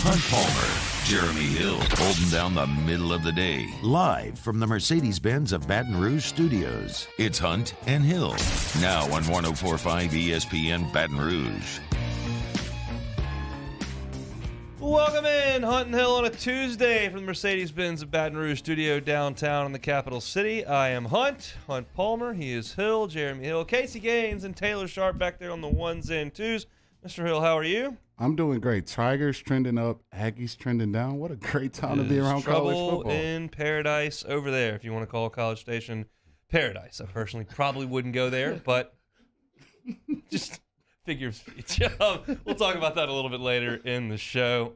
Hunt Palmer, Jeremy Hill, holding down the middle of the day. Live from the Mercedes-Benz of Baton Rouge studios, it's Hunt and Hill. Now on 104.5 ESPN Baton Rouge. Welcome in, Hunt and Hill on a Tuesday from the Mercedes-Benz of Baton Rouge studio downtown in the capital city. I am Hunt Palmer. He is Hill, Jeremy Hill, Casey Gaines, and Taylor Sharp back there on the ones and twos. Mr. Hill, how are you? I'm doing great. Tigers trending up, Aggies trending down. What a great time to be around college football. Trouble in paradise over there, if you want to call College Station paradise. I personally probably wouldn't go there, but just figure of speech. We'll talk about that a little bit later in the show.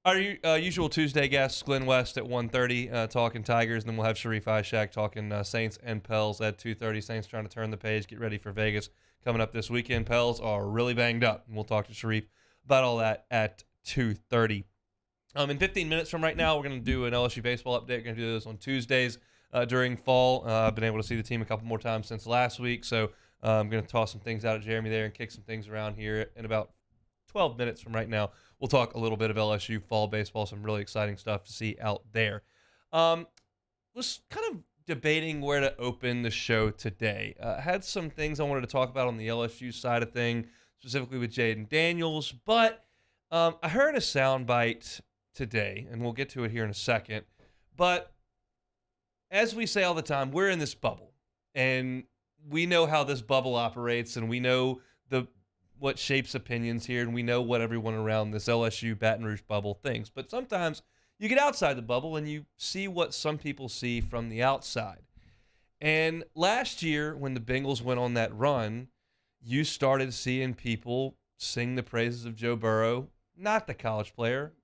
Our usual Tuesday guests, Glenn West at 1:30, talking Tigers, and then we'll have Sharif Ishak talking Saints and Pells at 2:30. Saints trying to turn the page, get ready for Vegas coming up this weekend. Pells are really banged up, and we'll talk to Sharif about all that at 2:30. In 15 minutes from right now, we're going to do an LSU baseball update. We're going to do this on Tuesdays during fall. I've been able to see the team a couple more times since last week, so I'm going to toss some things out at Jeremy there and kick some things around here. In about 12 minutes from right now, we'll talk a little bit of LSU fall baseball, some really exciting stuff to see out there. Was kind of debating where to open the show today. Had some things I wanted to talk about on the LSU side of thing, specifically with Jaden Daniels, but I heard a soundbite today, and we'll get to it here in a second. But as we say all the time, we're in this bubble, and we know how this bubble operates, and we know what shapes opinions here, and we know what everyone around this LSU Baton Rouge bubble thinks. But sometimes you get outside the bubble and you see what some people see from the outside. And last year, when the Bengals went on that run, you started seeing people sing the praises of Joe Burrow, not the college player,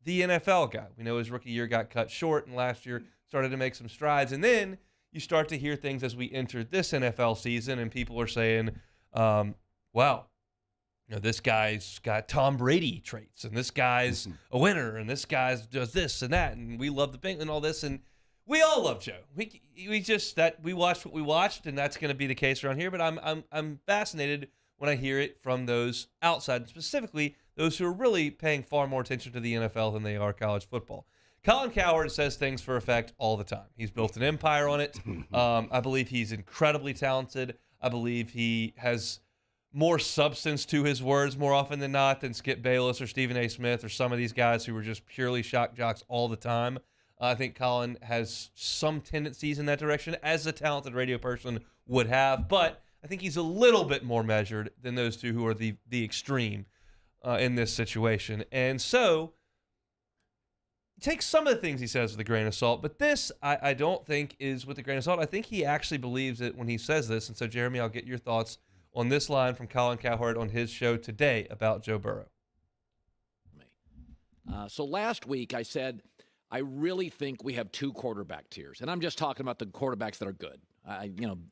the NFL guy. We know his rookie year got cut short, and last year started to make some strides. And then you start to hear things as we enter this NFL season, and people are saying, wow, this guy's got Tom Brady traits, and this guy's a winner, and this guy's does this and that, and we love the Bengals and all this, and we all love Joe. We watched what we watched, and that's going to be the case around here. But I'm fascinated when I hear it from those outside, specifically those who are really paying far more attention to the NFL than they are college football. Colin Cowherd says things for effect all the time. He's built an empire on it. I believe he's incredibly talented. I believe he has more substance to his words more often than not than Skip Bayless or Stephen A. Smith or some of these guys who were just purely shock jocks all the time. I think Colin has some tendencies in that direction, as a talented radio person would have, but I think he's a little bit more measured than those two who are the extreme in this situation. And so take some of the things he says with a grain of salt, but this I don't think is with a grain of salt. I think he actually believes it when he says this. And so, Jeremy, I'll get your thoughts on this line from Colin Cowherd on his show today about Joe Burrow. So last week I said I really think we have two quarterback tiers, and I'm just talking about the quarterbacks that are good.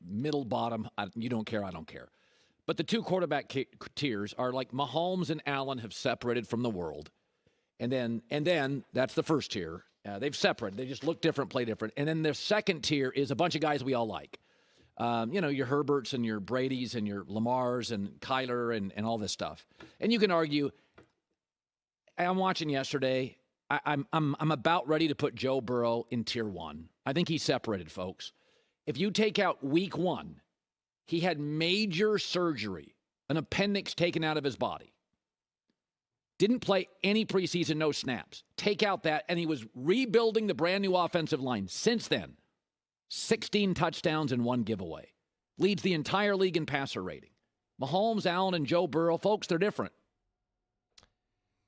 Middle, bottom, you don't care, I don't care. But the two quarterback tiers are like Mahomes and Allen have separated from the world. And then that's the first tier. They've separated. They just look different, play different. And then the second tier is a bunch of guys we all like. Your Herberts and your Bradys and your Lamars and Kyler and all this stuff. And you can argue, I'm watching yesterday, I'm about ready to put Joe Burrow in tier one. I think he's separated, folks. If you take out week one, he had major surgery, an appendix taken out of his body. Didn't play any preseason, no snaps. Take out that, and he was rebuilding the brand new offensive line. Since then, 16 touchdowns and 1 giveaway. Leads the entire league in passer rating. Mahomes, Allen, and Joe Burrow, folks, they're different.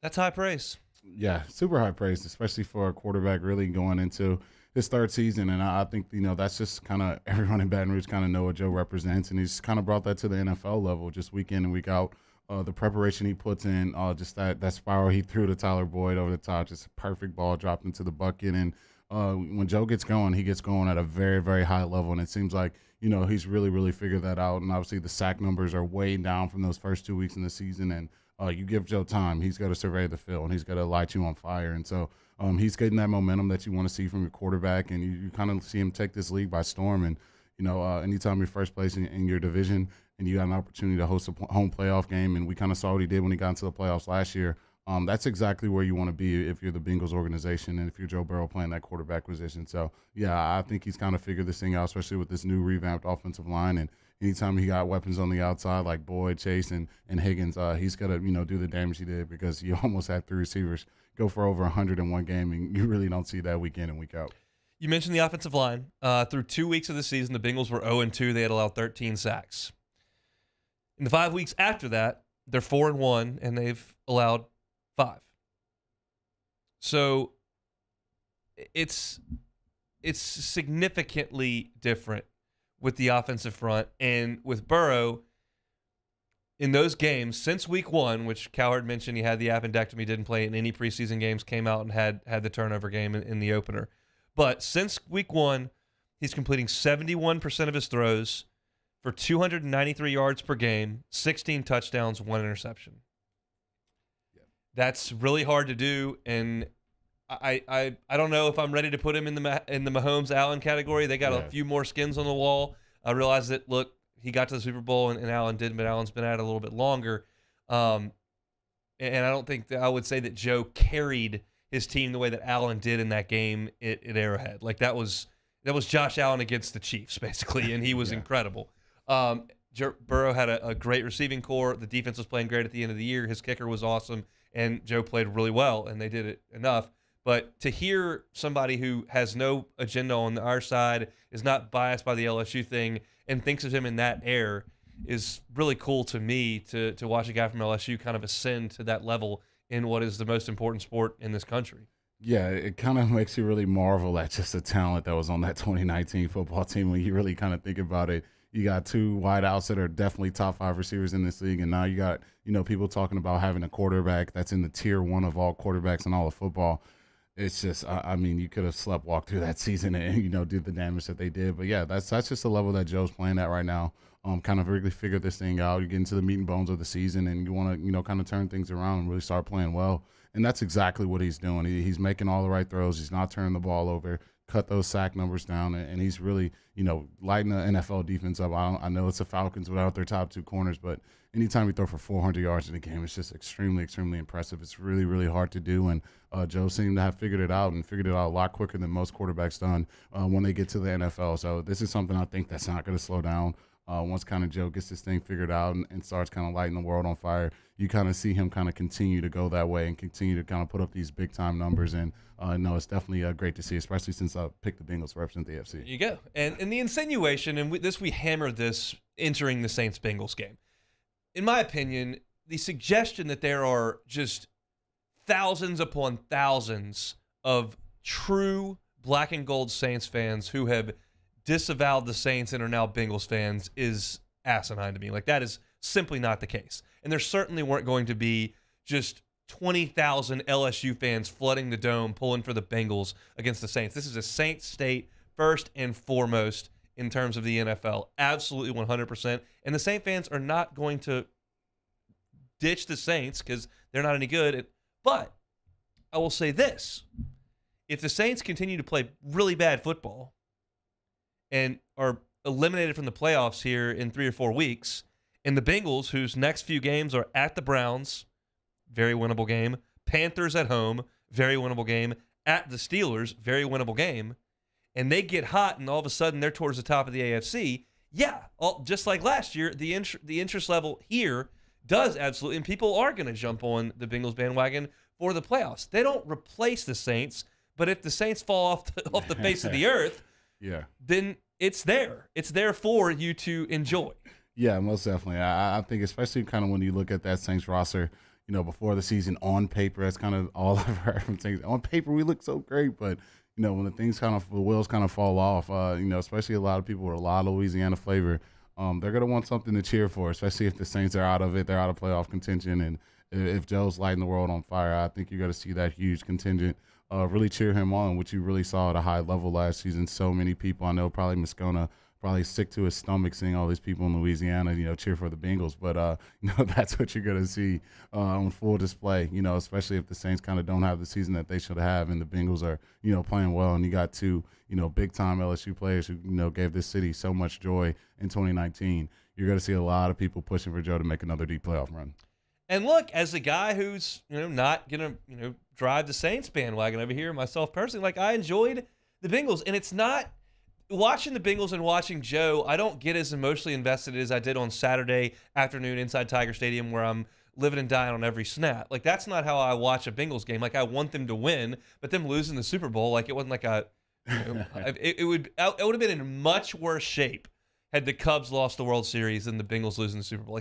That's high praise. Yeah, super high praise, especially for a quarterback really going into his third season. And I think, that's just kind of everyone in Baton Rouge kind of know what Joe represents. And he's kind of brought that to the NFL level just week in and week out. The preparation he puts in, just that spiral he threw to Tyler Boyd over the top, just a perfect ball dropped into the bucket. And when Joe gets going, he gets going at a very, very high level. And it seems like, he's really, really figured that out. And obviously the sack numbers are way down from those first 2 weeks in the season. And you give Joe time, he's got to survey the field, and he's got to light you on fire. And so he's getting that momentum that you want to see from your quarterback. And you kind of see him take this league by storm. And, anytime you're first place in your division and you got an opportunity to host a home playoff game, and we kind of saw what he did when he got into the playoffs last year, That's exactly where you want to be if you're the Bengals organization and if you're Joe Burrow playing that quarterback position. So, yeah, I think he's kind of figured this thing out, especially with this new revamped offensive line. And anytime he got weapons on the outside like Boyd, Chase, and Higgins, he's going to, do the damage he did, because you almost had 3 receivers go for over 100 in one game, and you really don't see that week in and week out. You mentioned the offensive line. Through 2 weeks of the season, the Bengals were 0-2. They had allowed 13 sacks. In the 5 weeks after that, they're 4-1, and they've allowed 5. So it's significantly different with the offensive front. And with Burrow, in those games, since week 1, which Cowherd mentioned he had the appendectomy, didn't play in any preseason games, came out and had the turnover game in the opener. But since week 1, he's completing 71% of his throws for 293 yards per game, 16 touchdowns, 1 interception. That's really hard to do, and I don't know if I'm ready to put him in the Mahomes-Allen category. They got a few more skins on the wall. I realize that, look, he got to the Super Bowl, and Allen didn't, but Allen's been at it a little bit longer. And I don't think that I would say that Joe carried his team the way that Allen did in that game at Arrowhead. Like, that was Josh Allen against the Chiefs, basically, and he was incredible. Burrow had a great receiving core. The defense was playing great at the end of the year. His kicker was awesome, and Joe played really well, and they did it enough. But to hear somebody who has no agenda on our side, is not biased by the LSU thing, and thinks of him in that air is really cool to me to watch a guy from LSU kind of ascend to that level in what is the most important sport in this country. Yeah, it kind of makes you really marvel at just the talent that was on that 2019 football team when you really kind of think about it. You got 2 wideouts that are definitely top 5 receivers in this league, and now you got, people talking about having a quarterback that's in the tier 1 of all quarterbacks in all of football. It's just, you could have walked through that season and, do the damage that they did. But, yeah, that's just the level that Joe's playing at right now. Kind of really figure this thing out. You get into the meat and bones of the season, and you want to, kind of turn things around and really start playing well. And that's exactly what he's doing. He's making all the right throws. He's not turning the ball over, cut those sack numbers down, and he's really, lighting the NFL defense up. I know it's the Falcons without their top 2 corners, but anytime you throw for 400 yards in a game, it's just extremely, extremely impressive. It's really, really hard to do, and Joe seemed to have figured it out a lot quicker than most quarterbacks done when they get to the NFL. So this is something I think that's not going to slow down. Once kind of Joe gets this thing figured out and starts kind of lighting the world on fire, you kind of see him kind of continue to go that way and continue to kind of put up these big-time numbers. And, no, it's definitely great to see, especially since I picked the Bengals to represent the AFC. There you go. And the insinuation, and we hammered this entering the Saints-Bengals game. In my opinion, the suggestion that there are just thousands upon thousands of true black and gold Saints fans who have disavowed the Saints and are now Bengals fans is asinine to me. Like, that is simply not the case. And there certainly weren't going to be just 20,000 LSU fans flooding the dome, pulling for the Bengals against the Saints. This is a Saints state first and foremost in terms of the NFL. Absolutely 100%. And the Saint fans are not going to ditch the Saints because they're not any good. But I will say this. If the Saints continue to play really bad football and are eliminated from the playoffs here in 3 or 4 weeks, and the Bengals, whose next few games are at the Browns, very winnable game, Panthers at home, very winnable game, at the Steelers, very winnable game, and they get hot and all of a sudden they're towards the top of the AFC, just like last year, the interest level here does absolutely, and people are going to jump on the Bengals bandwagon for the playoffs. They don't replace the Saints, but if the Saints fall off the face of the earth, then it's there. It's there for you to enjoy. Yeah, most definitely. I think especially kind of when you look at that Saints roster, before the season on paper, that's kind of all I've heard from Saints. On paper, we look so great, but, when the wheels kind of fall off, especially a lot of people with a lot of Louisiana flavor, they're going to want something to cheer for, especially if the Saints are out of it, they're out of playoff contention, and if Joe's lighting the world on fire, I think you're going to see that huge contingent really cheer him on, which you really saw at a high level last season. So many people, I know probably Moscona probably sick to his stomach seeing all these people in Louisiana, cheer for the Bengals. But, that's what you're going to see on full display, especially if the Saints kind of don't have the season that they should have and the Bengals are, playing well. And you got 2, big-time LSU players who, gave this city so much joy in 2019. You're going to see a lot of people pushing for Joe to make another deep playoff run. And look, as a guy who's, not going to, drive the Saints bandwagon over here, myself personally, I enjoyed the Bengals. And it's not watching the Bengals and watching Joe, I don't get as emotionally invested as I did on Saturday afternoon inside Tiger Stadium where I'm living and dying on every snap. That's not how I watch a Bengals game. I want them to win, but them losing the Super Bowl, it wasn't it would have been in much worse shape had the Cubs lost the World Series than the Bengals losing the Super Bowl.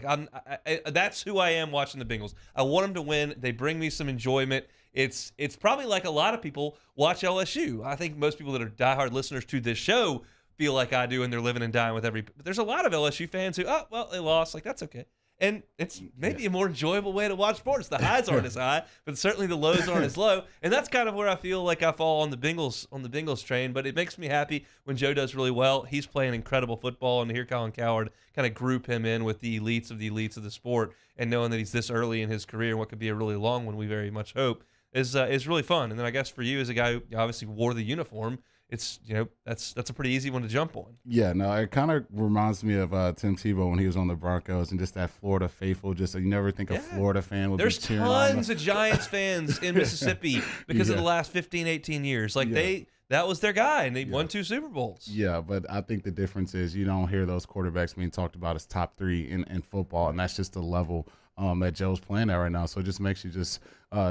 That's who I am watching the Bengals. I want them to win. They bring me some enjoyment. It's probably like a lot of people watch LSU. I think most people that are diehard listeners to this show feel like I do, and they're living and dying with every. But there's a lot of LSU fans who, they lost. That's okay. And it's maybe a more enjoyable way to watch sports. The highs aren't as high, but certainly the lows aren't as low. And that's kind of where I feel like I fall on the Bengals train. But it makes me happy when Joe does really well. He's playing incredible football, and to hear Colin Cowherd kind of group him in with the elites of the sport, and knowing that he's this early in his career, and what could be a really long one, we very much hope, is really fun. And then I guess for you as a guy who obviously wore the uniform, it's that's a pretty easy one to jump on. Yeah, no, it kind of reminds me of Tim Tebow when he was on the Broncos, and just that Florida faithful. Just you never think a Florida fan would be cheering on. There's tons of Giants fans in Mississippi because of the last 15, 18 years. That was their guy, and they won 2 Super Bowls. Yeah, but I think the difference is you don't hear those quarterbacks being talked about as top 3 in football, and that's just the level that Joe's playing at right now. So it just makes you just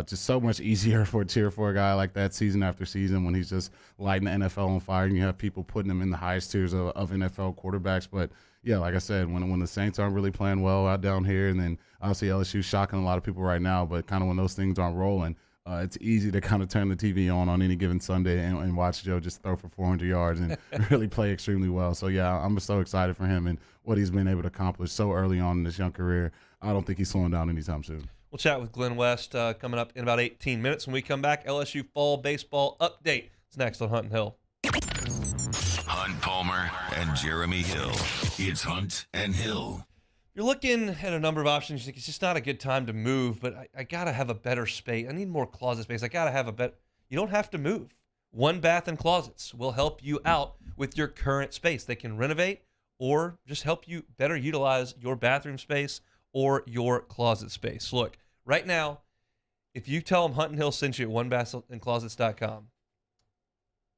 so much easier to cheer for a guy like that season after season when he's just lighting the NFL on fire, and you have people putting him in the highest tiers of NFL quarterbacks. But yeah, like I said, when the Saints aren't really playing well out down here, and then obviously LSU shocking a lot of people right now, but kind of when those things aren't rolling, it's easy to kind of turn the TV on any given Sunday and watch Joe just throw for 400 yards and really play extremely well. So, yeah, I'm so excited for him and what he's been able to accomplish so early on in his young career. I don't think he's slowing down anytime soon. We'll chat with Glenn West coming up in about 18 minutes. When we come back, LSU fall baseball update. It's next on Hunt and Hill. Hunt Palmer and Jeremy Hill. It's Hunt and Hill. You're looking at a number of options. You think it's just not a good time to move, but I got to have a better space. I need more closet space. I got to have a better. You don't have to move. One Bath and Closets will help you out with your current space. They can renovate or just help you better utilize your bathroom space or your closet space. Look, right now, if you tell them Hunt and Hill sent you at onebathandclosets.com,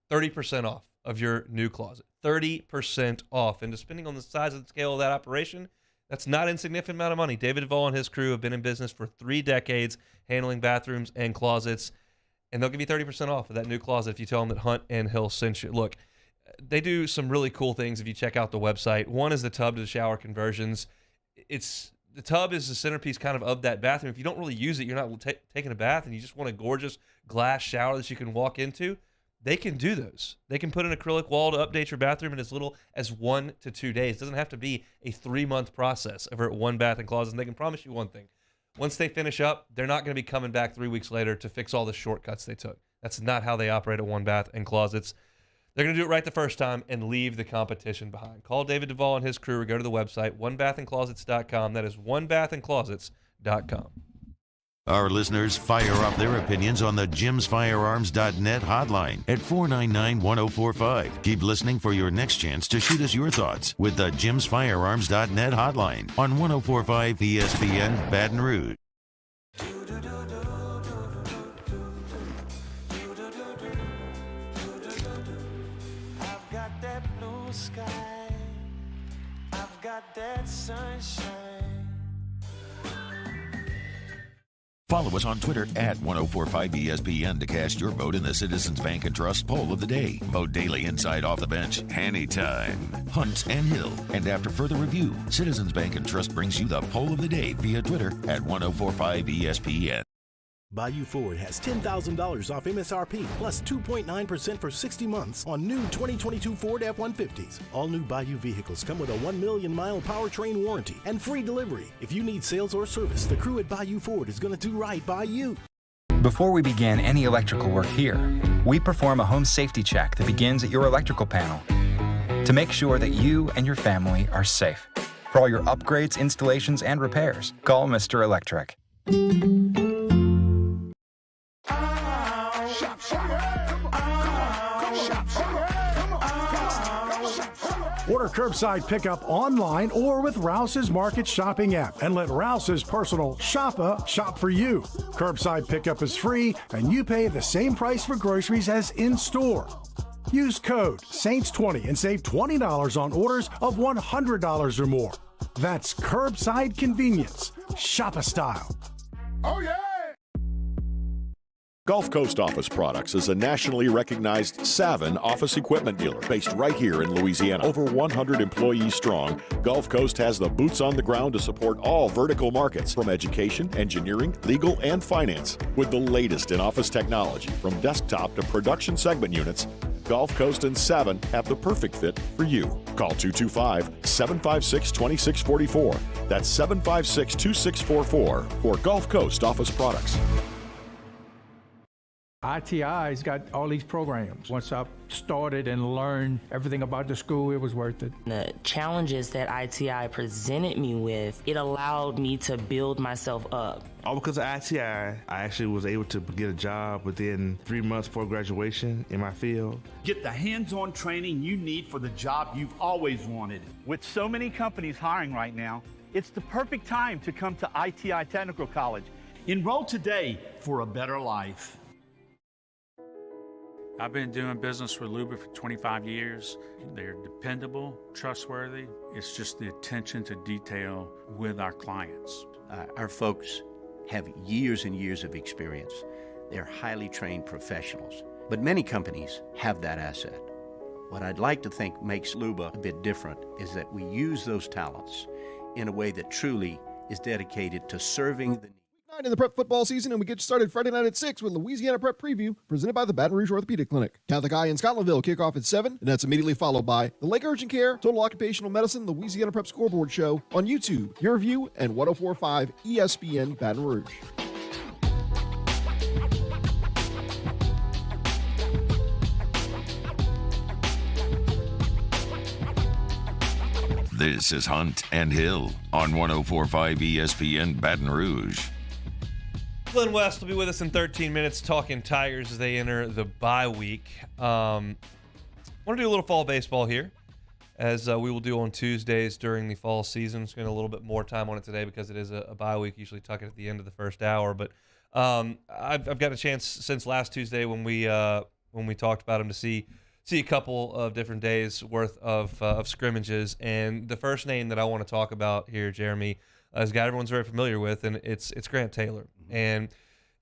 30% off of your new closet. 30% off. And depending on the size and scale of that operation, that's not an insignificant amount of money. David Duvall and his crew have been in business for 3 decades handling bathrooms and closets, and they'll give you 30% off of that new closet if you tell them that Hunt and Hill sent you. Look, they do some really cool things if you check out the website. One is the tub to shower conversions. The tub is the centerpiece kind of that bathroom. If you don't really use it, you're not taking a bath, and you just want a gorgeous glass shower that you can walk into, they can do those. They can put an acrylic wall to update your bathroom in as little as 1 to 2 days. It doesn't have to be a 3-month process over at One Bath and Closets. And they can promise you one thing. Once they finish up, they're not going to be coming back 3 weeks later to fix all the shortcuts they took. That's not how they operate at One Bath and Closets. They're going to do it right the first time and leave the competition behind. Call David Duvall and his crew or go to the website, onebathandclosets.com. That is onebathandclosets.com. Our listeners fire off their opinions on the jimsfirearms.net hotline at 499-1045. Keep listening for your next chance to shoot us your thoughts with the jimsfirearms.net hotline on 1045 ESPN Baton Rouge. I've got that blue sky. I've got that sunshine. Follow us on Twitter at 1045ESPN to cast your vote in the Citizens Bank and Trust poll of the day. Vote daily inside Off the Bench, anytime. Hunt and Hill. And after further review, Citizens Bank and Trust brings you the poll of the day via Twitter at 1045ESPN. Bayou Ford has $10,000 off MSRP plus 2.9% for 60 months on new 2022 Ford F-150s. All new Bayou vehicles come with a 1 million mile powertrain warranty and free delivery. If you need sales or service, the crew at Bayou Ford is going to do right by you. Before we begin any electrical work here, we perform a home safety check that begins at your electrical panel to make sure that you and your family are safe. For all your upgrades, installations, and repairs, call Mr. Electric. Order curbside pickup online or with Rouse's Market Shopping app and let Rouse's personal shopper shop for you. Curbside pickup is free and you pay the same price for groceries as in-store. Use code SAINTS20 and save $20 on orders of $100 or more. That's curbside convenience. Shopper style. Oh, yeah! Gulf Coast Office Products is a nationally recognized Savin office equipment dealer based right here in Louisiana. Over 100 employees strong, Gulf Coast has the boots on the ground to support all vertical markets from education, engineering, legal, and finance. With the latest in office technology from desktop to production segment units, Gulf Coast and Savin have the perfect fit for you. Call 225-756-2644. That's 756-2644 for Gulf Coast Office Products. ITI's got all these programs. Once I started and learned everything about the school, it was worth it. The challenges that ITI presented me with, it allowed me to build myself up. All because of ITI, I actually was able to get a job within 3 months before graduation in my field. Get the hands-on training you need for the job you've always wanted. With so many companies hiring right now, it's the perfect time to come to ITI Technical College. Enroll today for a better life. I've been doing business with Luba for 25 years. They're dependable, trustworthy. It's just the attention to detail with our clients. Our folks have years and years of experience. They're highly trained professionals, but many companies have that asset. What I'd like to think makes Luba a bit different is that we use those talents in a way that truly is dedicated to serving the in the prep football season, and we get you started Friday night at 6 with Louisiana Prep Preview, presented by the Baton Rouge Orthopedic Clinic. Catholic Eye in Scotlandville kick off at 7, and that's immediately followed by the Lake Urgent Care, Total Occupational Medicine, Louisiana Prep Scoreboard Show on YouTube, Your View, and 104.5 ESPN Baton Rouge. This is Hunt and Hill on 104.5 ESPN Baton Rouge. Glenn West will be with us in 13 minutes talking Tigers as they enter the bye week. Want to do a little fall baseball here, as we will do on Tuesdays during the fall season. Spend a little bit more time on it today because it is a bye week. Usually tuck it at the end of the first hour. But I've got a chance since last Tuesday when we talked about him to see a couple of different days worth of scrimmages. And the first name that I want to talk about here, Jeremy, is a guy everyone's very familiar with, and it's Grant Taylor. And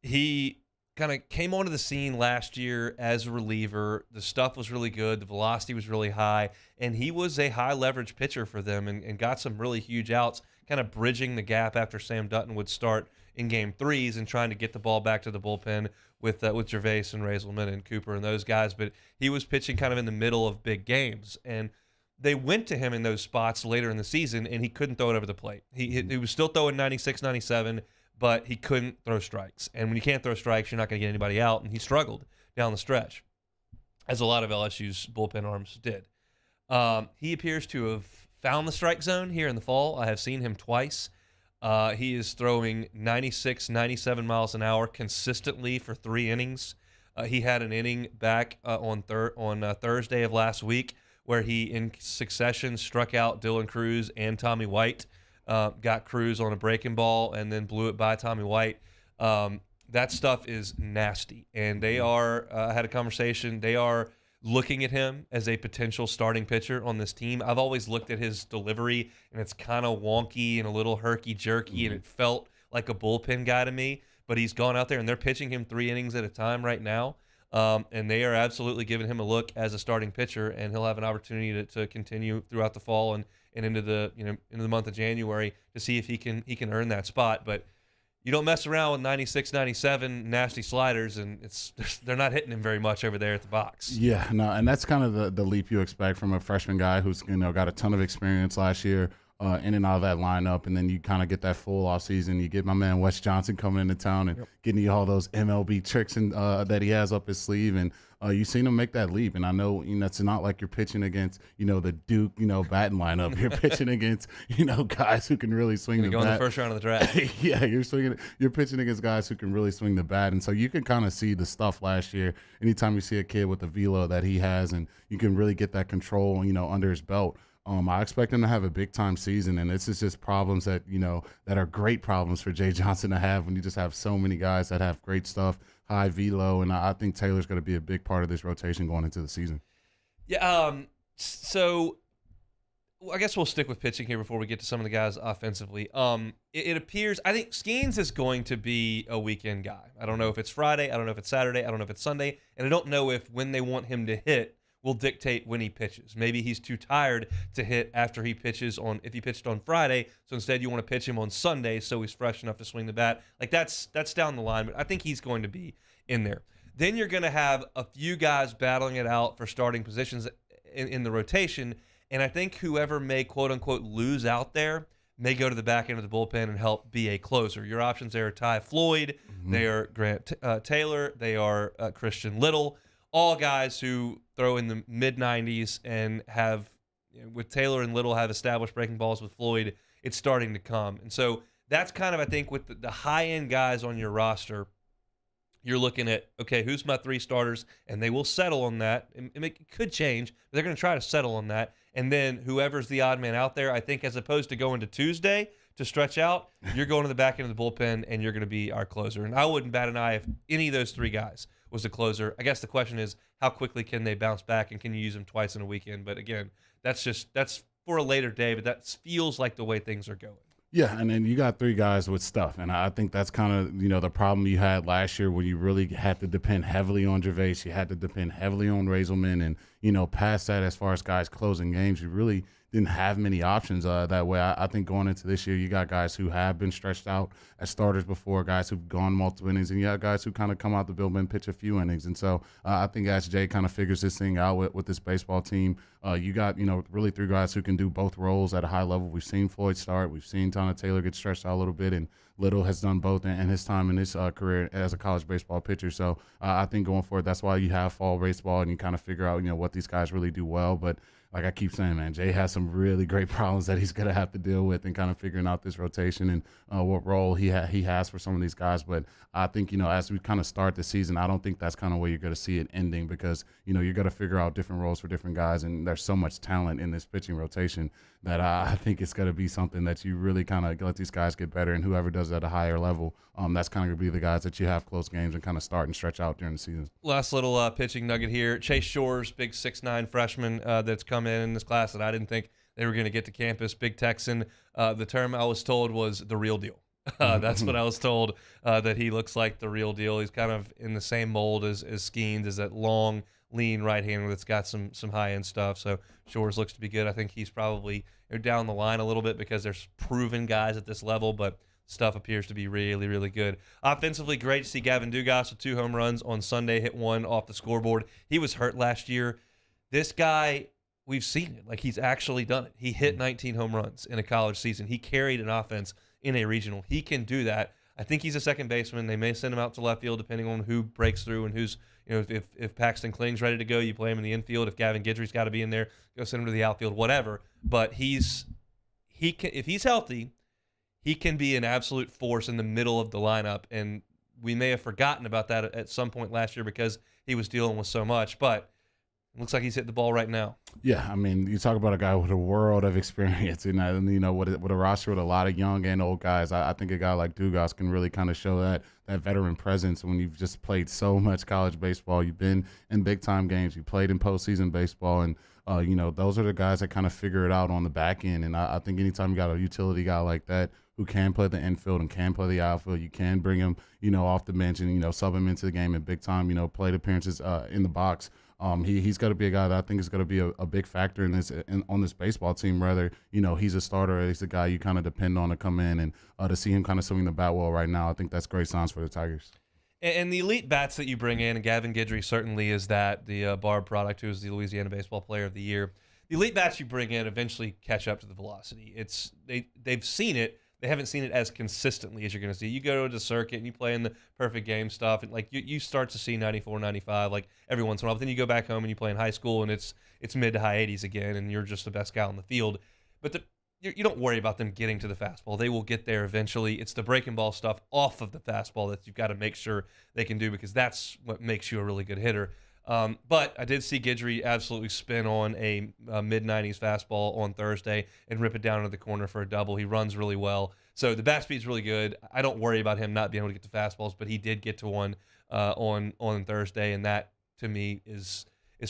he kind of came onto the scene last year as a reliever. The stuff was really good. The velocity was really high. And he was a high-leverage pitcher for them and got some really huge outs, kind of bridging the gap after Sam Dutton would start in Game 3s and trying to get the ball back to the bullpen with Gervais and Raiselman and Cooper and those guys. But he was pitching kind of in the middle of big games. And they went to him in those spots later in the season, and he couldn't throw it over the plate. He was still throwing 96, 97, but he couldn't throw strikes. And when you can't throw strikes, you're not going to get anybody out. And he struggled down the stretch, as a lot of LSU's bullpen arms did. He appears to have found the strike zone here in the fall. I have seen him twice. He is throwing 96, 97 miles an hour consistently for 3 innings. He had an inning back on Thursday of last week where he, in succession, struck out Dylan Cruz and Tommy White, got Cruz on a breaking ball, and then blew it by Tommy White. That stuff is nasty. And they are, I had a conversation, they are looking at him as a potential starting pitcher on this team. I've always looked at his delivery, and it's kind of wonky and a little herky-jerky, and it felt like a bullpen guy to me. But he's gone out there, and they're pitching him 3 innings at a time right now. And they are absolutely giving him a look as a starting pitcher, and he'll have an opportunity to continue throughout the fall and into the into the month of January to see if he can earn that spot. But you don't mess around with 96, 97 nasty sliders, and they're not hitting him very much over there at the box. Yeah, no, and that's kind of the leap you expect from a freshman guy who's got a ton of experience last year. In and out of that lineup, and then you kind of get that full off season. You get my man Wes Johnson coming into town and getting you all those MLB tricks that he has up his sleeve, and you've seen him make that leap. And I know it's not like you're pitching against the Duke batting lineup. You're pitching against guys who can really swing the bat. Go in the first round of the draft. Yeah, you're pitching against guys who can really swing the bat, and so you can kind of see the stuff last year. Anytime you see a kid with the velo that he has, and you can really get that control under his belt. I expect him to have a big-time season, and this is just problems that, that are great problems for Jay Johnson to have when you just have so many guys that have great stuff, high velo, and I think Taylor's going to be a big part of this rotation going into the season. Yeah, so I guess we'll stick with pitching here before we get to some of the guys offensively. It appears, I think Skeens is going to be a weekend guy. I don't know if it's Friday, I don't know if it's Saturday, I don't know if it's Sunday, and I don't know if when they want him to hit will dictate when he pitches. Maybe he's too tired to hit after he pitches if he pitched on Friday, so instead you want to pitch him on Sunday so he's fresh enough to swing the bat. Like that's down the line, but I think he's going to be in there. Then you're going to have a few guys battling it out for starting positions in the rotation, and I think whoever may quote-unquote lose out there may go to the back end of the bullpen and help be a closer. Your options there are Ty Floyd, they are Grant Taylor, they are Christian Little, all guys who throw in the mid-90s and have, with Taylor and Little, have established breaking balls. With Floyd, it's starting to come. And so that's kind of, I think, with the high-end guys on your roster, you're looking at, okay, who's my 3 starters? And they will settle on that. It could change, but they're going to try to settle on that. And then whoever's the odd man out there, I think as opposed to going to Tuesday to stretch out, you're going to the back end of the bullpen, and you're going to be our closer. And I wouldn't bat an eye if any of those 3 guys was a closer. I guess the question is, how quickly can they bounce back, and can you use them twice in a weekend? But again, that's for a later day, but that feels like the way things are going. Yeah, and then you got 3 guys with stuff, and I think that's kind of, the problem you had last year when you really had to depend heavily on Gervais. You had to depend heavily on Razelman, and, past that, as far as guys closing games, you really didn't have many options that way. I think going into this year, you got guys who have been stretched out as starters before, guys who've gone multiple innings, and you got guys who kind of come out the bullpen, pitch a few innings. And so I think as Jay kind of figures this thing out with this baseball team, you got, really 3 guys who can do both roles at a high level. We've seen Floyd start. We've seen Tana Taylor get stretched out a little bit, and Little has done both in his time in his career as a college baseball pitcher. So I think going forward, that's why you have fall baseball, and you kind of figure out, what these guys really do well. But like I keep saying, man, Jay has some really great problems that he's going to have to deal with, and kind of figuring out this rotation and what role he has for some of these guys. But I think, as we kind of start the season, I don't think that's kind of where you're going to see it ending, because, you're going to figure out different roles for different guys, and there's so much talent in this pitching rotation that I think it's going to be something that you really kind of let these guys get better, and whoever does it at a higher level, that's kind of going to be the guys that you have close games and kind of start and stretch out during the season. Last little pitching nugget here. Chase Shores, big 6'9" freshman that's come in this class that I didn't think they were going to get to campus. Big Texan. The term I was told was the real deal. That's what I was told, that he looks like the real deal. He's kind of in the same mold as Skeens, as that long, lean right-hander that's got some high-end stuff. So Shores looks to be good. I think he's probably down the line a little bit because there's proven guys at this level, but stuff appears to be really, really good. Offensively, great to see Gavin Dugas with 2 home runs on Sunday, hit 1 off the scoreboard. He was hurt last year. This guy, we've seen it. Like, he's actually done it. He hit 19 home runs in a college season. He carried an offense in a regional. He can do that. I think he's a second baseman. They may send him out to left field depending on who breaks through and who's, if Paxton Kling's ready to go, you play him in the infield. If Gavin Guidry's got to be in there, go send him to the outfield, whatever. But he can, if he's healthy, he can be an absolute force in the middle of the lineup. And we may have forgotten about that at some point last year because he was dealing with so much. But it looks like he's hitting the ball right now. Yeah, I mean, you talk about a guy with a world of experience, with a roster with a lot of young and old guys. I think a guy like Dugas can really kind of show that veteran presence when you've just played so much college baseball. You've been in big-time games. You played in postseason baseball, and, those are the guys that kind of figure it out on the back end. And I think anytime you got a utility guy like that who can play the infield and can play the outfield, you can bring him, off the bench and, sub him into the game in big time, plate appearances in the box. He's got to be a guy that I think is going to be a big factor on this baseball team. Whether he's a starter or he's a guy you kind of depend on to come in, and to see him kind of swing the bat well right now, I think that's great signs for the Tigers. And the elite bats that you bring in, and Gavin Guidry certainly is that, the Barb product, who is the Louisiana Baseball Player of the Year. The elite bats you bring in eventually catch up to the velocity. They've seen it. They haven't seen it as consistently as you're going to see. You go to the circuit and you play in the perfect game stuff, and like you start to see 94, 95 like every once in a while. But then you go back home and you play in high school and it's mid to high 80s again, and you're just the best guy on the field. But you don't worry about them getting to the fastball. They will get there eventually. It's the breaking ball stuff off of the fastball that you've got to make sure they can do, because that's what makes you a really good hitter. But I did see Guidry absolutely spin on a mid-90s fastball on Thursday and rip it down into the corner for a double. He runs really well. So the bat speed's really good. I don't worry about him not being able to get to fastballs, but he did get to one on Thursday, and that, to me, is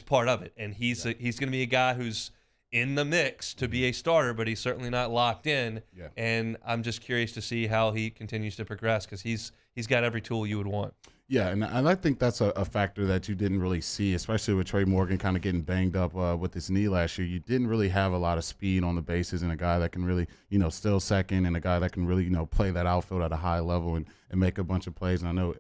part of it. And he's going to be a guy who's in the mix to be a starter, but he's certainly not locked in. Yeah. And I'm just curious to see how he continues to progress because he's got every tool you would want. Yeah, and I think that's a factor that you didn't really see, especially with Trey Morgan kind of getting banged up with his knee last year. You didn't really have a lot of speed on the bases and a guy that can really, steal second and a guy that can really, play that outfield at a high level and make a bunch of plays. And I know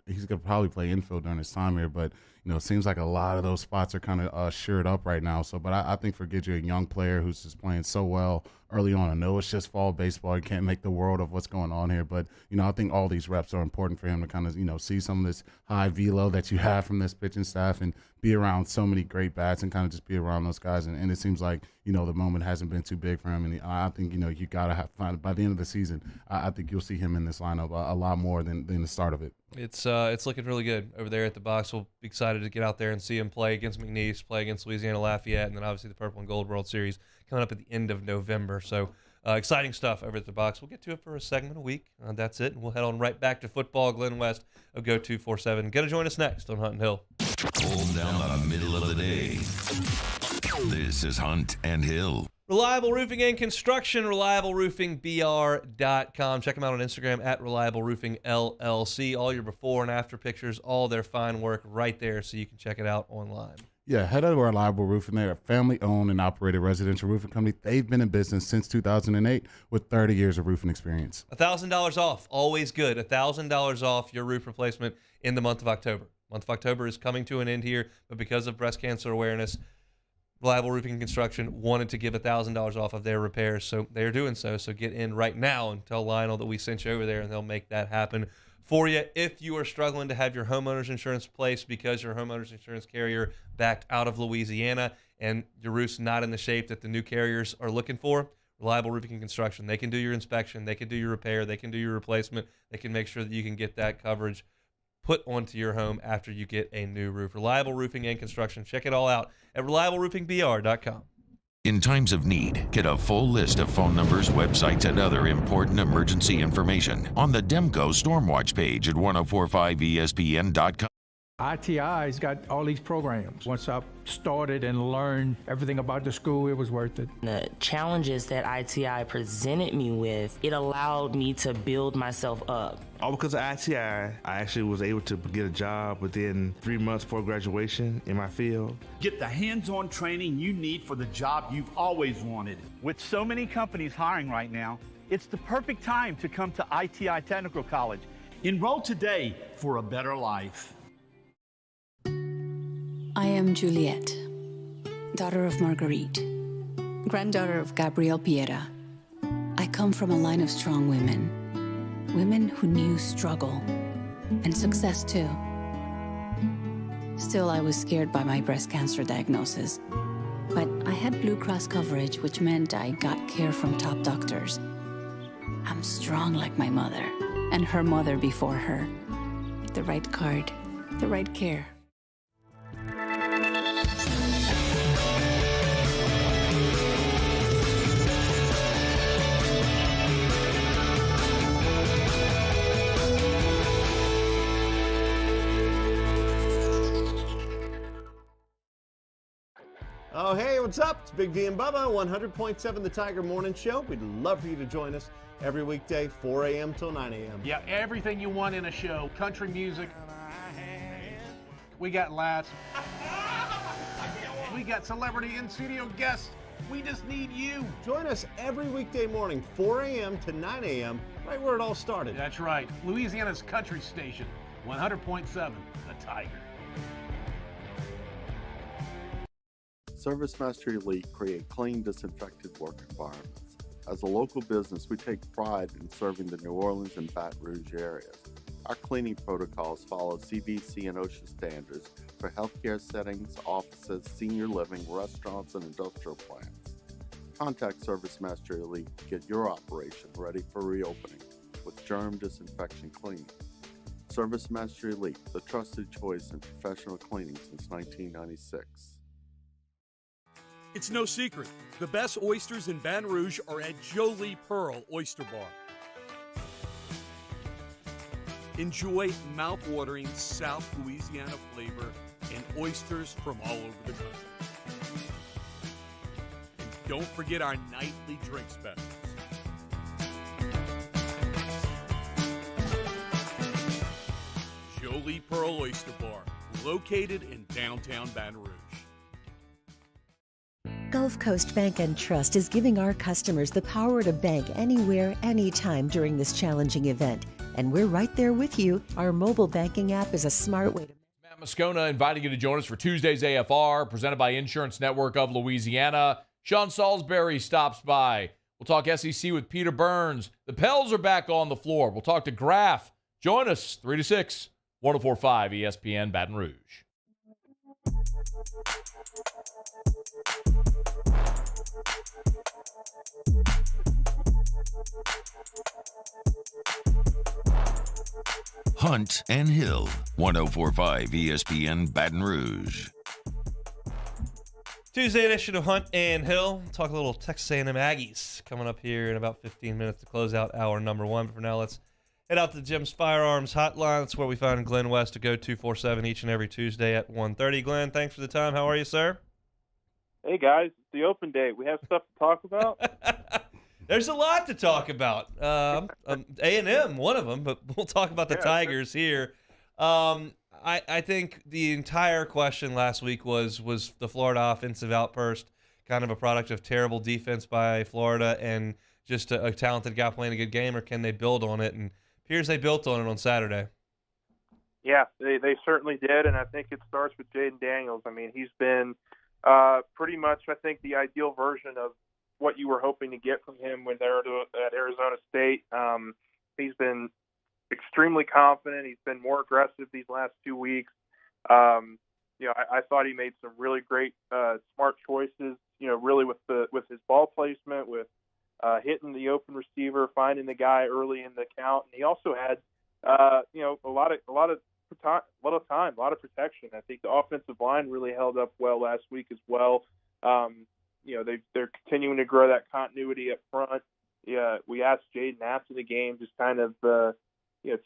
he's going to probably play infield during his time here, but, it seems like a lot of those spots are kind of shored up right now. So, but I think for Guidry, a young player who's just playing so well early on, I know it's just fall baseball. You can't make the world of what's going on here, but, I think all these reps are important for him to kind of, see some of this high velo that you have from this pitching staff and be around so many great bats and kind of just be around those guys. And it seems like, the moment hasn't been too big for him. And I think, you got to find by the end of the season, I think you'll see him in this lineup a lot more than the start of it. It's looking really good over there at the box. We'll be excited to get out there and see him play against McNeese, play against Louisiana Lafayette, and then obviously the Purple and Gold World Series coming up at the end of November. So exciting stuff over at the box. We'll get to it for a segment a week. That's it, and we'll head on right back to football. Glenn West of Go 247 going to join us next on Hunt and Hill. Hold down the middle of the day. This is Hunt and Hill. Reliable Roofing and Construction, ReliableRoofingBR.com. Check them out on Instagram at Reliable Roofing LLC. All your before and after pictures, all their fine work right there, so you can check it out online. Yeah, head over to Reliable Roofing. They're a family-owned and operated residential roofing company. They've been in business since 2008 with 30 years of roofing experience. $1,000 off, always good. $1,000 off your roof replacement in the month of October. Month of October is coming to an end here, but because of breast cancer awareness, Reliable Roofing and Construction wanted to give $1,000 off of their repairs, so they're doing so. So get in right now and tell Lionel that we sent you over there, and they'll make that happen for you. If you are struggling to have your homeowner's insurance placed because your homeowner's insurance carrier backed out of Louisiana and your roof's not in the shape that the new carriers are looking for, Reliable Roofing and Construction, they can do your inspection, they can do your repair, they can do your replacement, they can make sure that you can get that coverage put onto your home after you get a new roof. Reliable Roofing and Construction. Check it all out at ReliableRoofingBR.com. In times of need, get a full list of phone numbers, websites, and other important emergency information on the Demco Stormwatch page at 1045ESPN.com. ITI's got all these programs. Once I started and learned everything about the school, it was worth it. The challenges that ITI presented me with, it allowed me to build myself up. All because of ITI, I actually was able to get a job within 3 months before graduation in my field. Get the hands-on training you need for the job you've always wanted. With so many companies hiring right now, it's the perfect time to come to ITI Technical College. Enroll today for a better life. I am Juliette, daughter of Marguerite, granddaughter of Gabriel Piera. I come from a line of strong women, women who knew struggle and success too. Still, I was scared by my breast cancer diagnosis, but I had Blue Cross coverage, which meant I got care from top doctors. I'm strong like my mother and her mother before her. The right card, the right care. Oh, hey, what's up? It's Big D and Bubba, 100.7 The Tiger Morning Show. We'd love for you to join us every weekday, 4 a.m. till 9 a.m. Yeah, everything you want in a show. Country music. We got laughs. We got celebrity in-studio guests. We just need you. Join us every weekday morning, 4 a.m. to 9 a.m., right where it all started. That's right. Louisiana's country station, 100.7 The Tiger. ServiceMaster Elite create clean, disinfected work environments. As a local business, we take pride in serving the New Orleans and Baton Rouge areas. Our cleaning protocols follow CDC and OSHA standards for healthcare settings, offices, senior living, restaurants, and industrial plants. Contact ServiceMaster Elite to get your operation ready for reopening with germ disinfection cleaning. Service Master Elite, the trusted choice in professional cleaning since 1996. It's no secret. The best oysters in Baton Rouge are at Jolie Pearl Oyster Bar. Enjoy mouth-watering South Louisiana flavor and oysters from all over the country. And don't forget our nightly drink specials. Jolie Pearl Oyster Bar, located in downtown Baton Rouge. Gulf Coast Bank and Trust is giving our customers the power to bank anywhere, anytime during this challenging event. And we're right there with you. Our mobile banking app is a smart way to... Matt Moscona inviting you to join us for Tuesday's AFR, presented by Insurance Network of Louisiana. Sean Salisbury stops by. We'll talk SEC with Peter Burns. The Pells are back on the floor. We'll talk to Graf. Join us 3 to 6, 104.5 ESPN Baton Rouge. Hunt and Hill, 104.5 ESPN Baton Rouge. Tuesday edition of Hunt and Hill. Talk a little Texas A&M Aggies coming up here in about 15 minutes to close out hour number 1. But for now, let's head out to Jim's Firearms Hotline. That's where we find Glenn West to go 247 each and every Tuesday at 1:30. Glenn, thanks for the time. How are you, sir? Hey, guys. It's the open day. We have stuff to talk about. There's a lot to talk about. A&M, one of them, but we'll talk about the Tigers here. I think the entire question last week was the Florida offensive outburst kind of a product of terrible defense by Florida and just a talented guy playing a good game, or can they build on it? And it appears they built on it on Saturday. Yeah, they certainly did, and I think it starts with Jaden Daniels. I mean, he's been pretty much, I think, the ideal version of what you were hoping to get from him when they were at Arizona State. He's been extremely confident. He's been more aggressive these last 2 weeks. I thought he made some really great, smart choices. Really with his ball placement, with hitting the open receiver, finding the guy early in the count, and he also had, a lot of time, a lot of protection. I think the offensive line really held up well last week as well. They're continuing to grow that continuity up front. Yeah, we asked Jaden after the game, just kind of,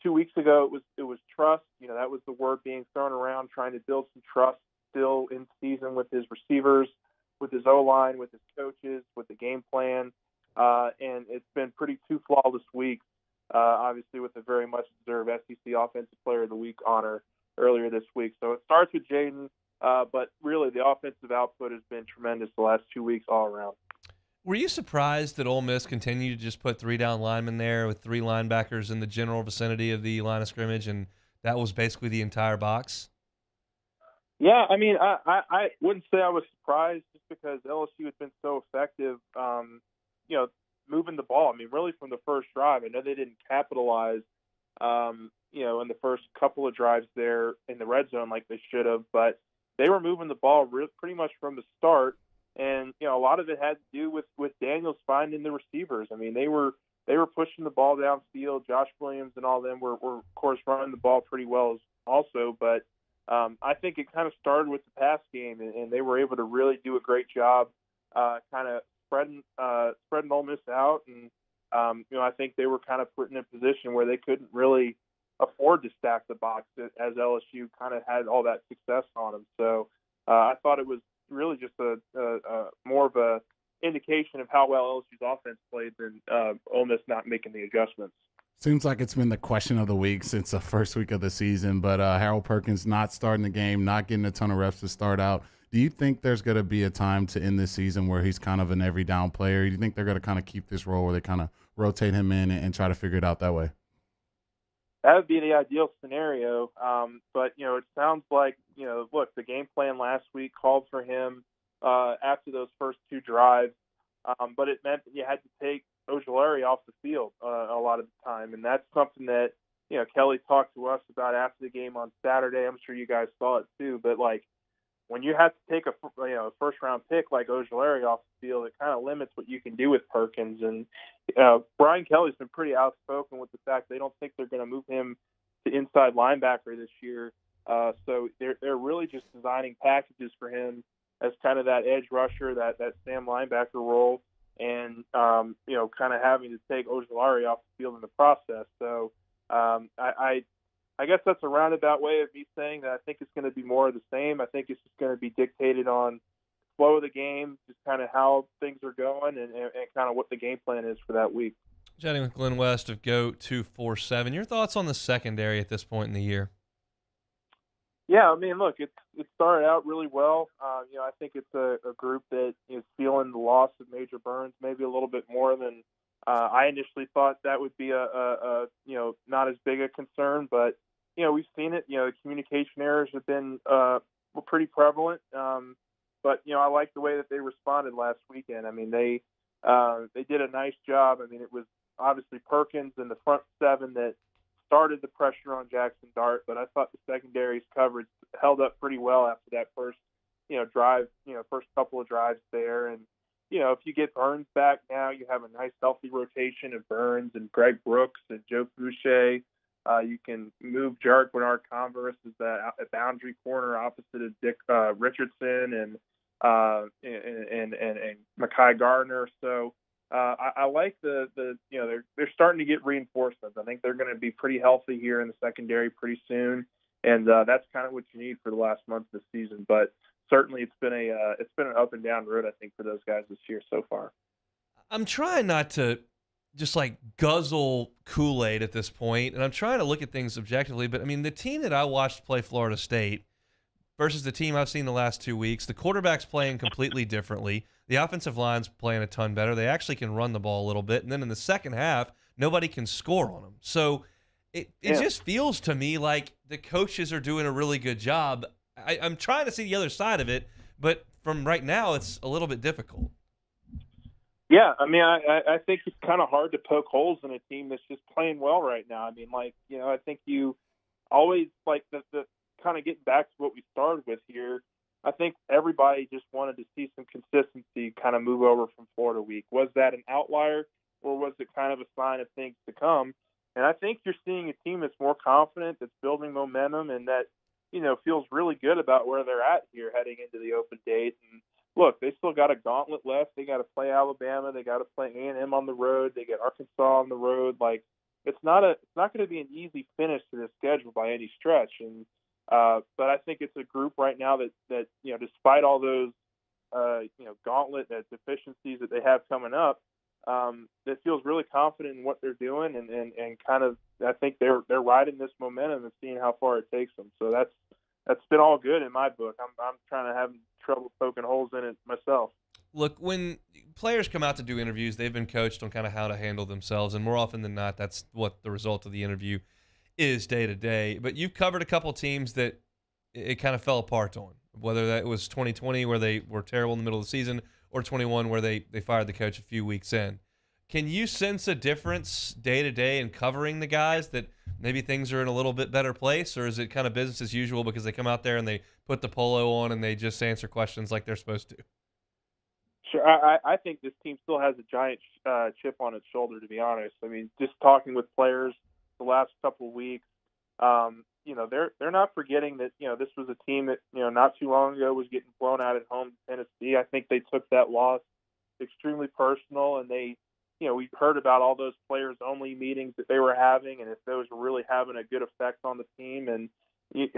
2 weeks ago it was trust. That was the word being thrown around, trying to build some trust still in season with his receivers, with his O-line, with his coaches, with the game plan. And it's been pretty two flawless weeks, obviously with a very much deserved SEC Offensive Player of the Week honor earlier this week. So it starts with Jaden. But really, the offensive output has been tremendous the last 2 weeks all around. Were you surprised that Ole Miss continued to just put 3 down linemen there with 3 linebackers in the general vicinity of the line of scrimmage, and that was basically the entire box? Yeah, I mean, I wouldn't say I was surprised just because LSU had been so effective, moving the ball. I mean, really from the first drive. I know they didn't capitalize, in the first couple of drives there in the red zone like they should have, but they were moving the ball pretty much from the start, and a lot of it had to do with Daniels finding the receivers. I mean, they were pushing the ball downfield. Josh Williams and all them were of course running the ball pretty well also, but I think it kind of started with the pass game, and they were able to really do a great job, kind of spreading Ole Miss out, and I think they were kind of put in a position where they couldn't really afford to stack the box as LSU kind of had all that success on them. So I thought it was really just a more of a indication of how well LSU's offense played than Ole Miss not making the adjustments. Seems like it's been the question of the week since the first week of the season, but Harold Perkins not starting the game, not getting a ton of reps to start out. Do you think there's going to be a time to end this season where he's kind of an every down player? Do you think they're going to kind of keep this role where they kind of rotate him in and try to figure it out that way? That would be the ideal scenario. But, it sounds like, look, the game plan last week called for him after those first 2 drives, but it meant that you had to take Ojulari off the field a lot of the time. And that's something that, Kelly talked to us about after the game on Saturday. I'm sure you guys saw it too. But, when you have to take a first-round pick like Ojulari off the field, it kind of limits what you can do with Perkins. And Brian Kelly's been pretty outspoken with the fact they don't think they're going to move him to inside linebacker this year. So they're really just designing packages for him as kind of that edge rusher, that Sam linebacker role, and kind of having to take Ojulari off the field in the process. So I guess that's a roundabout way of me saying that I think it's going to be more of the same. I think it's just going to be dictated on flow of the game, just kind of how things are going, and kind of what the game plan is for that week. Chatting with Glenn West of Go247. Your thoughts on the secondary at this point in the year? Yeah, I mean, look, it started out really well. I think it's a group that is feeling the loss of Major Burns maybe a little bit more than I initially thought that would be a not as big a concern, but we've seen it. The communication errors have been pretty prevalent. But I like the way that they responded last weekend. I mean, they did a nice job. I mean, it was obviously Perkins and the front seven that started the pressure on Jackson Dart, but I thought the secondary's coverage held up pretty well after that first drive, first couple of drives there. And if you get Burns back now, you have a nice healthy rotation of Burns and Greg Brooks and Joe Fouché. You can move Jarek Bernard-Converse as a boundary corner opposite of Dick Richardson and Mekhi Gardner. So I like they're starting to get reinforcements. I think they're going to be pretty healthy here in the secondary pretty soon, and that's kind of what you need for the last month of the season. But certainly it's been an up and down road, I think, for those guys this year so far. I'm trying not to just like guzzle Kool-Aid at this point, and I'm trying to look at things objectively, but I mean, the team that I watched play Florida State versus the team I've seen the last 2 weeks, the quarterback's playing completely differently. The offensive line's playing a ton better. They actually can run the ball a little bit, and then in the second half, nobody can score on them. So it just feels to me like the coaches are doing a really good job. I'm trying to see the other side of it, but from right now, it's a little bit difficult. Yeah, I mean, I think it's kind of hard to poke holes in a team that's just playing well right now. I mean, I think you always like the kind of getting back to what we started with here. I think everybody just wanted to see some consistency kind of move over from Florida week. Was that an outlier, or was it kind of a sign of things to come? And I think you're seeing a team that's more confident, that's building momentum, and that feels really good about where they're at here heading into the open date. And look, they still got a gauntlet left. They got to play Alabama. They got to play A&M on the road. They get Arkansas on the road. Like, it's not going to be an easy finish to this schedule by any stretch. And but I think it's a group right now that despite all those gauntlet deficiencies that they have coming up, that feels really confident in what they're doing, and kind of I think they're riding this momentum and seeing how far it takes them. So that's been all good in my book. I'm trying to have trouble poking holes in it myself. Look, when players come out to do interviews, they've been coached on kind of how to handle themselves, and more often than not, that's what the result of the interview is day to day. But you've covered a couple teams that it kind of fell apart on, whether that was 2020 where they were terrible in the middle of the season, or 21 where they fired the coach a few weeks in. Can you sense a difference day to day in covering the guys, that maybe things are in a little bit better place, or is it kind of business as usual because they come out there and they put the polo on and they just answer questions like they're supposed to? Sure. I think this team still has a giant chip on its shoulder, to be honest. I mean, just talking with players the last couple of weeks, they're not forgetting that, this was a team that, not too long ago was getting blown out at home to Tennessee. I think they took that loss extremely personal, and we've heard about all those players-only meetings that they were having, and if those were really having a good effect on the team. And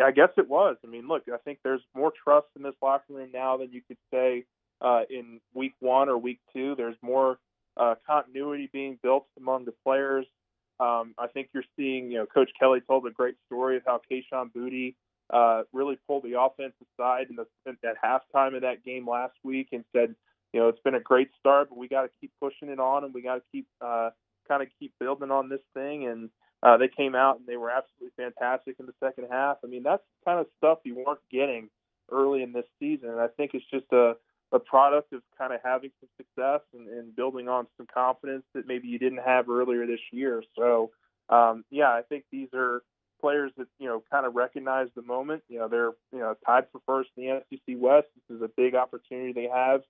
I guess it was. I mean, look, I think there's more trust in this locker room now than you could say in week 1 or week 2. There's more continuity being built among the players. I think you're seeing, Coach Kelly told a great story of how Kayshon Boutte really pulled the offense aside at halftime of that game last week and said, it's been a great start, but we got to keep pushing it on, and we got to keep keep building on this thing. And they came out and they were absolutely fantastic in the second half. I mean, that's kind of stuff you weren't getting early in this season. And I think it's just a product of kind of having some success and building on some confidence that maybe you didn't have earlier this year. So, I think these are players that, kind of recognize the moment. They're, tied for first in the SEC West. This is a big opportunity they have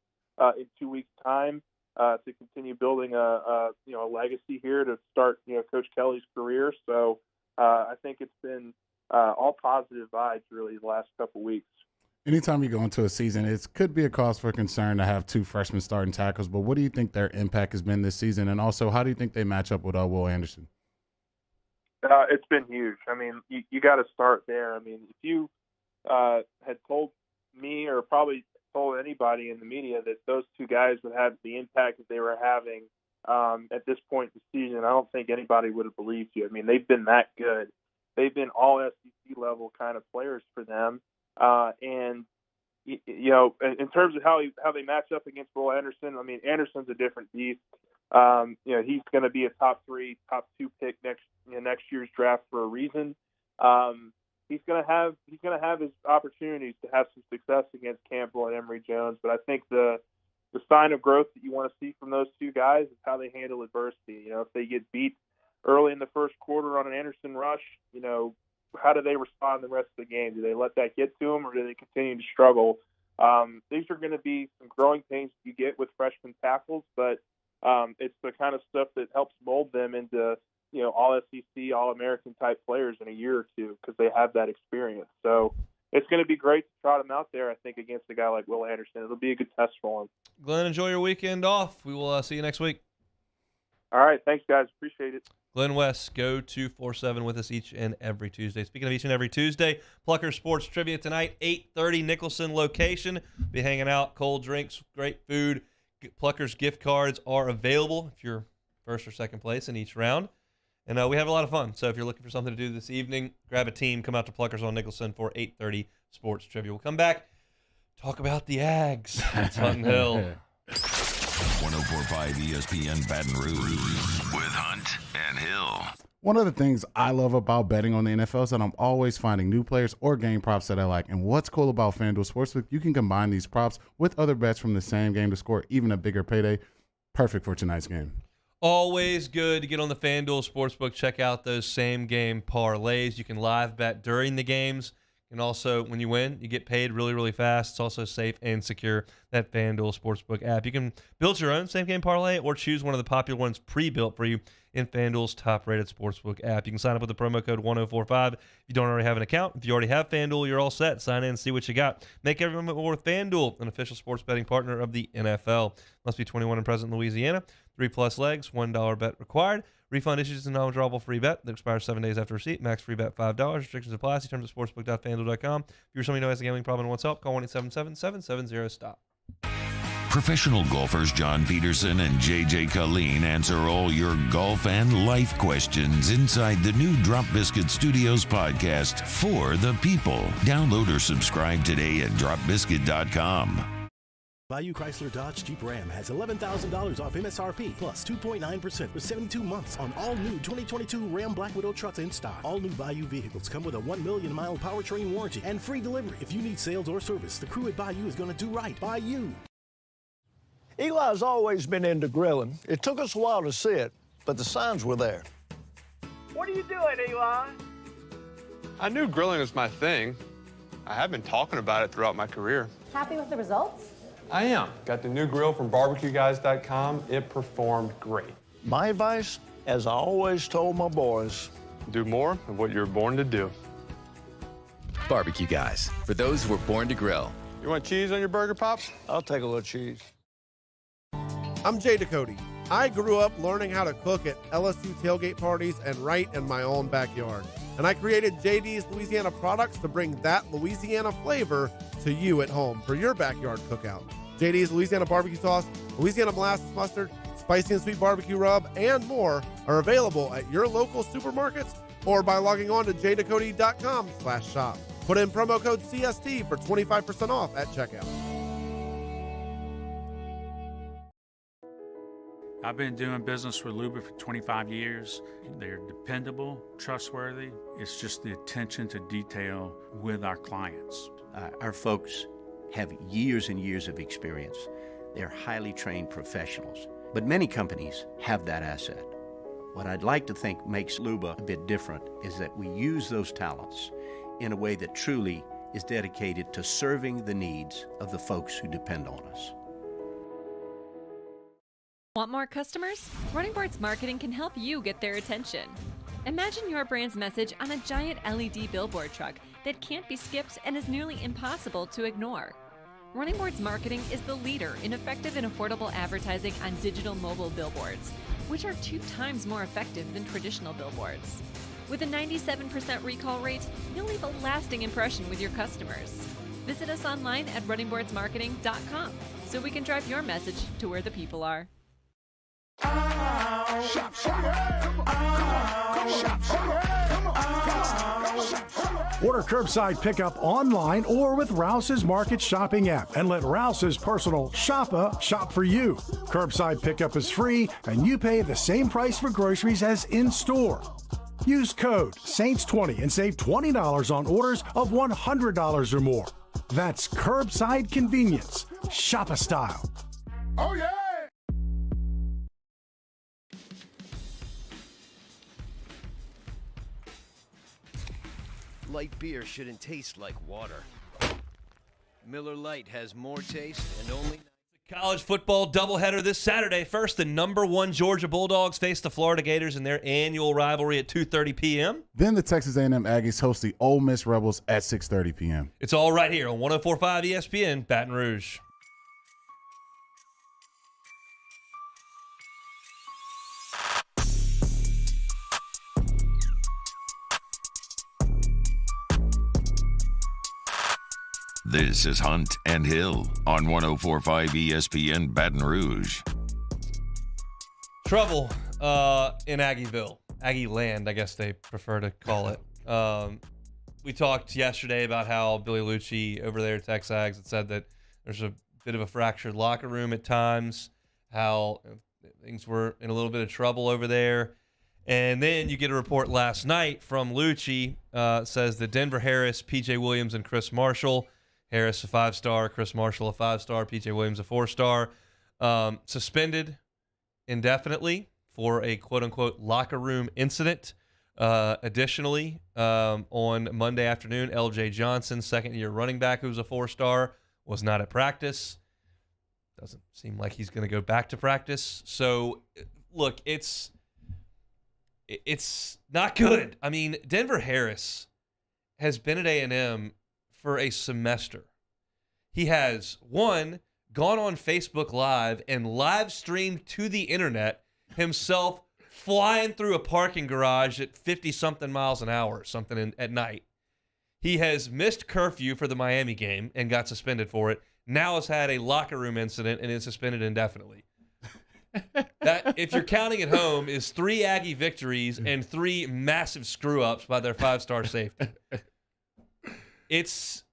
in 2 weeks' time to continue building a legacy here to start, Coach Kelly's career. So, I think it's been all positive vibes really the last couple weeks. Anytime you go into a season, it could be a cause for concern to have two freshmen starting tackles, but what do you think their impact has been this season? And also, how do you think they match up with Will Anderson? It's been huge. I mean, you got to start there. I mean, if you had told me or probably told anybody in the media that those two guys would have the impact that they were having at this point in the season, I don't think anybody would have believed you. I mean, they've been that good. They've been all SEC level kind of players for them. And you know, in terms of how they match up against Will Anderson, I mean, Anderson's a different beast. You know, he's going to be a top 3, top 2 pick next year's draft for a reason. He's going to have his opportunities to have some success against Campbell and Emory Jones. But I think the sign of growth that you want to see from those two guys is how they handle adversity. You know, if they get beat early in the first quarter on an Anderson rush, you know, how do they respond the rest of the game? Do they let that get to them, or do they continue to struggle? These are going to be some growing pains you get with freshman tackles, but it's the kind of stuff that helps mold them into, you know, all SEC, all American type players in a year or two because they have that experience. So it's going to be great to trot him out there, I think, against a guy like Will Anderson. It'll be a good test for him. Glenn, enjoy your weekend off. We will see you next week. All right. Thanks, guys. Appreciate it. Glenn West, go 247 with us each and every Tuesday. Speaking of each and every Tuesday, Plucker Sports Trivia tonight, 8:30 Nicholson location. Be hanging out, cold drinks, great food. Plucker's gift cards are available if you're first or second place in each round. And we have a lot of fun. So if you're looking for something to do this evening, grab a team, come out to Pluckers on Nicholson for 8:30 Sports Trivia. We'll come back, talk about the Ags. It's Hunt and Hill. 104.5 ESPN Baton Rouge with Hunt and Hill. One of the things I love about betting on the NFL is that I'm always finding new players or game props that I like. And what's cool about FanDuel Sportsbook, you can combine these props with other bets from the same game to score even a bigger payday. Perfect for tonight's game. Always good to get on the FanDuel Sportsbook. Check out those same game parlays. You can live bet during the games. And also, when you win, you get paid really, really fast. It's also safe and secure, that FanDuel Sportsbook app. You can build your own same-game parlay or choose one of the popular ones pre-built for you in FanDuel's top-rated Sportsbook app. You can sign up with the promo code 1045 if you don't already have an account. If you already have FanDuel, you're all set. Sign in and see what you got. Make everyone more with FanDuel, an official sports betting partner of the NFL. Must be 21 and present in Louisiana. 3+ legs, $1 bet required. Refund issues and non-withdrawable free bet that expires 7 days after receipt. Max free bet $5. Restrictions apply. See terms at sportsbook.fanduel.com. If you're somebody who has a gambling problem and wants help, call 1-877-770-STOP. Professional golfers John Peterson and JJ Colleen answer all your golf and life questions inside the new Drop Biscuit Studios podcast for the people. Download or subscribe today at dropbiscuit.com. Bayou Chrysler Dodge Jeep Ram has $11,000 off MSRP plus 2.9% for 72 months on all new 2022 Ram Black Widow trucks in stock. All new Bayou vehicles come with a 1 million mile powertrain warranty and free delivery. If you need sales or service, the crew at Bayou is going to do right by you. Eli's always been into grilling. It took us a while to see it, but the signs were there. What are you doing, Eli? I knew grilling was my thing. I have been talking about it throughout my career. Happy with the results? I am. Got the new grill from barbecueguys.com. It performed great. My advice, as I always told my boys, do more of what you're born to do. Barbecue Guys, for those who were born to grill. You want cheese on your burger, Pops? I'll take a little cheese. I'm Jay Ducote. I grew up learning how to cook at LSU tailgate parties and right in my own backyard. And I created JD's Louisiana products to bring that Louisiana flavor to you at home for your backyard cookout. JD's Louisiana barbecue sauce, Louisiana molasses mustard, spicy and sweet barbecue rub, and more are available at your local supermarkets or by logging on to jducote.com/shop. Put in promo code CST for 25% off at checkout. I've been doing business with Luba for 25 years. They're dependable, trustworthy. It's just the attention to detail with our clients. Our folks have years and years of experience. They're highly trained professionals. But many companies have that asset. What I'd like to think makes Luba a bit different is that we use those talents in a way that truly is dedicated to serving the needs of the folks who depend on us. Want more customers? Running Parts Marketing can help you get their attention. Imagine your brand's message on a giant LED billboard truck that can't be skipped and is nearly impossible to ignore. Running Boards Marketing is the leader in effective and affordable advertising on digital mobile billboards, which are 2 times more effective than traditional billboards. With a 97% recall rate, you'll leave a lasting impression with your customers. Visit us online at runningboardsmarketing.com so we can drive your message to where the people are. Order curbside pickup online or with Rouse's Market Shopping app and let Rouse's personal shopper shop for you. Curbside pickup is free and you pay the same price for groceries as in-store. Use code SAINTS20 and save $20 on orders of $100 or more. That's curbside convenience. Shopper style. Oh, yeah! Light beer shouldn't taste like water. Miller Lite has more taste and only... College football doubleheader this Saturday. First, the #1 Georgia Bulldogs face the Florida Gators in their annual rivalry at 2:30 p.m. Then the Texas A&M Aggies host the Ole Miss Rebels at 6:30 p.m. It's all right here on 104.5 ESPN, Baton Rouge. This is Hunt and Hill on 104.5 ESPN Baton Rouge. Trouble in Aggieville. Aggie land, I guess they prefer to call it. We talked yesterday about how Billy Lucci over there at TexAgs had said that there's a bit of a fractured locker room at times, how things were in a little bit of trouble over there. And then you get a report last night from Lucci, says that Denver Harris, P.J. Williams, and Chris Marshall, Harris a 5-star, Chris Marshall a 5-star, P.J. Williams a 4-star, suspended indefinitely for a quote-unquote locker room incident. Additionally, on Monday afternoon, L.J. Johnson, second-year running back who's a 4-star, was not at practice. Doesn't seem like he's going to go back to practice. So, look, it's not good. I mean, Denver Harris has been at A&M for a semester. He has, one, gone on Facebook Live and live streamed to the internet himself flying through a parking garage at 50-something miles an hour or something at night. He has missed curfew for the Miami game and got suspended for it. Now has had a locker room incident and is suspended indefinitely. That, if you're counting at home, is 3 Aggie victories and 3 massive screw-ups by their 5-star safety. It's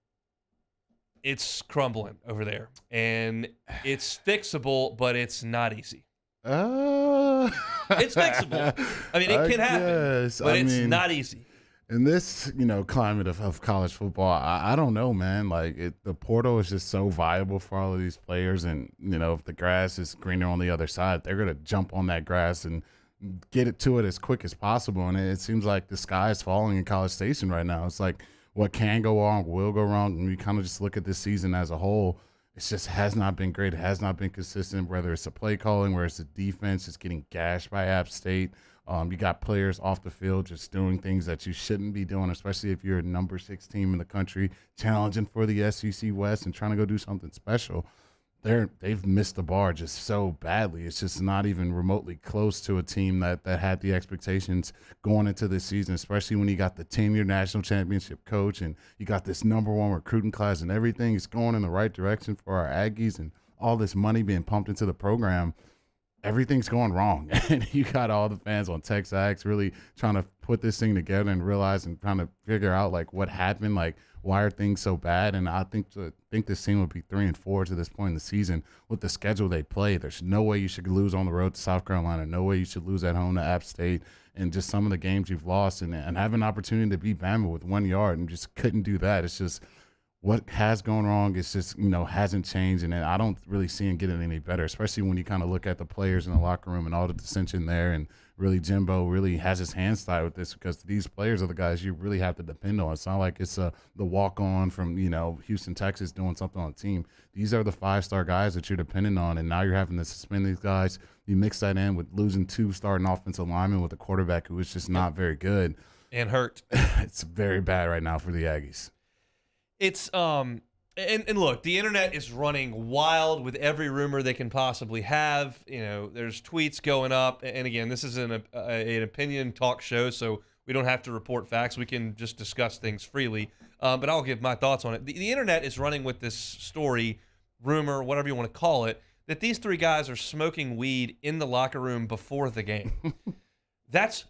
crumbling over there, and it's fixable, but it's not easy. It's fixable. I mean, it can happen, but it's not easy. In this, climate of college football, I don't know, man. Like, the portal is just so viable for all of these players, and, if the grass is greener on the other side, they're going to jump on that grass and get it to it as quick as possible, and it seems like the sky is falling in College Station right now. It's like, what can go wrong will go wrong. And we kind of just look at this season as a whole. It just has not been great. It has not been consistent, whether it's the play calling, whether it's the defense just getting gashed by App State. You got players off the field just doing things that you shouldn't be doing, especially if you're a number 6 team in the country, challenging for the SEC West and trying to go do something special. They've missed the bar just so badly. It's just not even remotely close to a team that had the expectations going into this season, especially when you got the 10-year national championship coach and you got this #1 recruiting class and everything is going in the right direction for our Aggies and all this money being pumped into the program. Everything's going wrong. And you got all the fans on TexAgs really trying to put this thing together and realize and trying to figure out, like, what happened, like, why are things so bad? And I think this team would be 3-4 to this point in the season with the schedule they play. There's no way you should lose on the road to South Carolina. No way you should lose at home to App State. And just some of the games you've lost and have an opportunity to beat Bama with 1 yard and just couldn't do that. It's just what has gone wrong is just, hasn't changed, and I don't really see him getting any better, especially when you kind of look at the players in the locker room and all the dissension there. And really, Jimbo really has his hands tied with this because these players are the guys you really have to depend on. It's not like it's the walk-on from, Houston, Texas doing something on the team. These are the 5-star guys that you're depending on, and now you're having to suspend these guys. You mix that in with losing 2 starting offensive linemen with a quarterback who is just not very good. And hurt. It's very bad right now for the Aggies. It's and look, the internet is running wild with every rumor they can possibly have. There's tweets going up, and again, this is an opinion talk show, so we don't have to report facts. We can just discuss things freely. But I'll give my thoughts on it. The internet is running with this story, rumor, whatever you want to call it, that these 3 guys are smoking weed in the locker room before the game. That's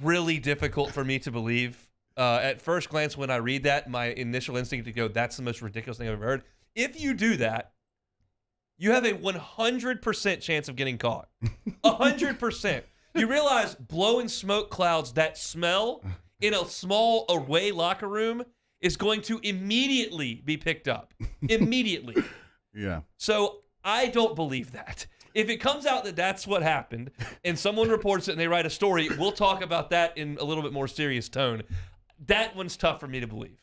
really difficult for me to believe. At first glance, when I read that, my initial instinct to go, that's the most ridiculous thing I've ever heard. If you do that, you have a 100% chance of getting caught. 100%. You realize blowing smoke clouds that smell in a small away locker room is going to immediately be picked up. Immediately. Yeah. So I don't believe that. If it comes out that that's what happened and someone reports it and they write a story, we'll talk about that in a little bit more serious tone. That one's tough for me to believe.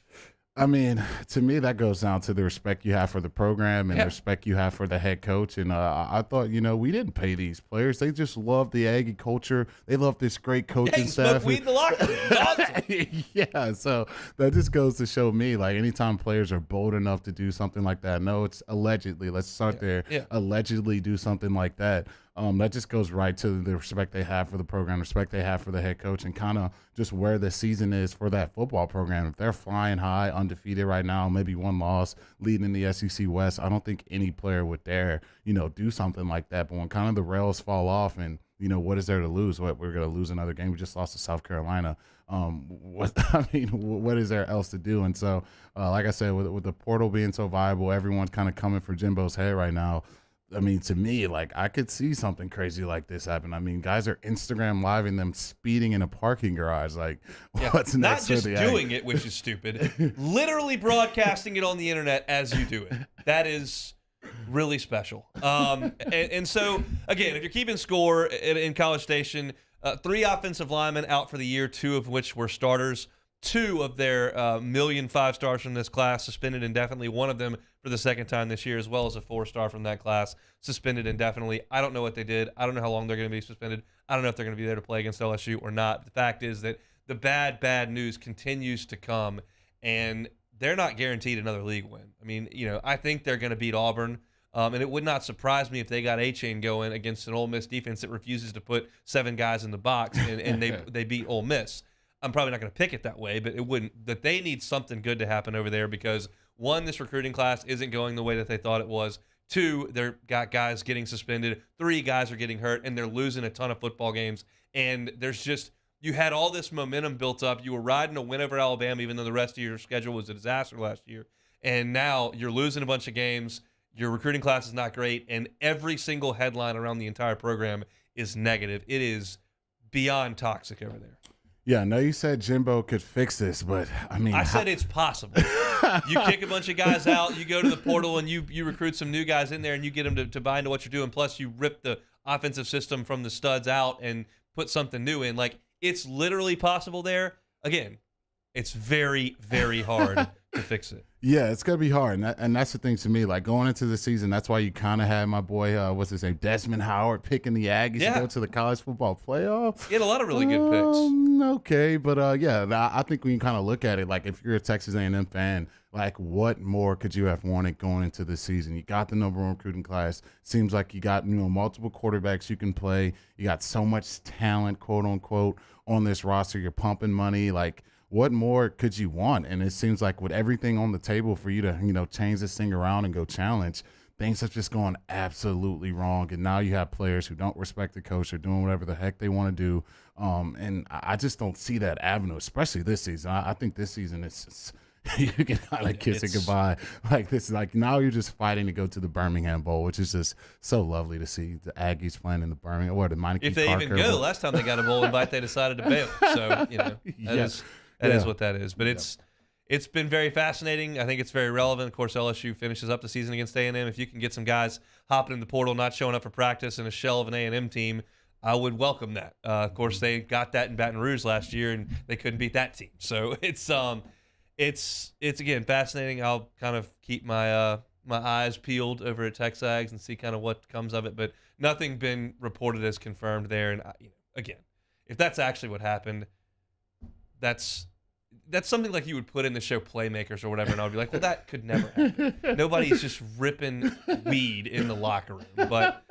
I mean, to me, that goes down to the respect you have for the program and the respect you have for the head coach. And I thought, we didn't pay these players. They just love the Aggie culture. They love this great coaching staff. Smoke weed in the locker room. Awesome. Yeah, so that just goes to show me, like, anytime players are bold enough to do something like that, no, it's allegedly. Let's start there. Yeah. Allegedly do something like that. That just goes right to the respect they have for the program, respect they have for the head coach, and kind of just where the season is for that football program. If they're flying high, undefeated right now, maybe 1 loss, leading in the SEC West, I don't think any player would dare, do something like that. But when kind of the rails fall off and, what is there to lose? We're going to lose another game. We just lost to South Carolina. What is there else to do? And so, like I said, with the portal being so viable, everyone's kind of coming for Jimbo's head right now. I mean, to me, like, I could see something crazy like this happen. I mean, guys are Instagram living them speeding in a parking garage. Like, what's next? Not just doing it, which is stupid. Literally broadcasting it on the internet as you do it. That is really special. And so, again, if you're keeping score in College Station, 3 offensive linemen out for the year, 2 of which were starters. 2 of their million 5-stars from this class suspended indefinitely. 1 of them for the 2nd time this year, as well as a 4-star from that class suspended indefinitely. I don't know what they did. I don't know how long they're going to be suspended. I don't know if they're going to be there to play against LSU or not. The fact is that the bad news continues to come, and they're not guaranteed another league win. I mean, I think they're going to beat Auburn, and it would not surprise me if they got A-Chain going against an Ole Miss defense that refuses to put 7 guys in the box, and they beat Ole Miss. I'm probably not going to pick it that way, but it wouldn't. That they need something good to happen over there because, 1, this recruiting class isn't going the way that they thought it was. 2, they've got guys getting suspended. 3, guys are getting hurt, and they're losing a ton of football games. And there's just, you had all this momentum built up. You were riding a win over Alabama, even though the rest of your schedule was a disaster last year. And now you're losing a bunch of games. Your recruiting class is not great, and every single headline around the entire program is negative. It is beyond toxic over there. Yeah, I know you said Jimbo could fix this, but I mean, I said it's possible. You kick a bunch of guys out, you go to the portal, and you recruit some new guys in there, and you get them to buy into what you're doing. Plus, you rip the offensive system from the studs out and put something new in. Like, it's literally possible there. Again, it's very, very hard to fix it. Yeah, it's going to be hard. And that's the thing to me. Like, going into the season, that's why you kind of had my boy, what's his name, Desmond Howard, picking the Aggies to go to the college football playoff. He had a lot of really good picks. Okay, but I think we can kind of look at it. Like, if you're a Texas A&M fan, like, what more could you have wanted going into the season? You got the number 1 recruiting class. Seems like you got, multiple quarterbacks you can play. You got so much talent, quote unquote, on this roster. You're pumping money. Like, what more could you want? And it seems like with everything on the table for you to, change this thing around and go challenge, things have just gone absolutely wrong. And now you have players who don't respect the coach. They're doing whatever the heck they want to do. And I just don't see that avenue, especially this season. I think this season is you can kind of kiss it goodbye. Like, this is like, now you're just fighting to go to the Birmingham Bowl, which is just so lovely to see the Aggies playing in the Birmingham. What, the Meineke If they even go, last time they got a bowl invite, they decided to bail. So, that is what that is. But it's been very fascinating. I think it's very relevant. Of course, LSU finishes up the season against A&M. If you can get some guys hopping in the portal, not showing up for practice, and a shell of an A&M team, I would welcome that. Of course, they got that in Baton Rouge last year, and they couldn't beat that team. So it's again fascinating. I'll kind of keep my my eyes peeled over at Texags and see kind of what comes of it. But nothing been reported as confirmed there. And again, if that's actually what happened, that's something like you would put in the show Playmakers or whatever, and I would be like, well, that could never happen. Nobody's just ripping weed in the locker room. But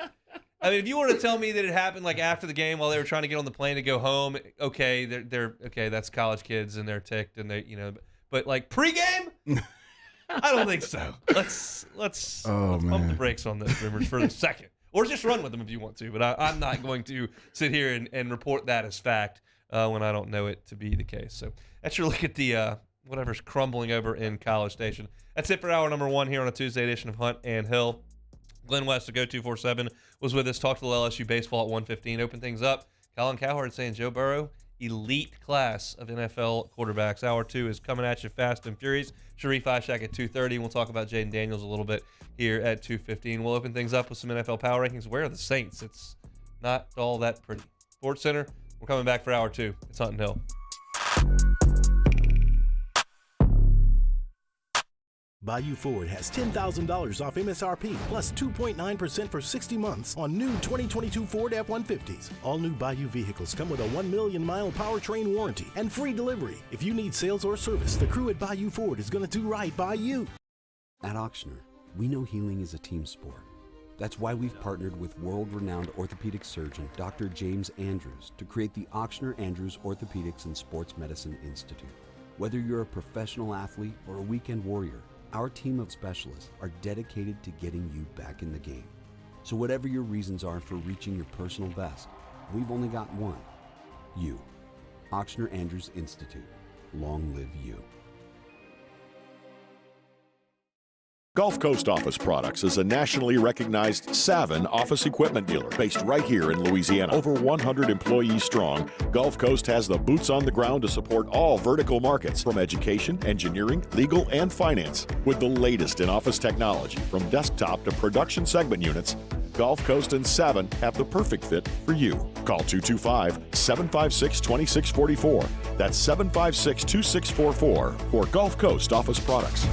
I mean, if you were to tell me that it happened like after the game while they were trying to get on the plane to go home, okay, they're okay. That's college kids and they're ticked and they, but like pregame, I don't think so. Let's pump the brakes on those rumors for a second, or just run with them if you want to. But I'm not going to sit here and report that as fact when I don't know it to be the case. So that's your look at the whatever's crumbling over in College Station. That's it for hour number 1 here on a Tuesday edition of Hunt and Hill. Glenn West of Go247 was with us. Talked to LSU baseball at 1:15. Open things up. Colin Cowherd saying Joe Burrow, elite class of NFL quarterbacks. Hour 2 is coming at you fast and furious. Sharif, Ishak at 2:30. We'll talk about Jaden Daniels a little bit here at 2:15. We'll open things up with some NFL power rankings. Where are the Saints? It's not all that pretty. SportsCenter, we're coming back for hour 2. It's Hunt and Hill. Bayou Ford has $10,000 off MSRP plus 2.9% for 60 months on new 2022 Ford F-150s. All new Bayou vehicles come with a 1 million-mile powertrain warranty and free delivery. If you need sales or service, the crew at Bayou Ford is going to do right by you. At Auctioner, we know healing is a team sport. That's why we've partnered with world-renowned orthopedic surgeon Dr. James Andrews to create the Auctioner Andrews Orthopedics and Sports Medicine Institute. Whether you're a professional athlete or a weekend warrior, our team of specialists are dedicated to getting you back in the game. So whatever your reasons are for reaching your personal best, we've only got one: you. Auctioner Andrews Institute. Long live you. Gulf Coast Office Products is a nationally recognized Savin office equipment dealer based right here in Louisiana. Over 100 employees strong, Gulf Coast has the boots on the ground to support all vertical markets, from education, engineering, legal, and finance. With the latest in office technology, from desktop to production segment units, Gulf Coast and Savin have the perfect fit for you. Call 225-756-2644. That's 756-2644 for Gulf Coast Office Products.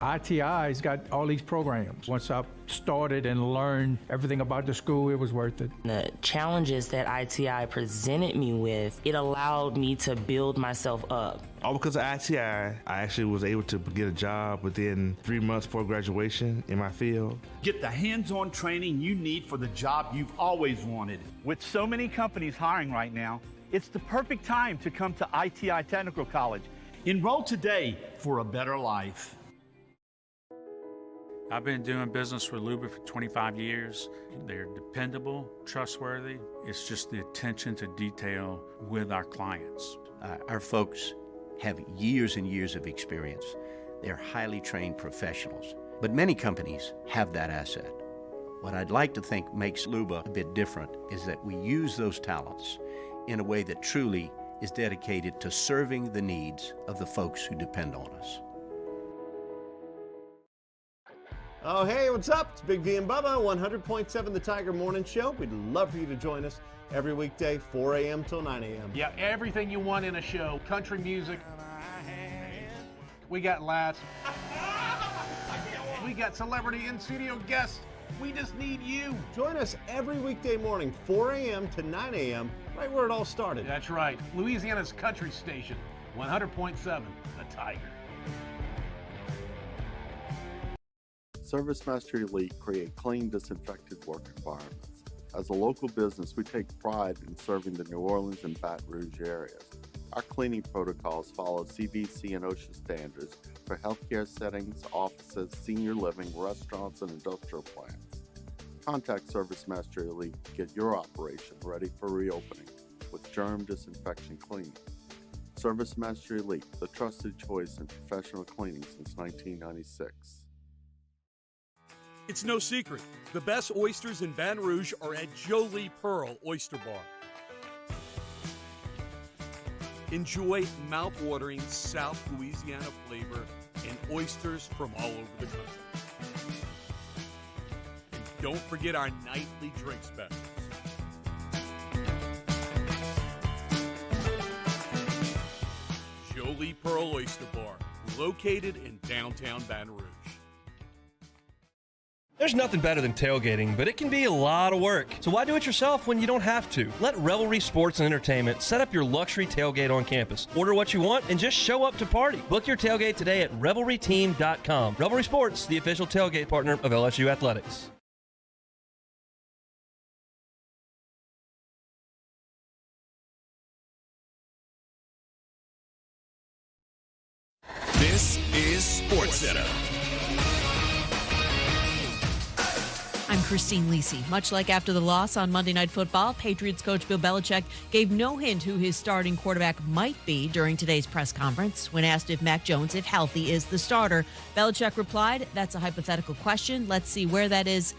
ITI's got all these programs. Once I started and learned everything about the school, it was worth it. The challenges that ITI presented me with, it allowed me to build myself up. All because of ITI, I actually was able to get a job within 3 months before graduation in my field. Get the hands-on training you need for the job you've always wanted. With so many companies hiring right now, it's the perfect time to come to ITI Technical College. Enroll today for a better life. I've been doing business with Luba for 25 years. They're dependable, trustworthy. It's just the attention to detail with our clients. Our folks have years and years of experience. They're highly trained professionals, but many companies have that asset. What I'd like to think makes Luba a bit different is that we use those talents in a way that truly is dedicated to serving the needs of the folks who depend on us. Oh, hey, what's up? It's Big V and Bubba, 100.7 The Tiger Morning Show. We'd love for you to join us every weekday, 4 a.m. till 9 a.m. Yeah, everything you want in a show. Country music. We got laughs. We got celebrity in-studio guests. We just need you. Join us every weekday morning, 4 a.m. to 9 a.m., right where it all started. That's right. Louisiana's country station, 100.7 The Tiger. ServiceMaster Elite create clean, disinfected work environments. As a local business, we take pride in serving the New Orleans and Baton Rouge areas. Our cleaning protocols follow CDC and OSHA standards for healthcare settings, offices, senior living, restaurants, and industrial plants. Contact ServiceMaster Elite to get your operation ready for reopening with germ disinfection cleaning. ServiceMaster Elite, the trusted choice in professional cleaning since 1996. It's no secret. The best oysters in Baton Rouge are at Jolie Pearl Oyster Bar. Enjoy mouth-watering South Louisiana flavor and oysters from all over the country. And don't forget our nightly drink specials. Jolie Pearl Oyster Bar, located in downtown Baton Rouge. There's nothing better than tailgating, but it can be a lot of work. So why do it yourself when you don't have to? Let Revelry Sports and Entertainment set up your luxury tailgate on campus. Order what you want and just show up to party. Book your tailgate today at revelryteam.com. Revelry Sports, the official tailgate partner of LSU Athletics. This is SportsCenter. I'm Christine Lisi. Much like after the loss on Monday Night Football, Patriots coach Bill Belichick gave no hint who his starting quarterback might be during today's press conference. When asked if Mac Jones, if healthy, is the starter, Belichick replied, "That's a hypothetical question. Let's see where that is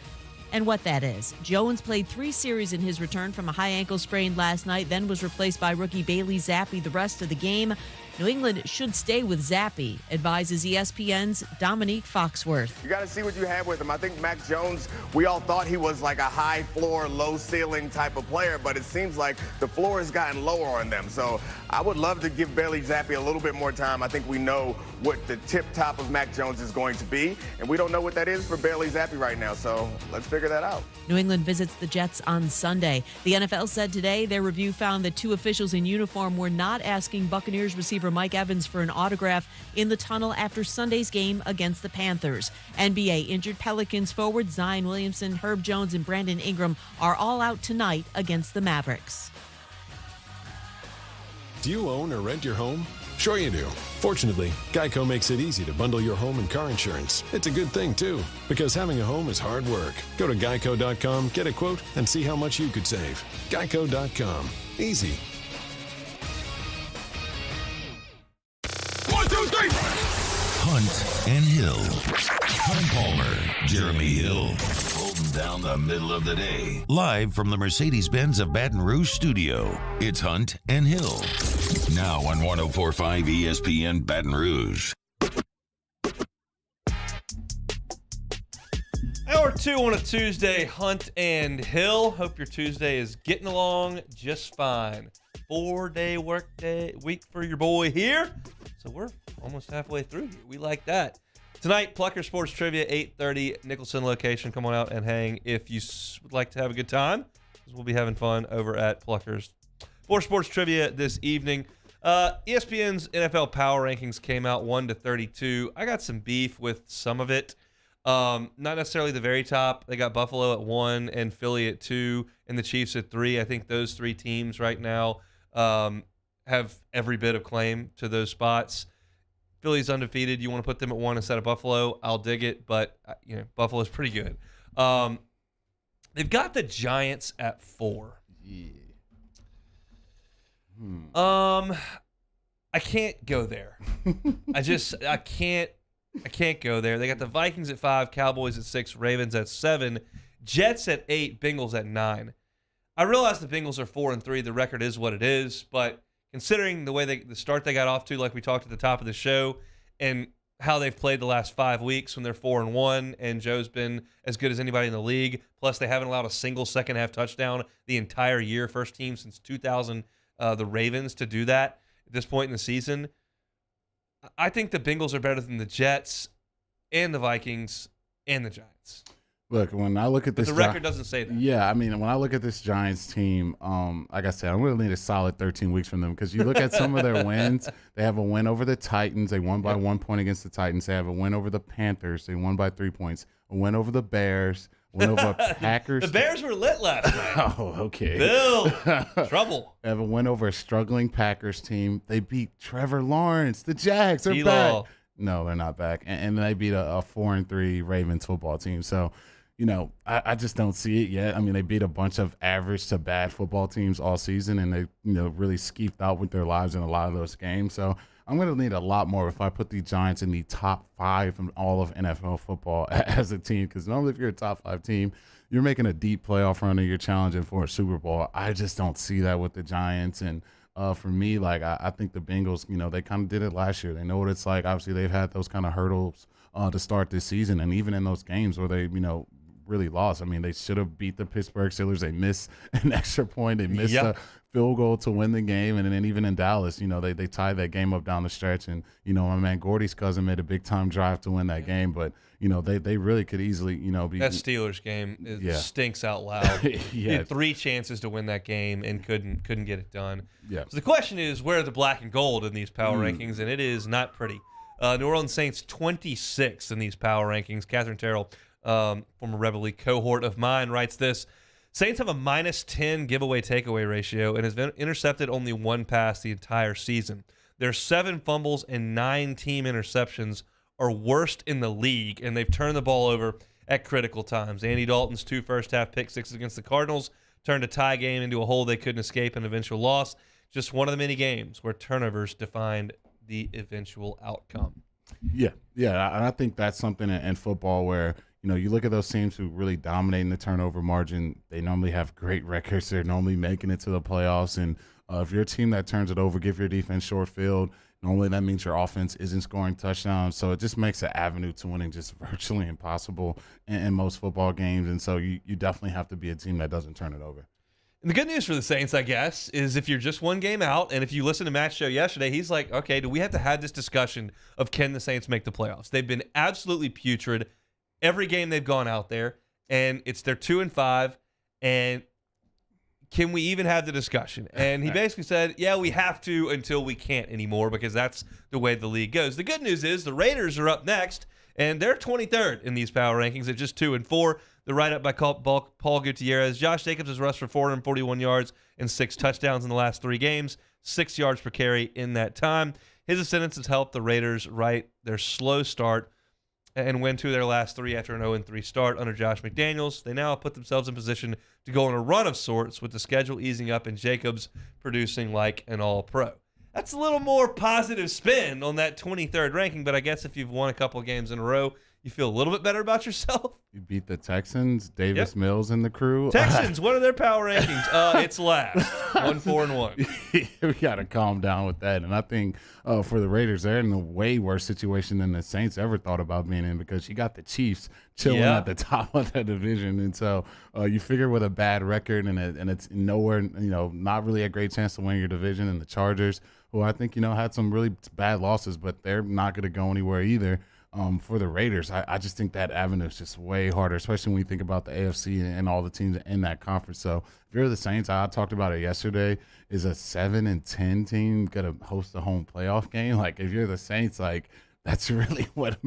and what that is." Jones played 3 series in his return from a high ankle sprain last night, then was replaced by rookie Bailey Zappi the rest of the game. New England should stay with Zappi, advises ESPN's Dominique Foxworth. You got to see what you have with him. I think Mac Jones, we all thought he was like a high floor, low ceiling type of player, but it seems like the floor has gotten lower on them. So I would love to give Bailey Zappi a little bit more time. I think we know what the tip top of Mac Jones is going to be, and we don't know what that is for Bailey Zappi right now. So let's figure that out. New England visits the Jets on Sunday. The NFL said today their review found that 2 officials in uniform were not asking Buccaneers receiver Mike Evans for an autograph in the tunnel after Sunday's game against the Panthers. NBA injured Pelicans forward Zion Williamson, Herb Jones, and Brandon Ingram are all out tonight against the Mavericks. Do you own or rent your home? Sure you do. Fortunately, Geico makes it easy to bundle your home and car insurance. It's a good thing, too, because having a home is hard work. Go to geico.com, get a quote, and see how much you could save. Geico.com. Easy. 1, 2, 3. Hunt and Hill. Hunt Palmer, Jeremy Hill, holding down the middle of the day. Live from the Mercedes-Benz of Baton Rouge studio, it's Hunt and Hill. Now on 104.5 ESPN Baton Rouge. Hour 2 on a Tuesday, Hunt and Hill. Hope your Tuesday is getting along just fine. 4-day week for your boy here. So we're almost halfway through here. We like that. Tonight, Plucker Sports Trivia, 8:30, Nicholson location. Come on out and hang if you would like to have a good time, because we'll be having fun over at Plucker's. For Sports Trivia this evening, ESPN's NFL Power Rankings came out 1 to 32. I got some beef with some of it. Not necessarily the very top. They got Buffalo at 1 and Philly at 2 and the Chiefs at 3. I think those 3 teams right now have every bit of claim to those spots. Philly's undefeated. You want to put them at 1 instead of Buffalo, I'll dig it, but Buffalo's pretty good. They've got the Giants at 4. Yeah. I can't go there. I can't go there. They got the Vikings at 5, Cowboys at 6, Ravens at 7, Jets at 8, Bengals at 9. I realize the Bengals are 4-3. The record is what it is, but considering the way the start they got off to, like we talked at the top of the show, and how they've played the last 5 weeks when they're 4-1, and Joe's been as good as anybody in the league. Plus, they haven't allowed a single second-half touchdown the entire year. First team since 2000, the Ravens, to do that at this point in the season. I think the Bengals are better than the Jets and the Vikings and the Giants. Look, when I look at this, but the record doesn't say that. Yeah, I mean, when I look at this Giants team, like I said, I'm going to need a solid 13 weeks from them, because you look at some of their wins. They have a win over the Titans. They won by 1 point against the Titans. They have a win over the Panthers. They won by 3 points. A win over the Bears. A win over Packers. The Bears were lit last night. Oh, okay. Bill, trouble. They have a win over a struggling Packers team. They beat Trevor Lawrence. The Jags are T-Law. back. No, they're not back. And they beat a 4-3 Ravens football team. So, I just don't see it yet. I mean, they beat a bunch of average to bad football teams all season, and they, really skeeved out with their lives in a lot of those games. So I'm going to need a lot more if I put the Giants in the top 5 in all of NFL football as a team, because normally if you're a top 5 team, you're making a deep playoff run and you're challenging for a Super Bowl. I just don't see that with the Giants. And For me, like I think the Bengals, they kind of did it last year. They know what it's like. Obviously, they've had those kind of hurdles to start this season, and even in those games where they, really lost. I mean, they should have beat the Pittsburgh Steelers. They missed an extra point. They missed a field goal to win the game, and then even in Dallas, they tied that game up down the stretch. And my man Gordy's cousin made a big time drive to win that game, but they really could easily be that Steelers game stinks out loud. He had 3 chances to win that game and couldn't get it done. Yeah. So the question is, where are the black and gold in these power rankings? And it is not pretty. New Orleans Saints 26 in these power rankings. Catherine Terrell, former Rebel League cohort of mine, writes this: Saints have a -10 giveaway takeaway ratio and has been intercepted only 1 pass the entire season. Their 7 fumbles and 9 team interceptions are worst in the league, and they've turned the ball over at critical times. Andy Dalton's 2 first-half pick sixes against the Cardinals turned a tie game into a hole they couldn't escape, an eventual loss. Just one of the many games where turnovers defined the eventual outcome. Yeah, and I think that's something in football where you look at those teams who really dominate in the turnover margin. They normally have great records. They're normally making it to the playoffs. And if you're a team that turns it over, give your defense short field, normally that means your offense isn't scoring touchdowns. So it just makes an avenue to winning just virtually impossible in most football games. And so you definitely have to be a team that doesn't turn it over. And the good news for the Saints, I guess, is if you're just one game out, and if you listen to Matt's show yesterday, he's like, okay, do we have to have this discussion of can the Saints make the playoffs? They've been absolutely putrid every game they've gone out there, and it's their 2-5, and can we even have the discussion? And he basically said, yeah, we have to until we can't anymore, because that's the way the league goes. The good news is the Raiders are up next, and they're 23rd in these power rankings at just 2-4. They're right up by Paul Gutierrez. Josh Jacobs has rushed for 441 yards and 6 touchdowns in the last 3 games, 6 yards per carry in that time. His ascendance has helped the Raiders right their slow start and win 2 of their last 3 after an 0-3 start under Josh McDaniels. They now put themselves in position to go on a run of sorts, with the schedule easing up and Jacobs producing like an all-pro. That's a little more positive spin on that 23rd ranking, but I guess if you've won a couple of games in a row, you feel a little bit better about yourself. You beat the Texans, Davis Mills and the crew. Texans, what are their power rankings? It's last, 1-4-1. We got to calm down with that. And I think for the Raiders, they're in a way worse situation than the Saints ever thought about being in, because you got the Chiefs chilling at the top of that division. And so you figure with a bad record and it's nowhere, not really a great chance to win your division, and the Chargers, who I think, had some really bad losses, but they're not going to go anywhere either. For the Raiders, I just think that avenue is just way harder, especially when you think about the AFC and all the teams in that conference. So if you're the Saints, I talked about it yesterday, is a 7-10 team going to host a home playoff game? Like, if you're the Saints, like, that's really what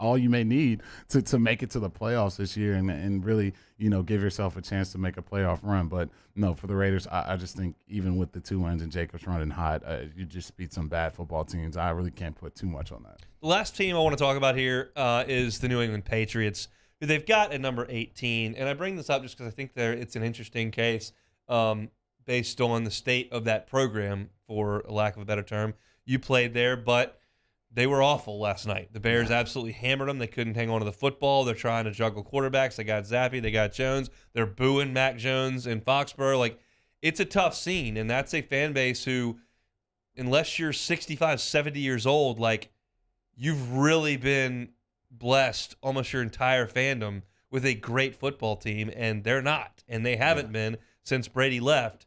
all you may need to make it to the playoffs this year and really, give yourself a chance to make a playoff run. But no, for the Raiders, I just think even with the 2 wins and Jacobs running hot, you just beat some bad football teams. I really can't put too much on that. The last team I want to talk about here is the New England Patriots, who they've got at number 18. And I bring this up just because I think it's an interesting case based on the state of that program, for lack of a better term. You played there, but they were awful last night. The Bears absolutely hammered them. They couldn't hang on to the football. They're trying to juggle quarterbacks. They got Zappe. They got Jones. They're booing Mac Jones in Foxborough. Like, it's a tough scene, and that's a fan base who, unless you're 65, 70 years old, like, you've really been blessed almost your entire fandom with a great football team, and they're not, and they haven't been since Brady left.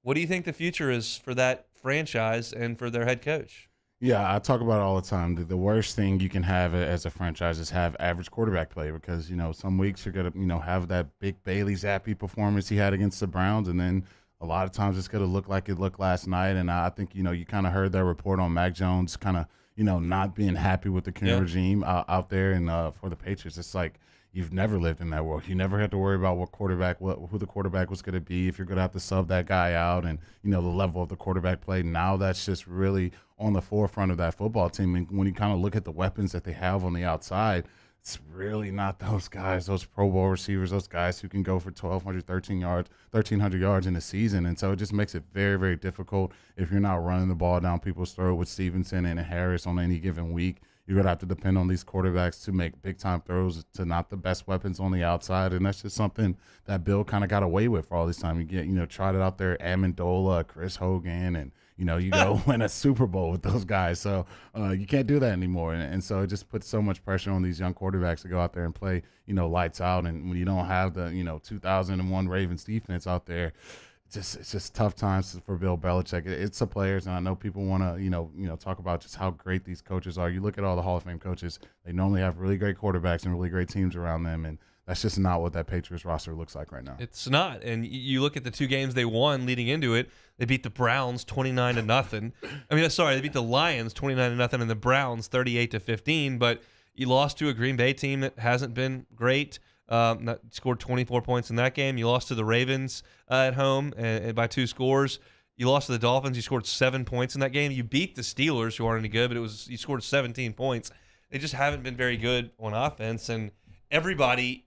What do you think the future is for that franchise and for their head coach? Yeah, I talk about it all the time. The worst thing you can have as a franchise is have average quarterback play, because, some weeks you're going to, have that big Bailey Zappi performance he had against the Browns, and then a lot of times it's going to look like it looked last night. And I think, you kind of heard that report on Mac Jones kind of, not being happy with the current regime out there. And for the Patriots, it's like, you've never lived in that world. You never had to worry about who the quarterback was going to be, if you're going to have to sub that guy out, and, the level of the quarterback play. Now that's just really on the forefront of that football team. And when you kind of look at the weapons that they have on the outside, it's really not those guys, those Pro Bowl receivers, those guys who can go for 1,200, 1,300 yards in a season. And so it just makes it very, very difficult if you're not running the ball down people's throat with Stevenson and Harris on any given week. you're going to have to depend on these quarterbacks to make big-time throws to not the best weapons on the outside, and that's just something that Bill kind of got away with for all this time. You get, tried it out there, Amendola, Chris Hogan, and, you go win a Super Bowl with those guys. So you can't do that anymore. And so it just puts so much pressure on these young quarterbacks to go out there and play, lights out. And when you don't have the, 2001 Ravens defense out there, it's just tough times for Bill Belichick. It's the players, and I know people want to, talk about just how great these coaches are. You look at all the Hall of Fame coaches; they normally have really great quarterbacks and really great teams around them, and that's just not what that Patriots roster looks like right now. It's not. And you look at the 2 games they won leading into it. They beat the Browns 29-0. They beat the Lions 29-0, and the Browns 38-15. But you lost to a Green Bay team that hasn't been great. Scored 24 points in that game. You lost to the Ravens at home and by 2 scores. You lost to the Dolphins. You scored 7 points in that game. You beat the Steelers, who aren't any good, but you scored 17 points. They just haven't been very good on offense, and everybody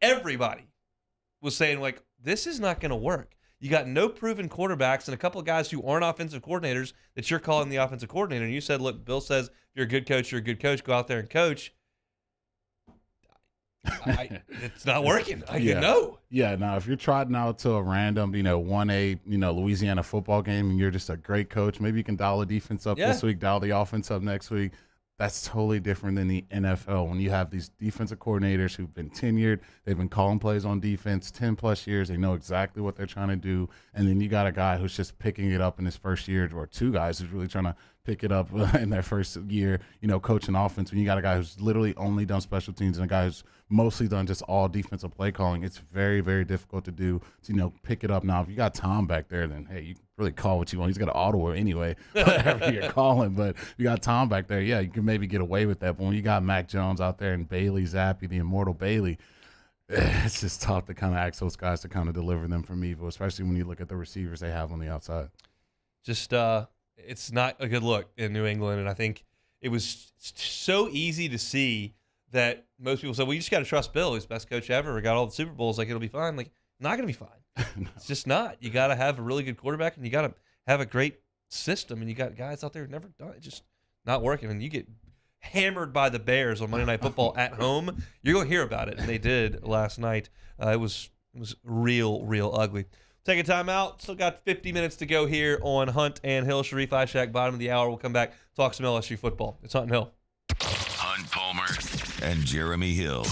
was saying, like, this is not going to work. You got no proven quarterbacks and a couple of guys who aren't offensive coordinators that you're calling the offensive coordinator. And you said, look, Bill says, if you're a good coach, you're a good coach. Go out there and coach. It's not working. know. Yeah, now if you're trotting out to a random, 1A, Louisiana football game and you're just a great coach, maybe you can dial the defense up this week, dial the offense up next week. That's totally different than the NFL when you have these defensive coordinators who've been tenured. They've been calling plays on defense 10-plus years. They know exactly what they're trying to do. And then you got a guy who's just picking it up in his first year, or 2 guys who's really trying to pick it up in their first year, coaching offense. When you got a guy who's literally only done special teams and a guy who's mostly done just all defensive play calling, it's very, very difficult to do to, pick it up. Now, if you got Tom back there, then, hey, you can really call what you want. He's got an auto anyway, whatever you're calling. But you got Tom back there, you can maybe get away with that. But when you got Mac Jones out there and Bailey Zappi, the immortal Bailey, it's just tough to kind of ask those guys to kind of deliver them from evil, especially when you look at the receivers they have on the outside. Just it's not a good look in New England, and I think it was so easy to see that most people said, well, you just got to trust Bill. He's the best coach ever. We got all the Super Bowls. Like, it'll be fine. Like, not going to be fine. No. It's just not. You got to have a really good quarterback, and you got to have a great system, and you got guys out there who've never done it. It's just not working, and you get hammered by the Bears on Monday Night Football at home. You're going to hear about it, and they did last night. It was real ugly. Take a time out. Still got 50 minutes to go here on Hunt and Hill. Sharif, Ishak, bottom of the hour. We'll come back, talk some LSU football. It's Hunt and Hill. Hunt Palmer and Jeremy Hill.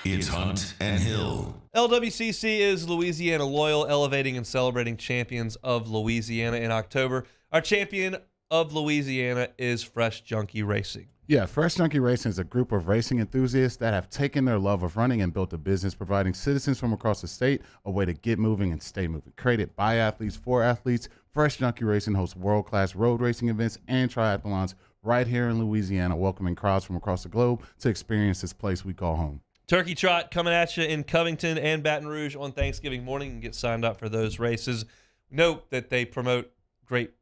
It's Hunt and Hill. LWCC is Louisiana Loyal, elevating and celebrating champions of Louisiana in October. Our champion of Louisiana is Fresh Junkie Racing. Yeah, Fresh Junkie Racing is a group of racing enthusiasts that have taken their love of running and built a business providing citizens from across the state a way to get moving and stay moving. Created by athletes for athletes, Fresh Junkie Racing hosts world-class road racing events and triathlons right here in Louisiana, welcoming crowds from across the globe to experience this place we call home. Turkey Trot coming at you in Covington and Baton Rouge on Thanksgiving morning, and get signed up for those races. Note that they promote great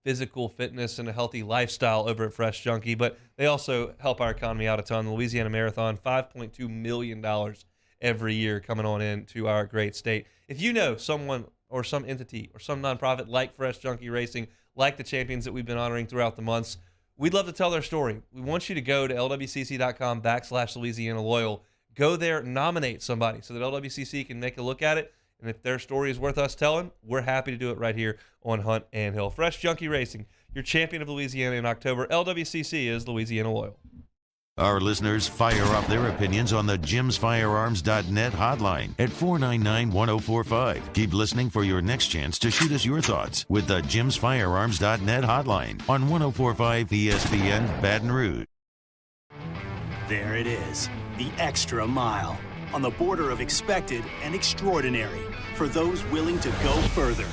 physical fitness and a healthy lifestyle over at Fresh Junkie, but they also help our economy out a ton. The Louisiana Marathon, $5.2 million every year coming on into our great state. If you know someone or some entity or some nonprofit like Fresh Junkie Racing, like the champions that we've been honoring throughout the months, we'd love to tell their story. We want you to go to lwcc.com/Louisiana Loyal. Go there, nominate somebody so that LWCC can make a look at it. And if their story is worth us telling, we're happy to do it right here on Hunt and Hill. Fresh Junkie Racing, your champion of Louisiana in October. LWCC is Louisiana Loyal. Our listeners fire off their opinions on the jimsfirearms.net hotline at 499-1045. Keep listening for your next chance to shoot us your thoughts with the jimsfirearms.net hotline on 1045 ESPN Baton Rouge. There it is, the extra mile. On the border of expected and extraordinary for those willing to go further.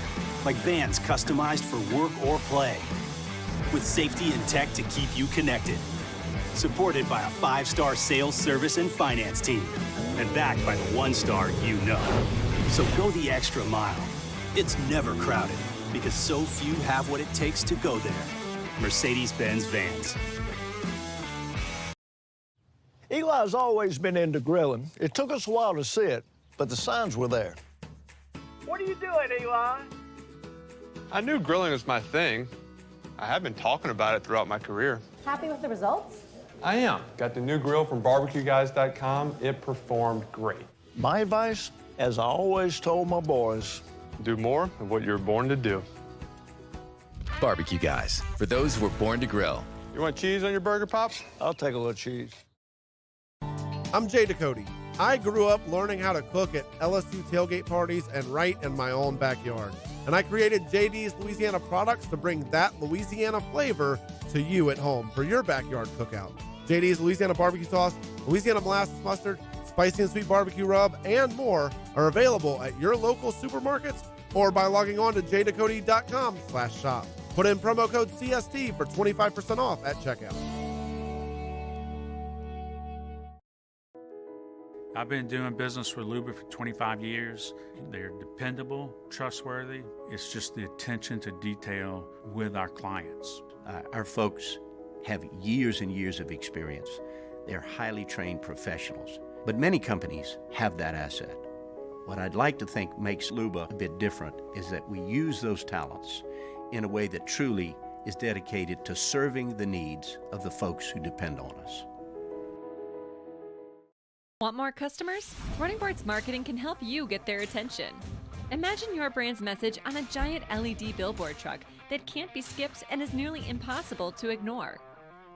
Like vans customized for work or play. With safety and tech to keep you connected. Supported by a 5-star sales, service, and finance team. And backed by the 1-star you know. So go the extra mile. It's never crowded because so few have what it takes to go there. Mercedes-Benz Vans. Eli's always been into grilling. It took us a while to see it, but the signs were there. What are you doing, Eli? I knew grilling was my thing. I have been talking about it throughout my career. Happy with the results? I am. Got the new grill from barbecueguys.com. It performed great. My advice, as I always told my boys, do more of what you're born to do. Barbecue Guys, for those who were born to grill. You want cheese on your burger, Pops? I'll take a little cheese. I'm Jay Ducote. I grew up learning how to cook at LSU tailgate parties and right in my own backyard. And I created JD's Louisiana products to bring that Louisiana flavor to you at home for your backyard cookout. JD's Louisiana barbecue sauce, Louisiana molasses mustard, spicy and sweet barbecue rub, and more are available at your local supermarkets or by logging on to jducote.com/shop. Put in promo code CST for 25% off at checkout. I've been doing business with Luba for 25 years. They're dependable, trustworthy. It's just the attention to detail with our clients. Our folks have years and years of experience. They're highly trained professionals. But many companies have that asset. What I'd like to think makes Luba a bit different is that we use those talents in a way that truly is dedicated to serving the needs of the folks who depend on us. Want more customers? Running Boards Marketing can help you get their attention. Imagine your brand's message on a giant LED billboard truck that can't be skipped and is nearly impossible to ignore.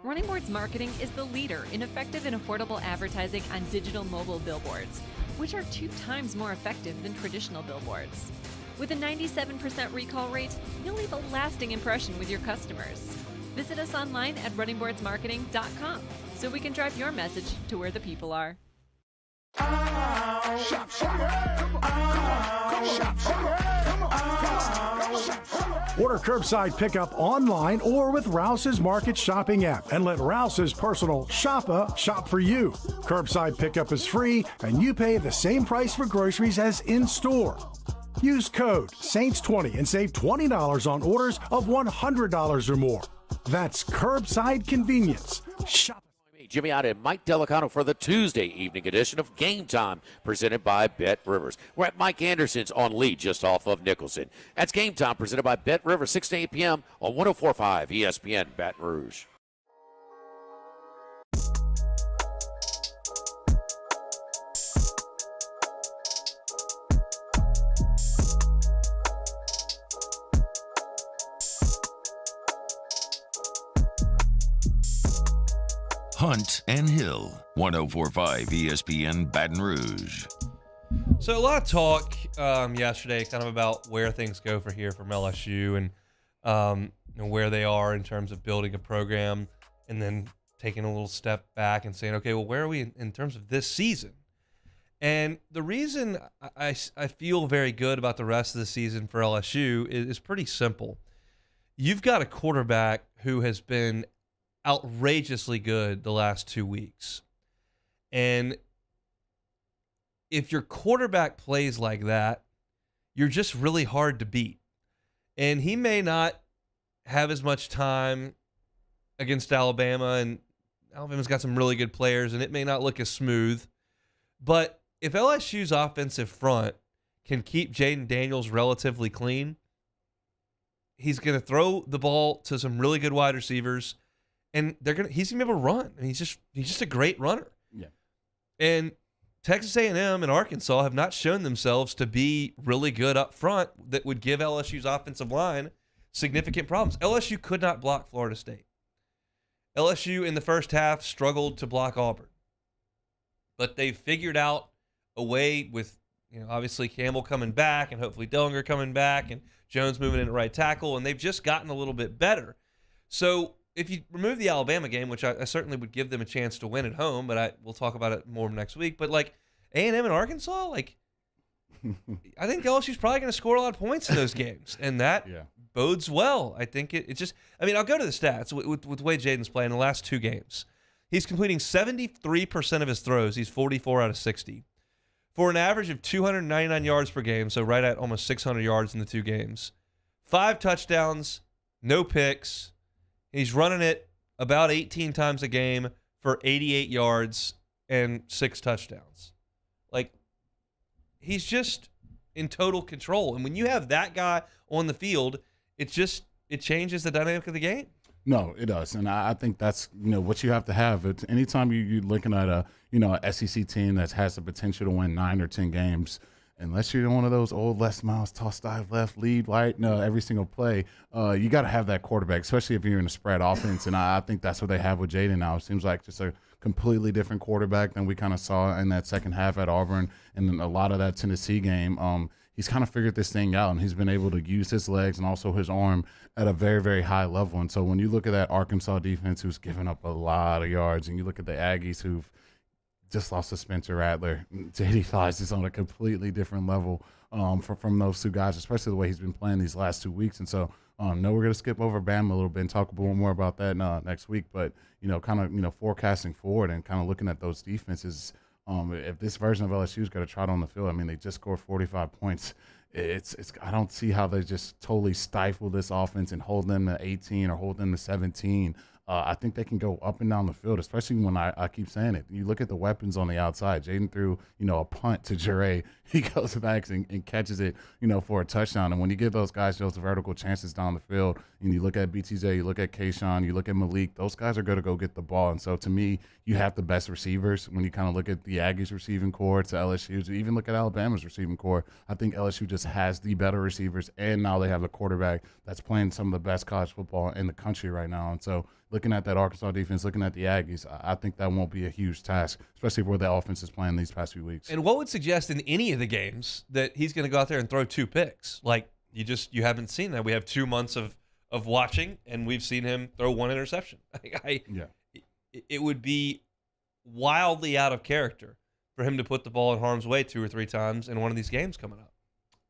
Running Boards Marketing is the leader in effective and affordable advertising on digital mobile billboards, which are 2 times more effective than traditional billboards. With a 97% recall rate, you'll leave a lasting impression with your customers. Visit us online at runningboardsmarketing.com so we can drive your message to where the people are. Order curbside pickup online or with Rouse's Market Shopping app and let Rouse's personal shopper shop for you. Curbside pickup is free and you pay the same price for groceries as in-store. Use code SAINTS20 and save $20 on orders of $100 or more. That's curbside convenience. Shop. Jimmy out and Mike Delicano for the Tuesday evening edition of Game Time, presented by Bet Rivers. We're at Mike Anderson's on Lee, just off of Nicholson. That's Game Time, presented by Bet Rivers, 6 to 8 p.m. on 104.5 ESPN Baton Rouge. Hunt and Hill, 104.5 ESPN Baton Rouge. So a lot of talk yesterday kind of about where things go from here from LSU and where they are in terms of building a program and then taking a little step back and saying, okay, well, where are we in terms of this season? And the reason I feel very good about the rest of the season for LSU is pretty simple. You've got a quarterback who has been outrageously good the last 2 weeks. And if your quarterback plays like that, you're just really hard to beat. And he may not have as much time against Alabama, and Alabama's got some really good players, and it may not look as smooth. But if LSU's offensive front can keep Jaden Daniels relatively clean, he's going to throw the ball to some really good wide receivers, and he's gonna be able to run. I mean, he's just a great runner. Yeah. And Texas A&M and Arkansas have not shown themselves to be really good up front that would give LSU's offensive line significant problems. LSU could not block Florida State. LSU in the first half struggled to block Auburn. But they figured out a way with, obviously Campbell coming back and hopefully Dillinger coming back and Jones moving in at right tackle, and they've just gotten a little bit better. So if you remove the Alabama game, which I certainly would give them a chance to win at home, but we'll talk about it more next week. But like A&M and Arkansas, like I think LSU's probably going to score a lot of points in those games, and that bodes well. I think it's just. I mean, I'll go to the stats with the way Jaden's playing the last 2 games. He's completing 73% of his throws. He's 44 out of 60 for an average of 299 yards per game. So right at almost 600 yards in the 2 games. 5 touchdowns, no picks. He's running it about 18 times a game for 88 yards and 6 touchdowns. Like, he's just in total control. And when you have that guy on the field, it changes the dynamic of the game. No, it does, and I think that's what you have to have. It's anytime you're looking at a SEC team that has the potential to win 9 or 10 games. Unless you're one of those old Les Miles, toss dive left, lead right, no, every single play, you got to have that quarterback, especially if you're in a spread offense. And I think that's what they have with Jaden now. It seems like just a completely different quarterback than we kind of saw in that second half at Auburn and then a lot of that Tennessee game. He's kind of figured this thing out, and he's been able to use his legs and also his arm at a very, very high level. And so when you look at that Arkansas defense who's given up a lot of yards, and you look at the Aggies who've just lost to Spencer Rattler, J.D. Flies is on a completely different level from those two guys, especially the way he's been playing these last 2 weeks. And so, no, we're going to skip over Bama a little bit and talk a little more about that next week. But, forecasting forward and kind of looking at those defenses, if this version of LSU is going to trot on the field, I mean, they just scored 45 points. I don't see how they just totally stifle this offense and hold them to 18 or hold them to 17. I think they can go up and down the field, especially when I keep saying it. You look at the weapons on the outside. Jaden threw, a punt to Jure. He goes back and catches it, for a touchdown. And when you give those guys those vertical chances down the field, and you look at BTJ, you look at Kayshawn, you look at Malik, those guys are going to go get the ball. And so to me, you have the best receivers. When you kind of look at the Aggies receiving core to LSU's, even look at Alabama's receiving core, I think LSU just has the better receivers. And now they have a quarterback that's playing some of the best college football in the country right now. And so looking at that Arkansas defense, looking at the Aggies, I think that won't be a huge task, especially where the offense is playing these past few weeks. And what would suggest in any of the games that he's going to go out there and throw 2 picks? Like, you haven't seen that. We have 2 months of watching, and we've seen him throw 1 interception. It would be wildly out of character for him to put the ball in harm's way 2 or 3 times in one of these games coming up.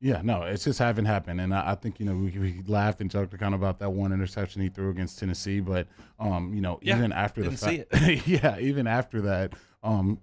Yeah, no, it's just haven't happened. And I think, we laughed and joked kind of about that 1 interception he threw against Tennessee. But, even after the fact, even after that,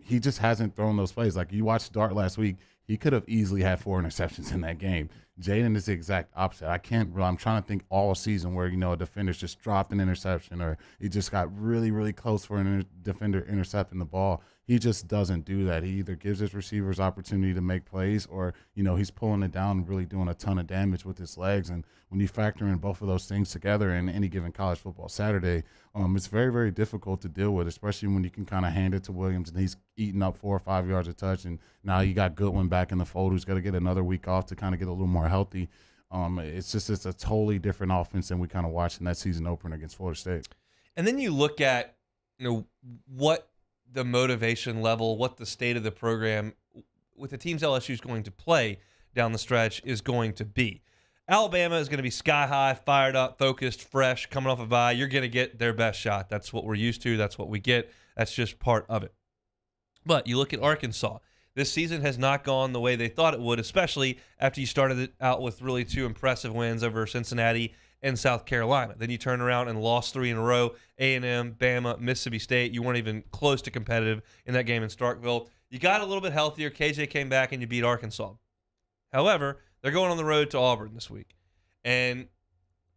he just hasn't thrown those plays. Like you watched Dart last week, he could have easily had 4 interceptions in that game. Jaden is the exact opposite. I'm trying to think all season where, a defender's just dropped an interception or he just got really, really close for a defender intercepting the ball. He just doesn't do that. He either gives his receivers opportunity to make plays or, he's pulling it down and really doing a ton of damage with his legs. And when you factor in both of those things together in any given college football Saturday, it's very, very difficult to deal with, especially when you can kind of hand it to Williams and he's eating up 4 or 5 yards a touch. And now you got Goodwin back in the fold who's got to get another week off to kind of get a little more healthy. It's a totally different offense than we kind of watched in that season opener against Florida State. And then you look at, what the motivation level, what the state of the program with the teams LSU is going to play down the stretch is going to be. Alabama is going to be sky high, fired up, focused, fresh, coming off a bye. You're going to get their best shot. That's what we're used to. That's what we get. That's just part of it. But you look at Arkansas. This season has not gone the way they thought it would, especially after you started it out with really 2 impressive wins over Cincinnati and South Carolina. Then you turn around and lost 3 in a row, A&M, Bama, Mississippi State. You weren't even close to competitive in that game in Starkville. You got a little bit healthier. KJ came back, and you beat Arkansas. However, they're going on the road to Auburn this week. And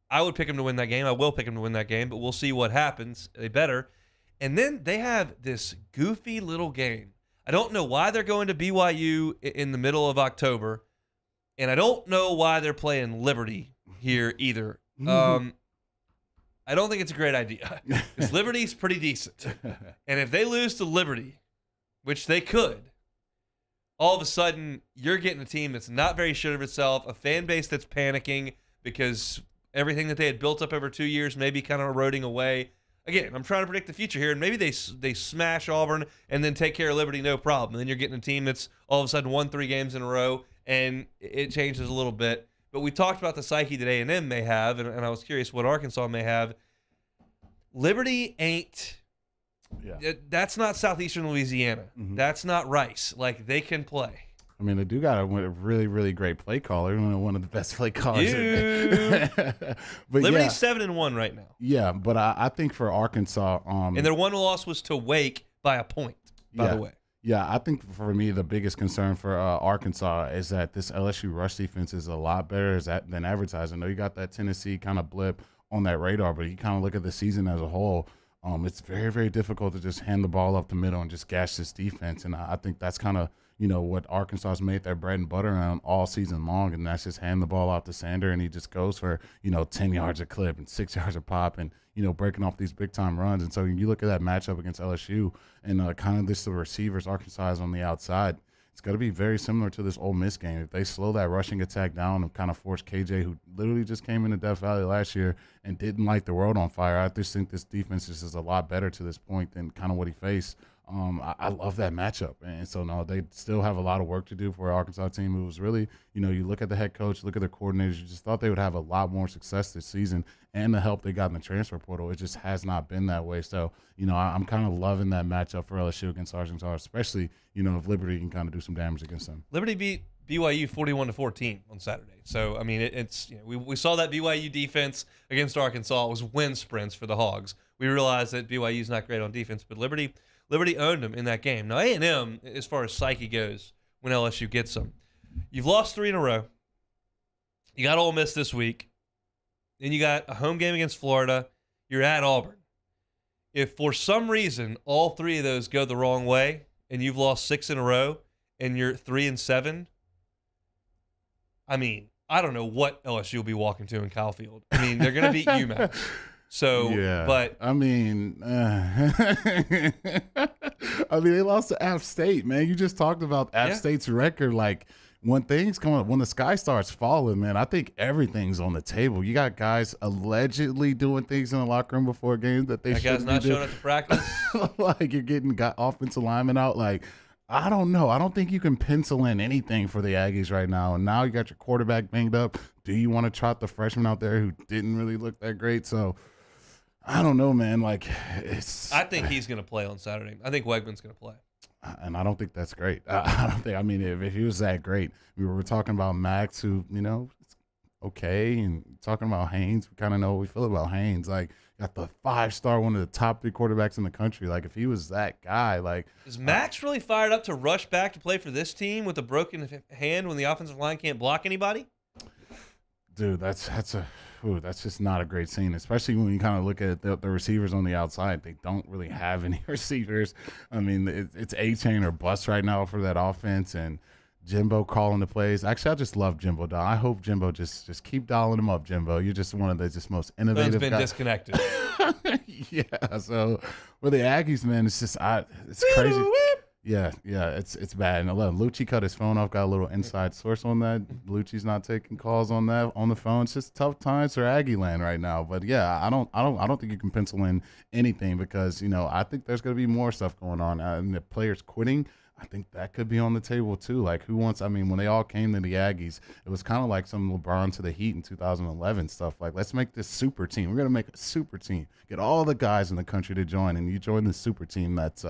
I would pick them to win that game. I will pick them to win that game, but we'll see what happens. They better. And then they have this goofy little game. I don't know why they're going to BYU in the middle of October, and I don't know why they're playing Liberty here either. I don't think it's a great idea because Liberty's pretty decent. And if they lose to Liberty, which they could, all of a sudden you're getting a team that's not very sure of itself, a fan base that's panicking because everything that they had built up over 2 years may be kind of eroding away. Again, I'm trying to predict the future here, and maybe they smash Auburn and then take care of Liberty, no problem. And then you're getting a team that's all of a sudden won 3 games in a row, and it changes a little bit. But we talked about the psyche that A&M may have, and I was curious what Arkansas may have. Liberty ain't that's not Southeastern Louisiana. Mm-hmm. That's not Rice. Like, they can play. I mean, they do got a really, really great play caller. One of the best play callers. But Liberty's 7-1 right now. Yeah, but I think for Arkansas, and their one loss was to Wake by a point. By the way. Yeah, I think for me the biggest concern for Arkansas is that this LSU rush defense is a lot better than advertised. I know you got that Tennessee kind of blip on that radar, but you kind of look at the season as a whole. It's very, very difficult to just hand the ball up the middle and just gash this defense. And I think that's kind of, what Arkansas has made their bread and butter on all season long. And that's just hand the ball out to Sander, and he just goes for, 10 yards a clip and 6 yards a pop and, breaking off these big-time runs. And so you look at that matchup against LSU and kind of the receivers Arkansas has on the outside, it's going to be very similar to this Ole Miss game. If they slow that rushing attack down and kind of force KJ, who literally just came into Death Valley last year and didn't light the world on fire, I just think this defense just is a lot better to this point than kind of what he faced. I love that matchup. And so, no, they still have a lot of work to do for an Arkansas team who was really, you look at the head coach, look at their coordinators, you just thought they would have a lot more success this season, and the help they got in the transfer portal. It just has not been that way. So, I'm kind of loving that matchup for LSU against Arkansas, especially, if Liberty can kind of do some damage against them. Liberty beat BYU 41-14 on Saturday. So, I mean, it's we saw that BYU defense against Arkansas. It was wind sprints for the Hogs. We realized that BYU's not great on defense, but Liberty owned them in that game. Now, A&M, as far as psyche goes, when LSU gets them, you've lost 3 in a row. You got Ole Miss this week. Then you got a home game against Florida. You're at Auburn. If for some reason all 3 of those go the wrong way and you've lost 6 in a row and you're 3-7, I mean, I don't know what LSU will be walking to in Kyle Field. I mean, they're going to beat UMass. So, yeah, but I mean, they lost to App State, man. You just talked about App State's record. Like, when things come up, when the sky starts falling, man, I think everything's on the table. You got guys allegedly doing things in the locker room before games that they shouldn't be doing. That guy's not showing up to practice. Like, you're getting offensive linemen out. Like, I don't know. I don't think you can pencil in anything for the Aggies right now. And now you got your quarterback banged up. Do you want to trot the freshman out there who didn't really look that great? So, I don't know, man. Like, I think he's going to play on Saturday. I think Wegman's going to play. And I don't think that's great. I don't think. I mean, if he was that great, we were talking about Max, who it's okay, and talking about Haynes. We kind of know what we feel about Haynes. Like, got the 5-star, one of the top 3 quarterbacks in the country. Like, if he was that guy, like, is Max really fired up to rush back to play for this team with a broken hand when the offensive line can't block anybody? Dude, that's just not a great scene, especially when you kind of look at the receivers on the outside. They don't really have any receivers. I mean, it's A-chain or bust right now for that offense, and Jimbo calling the plays. Actually, I just love Jimbo. I hope Jimbo just keep dialing him up, Jimbo. You're just one of the most innovative guys. Been disconnected. Yeah, so with the Aggies, man, it's just it's crazy. Yeah, it's bad. And Lucci cut his phone off. Got a little inside source on that. Lucci's not taking calls on that on the phone. It's just tough times for Aggie land right now. But yeah, I don't think you can pencil in anything because I think there's going to be more stuff going on. And the players quitting, I think that could be on the table too. Like, who wants? I mean, when they all came to the Aggies, it was kind of like some LeBron to the Heat in 2011 stuff. Like, let's make this super team. We're gonna make a super team. Get all the guys in the country to join, and you join the super team. That's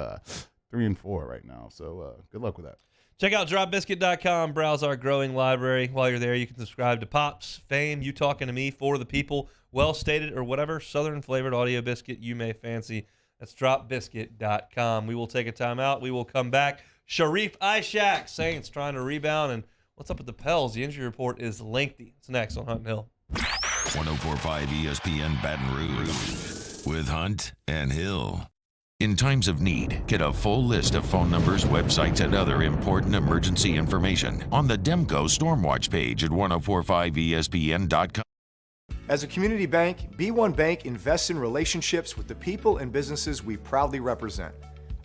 3-4 right now. So good luck with that. Check out dropbiscuit.com. Browse our growing library. While you're there, you can subscribe to Pops, Fame, You Talking to Me, For the People, Well Stated, or whatever Southern flavored audio biscuit you may fancy. That's dropbiscuit.com. We will take a timeout. We will come back. Sharif, Ishak, Saints trying to rebound. And what's up with the Pells? The injury report is lengthy. It's next on Hunt and Hill. 104.5 ESPN Baton Rouge with Hunt and Hill. In times of need, get a full list of phone numbers, websites, and other important emergency information on the Demco Stormwatch page at 1045ESPN.com. As a community bank, B1 Bank invests in relationships with the people and businesses we proudly represent.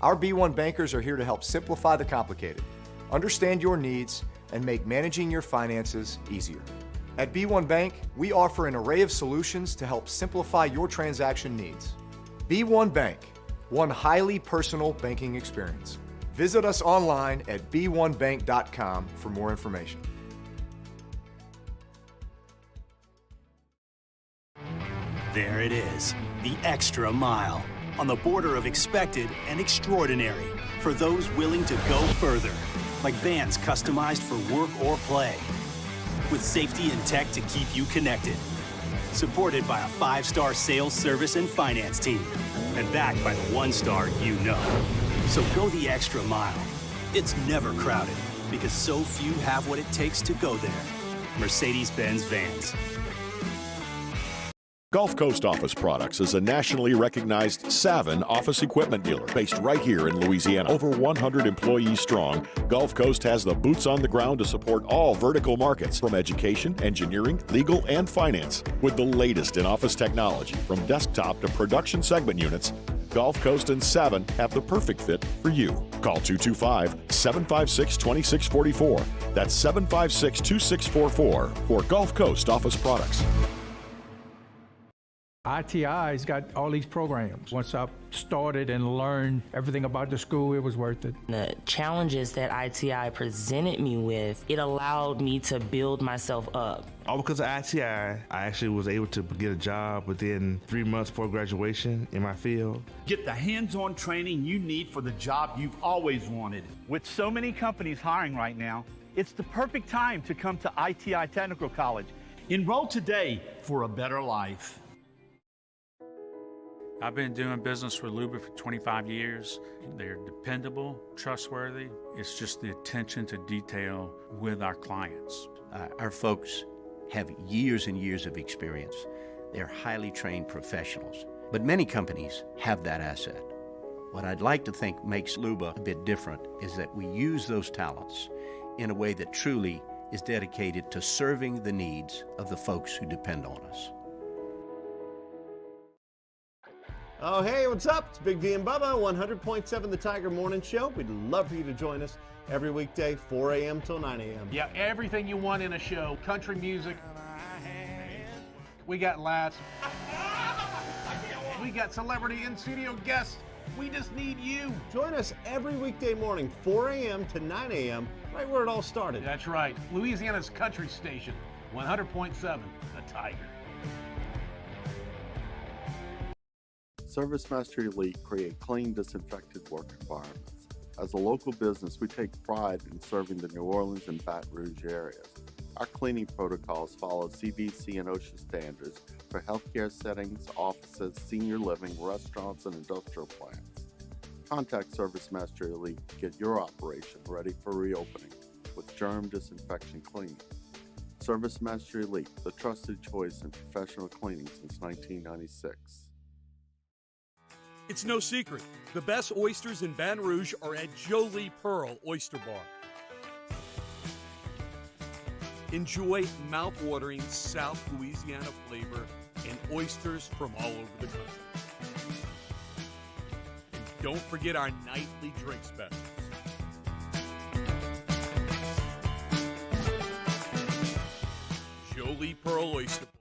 Our B1 bankers are here to help simplify the complicated, understand your needs, and make managing your finances easier. At B1 Bank, we offer an array of solutions to help simplify your transaction needs. B1 Bank, one highly personal banking experience. Visit us online at b1bank.com for more information. There it is, the extra mile, on the border of expected and extraordinary for those willing to go further, like vans customized for work or play, with safety and tech to keep you connected. Supported by a 5-star sales, service, and finance team, and backed by the 1-star you know. So go the extra mile. It's never crowded, because so few have what it takes to go there. Mercedes-Benz Vans. Gulf Coast Office Products is a nationally recognized Savin office equipment dealer based right here in Louisiana. Over 100 employees strong, Gulf Coast has the boots on the ground to support all vertical markets, from education, engineering, legal, and finance. With the latest in office technology, from desktop to production segment units, Gulf Coast and Savin have the perfect fit for you. Call 225-756-2644. That's 756-2644 for Gulf Coast Office Products. ITI's got all these programs. Once I started and learned everything about the school, it was worth it. The challenges that ITI presented me with, it allowed me to build myself up. All because of ITI, I actually was able to get a job within 3 months before graduation in my field. Get the hands-on training you need for the job you've always wanted. With so many companies hiring right now, it's the perfect time to come to ITI Technical College. Enroll today for a better life. I've been doing business with Luba for 25 years. They're dependable, trustworthy. It's just the attention to detail with our clients. Our folks have years and years of experience. They're highly trained professionals, but many companies have that asset. What I'd like to think makes Luba a bit different is that we use those talents in a way that truly is dedicated to serving the needs of the folks who depend on us. Oh, hey, what's up? It's Big D and Bubba, 100.7 The Tiger Morning Show. We'd love for you to join us every weekday, 4 a.m. till 9 a.m. Yeah, everything you want in a show. Country music. We got laughs. We got celebrity in-studio guests. We just need you. Join us every weekday morning, 4 a.m. to 9 a.m., right where it all started. That's right. Louisiana's country station, 100.7 The Tiger. ServiceMaster Elite create clean, disinfected work environments. As a local business, we take pride in serving the New Orleans and Baton Rouge areas. Our cleaning protocols follow CDC and OSHA standards for healthcare settings, offices, senior living, restaurants, and industrial plants. Contact ServiceMaster Elite to get your operation ready for reopening with germ disinfection cleaning. ServiceMaster Elite, the trusted choice in professional cleaning since 1996. It's no secret. The best oysters in Baton Rouge are at Jolie Pearl Oyster Bar. Enjoy mouth-watering South Louisiana flavor and oysters from all over the country. And don't forget our nightly drink specials. Jolie Pearl Oyster Bar.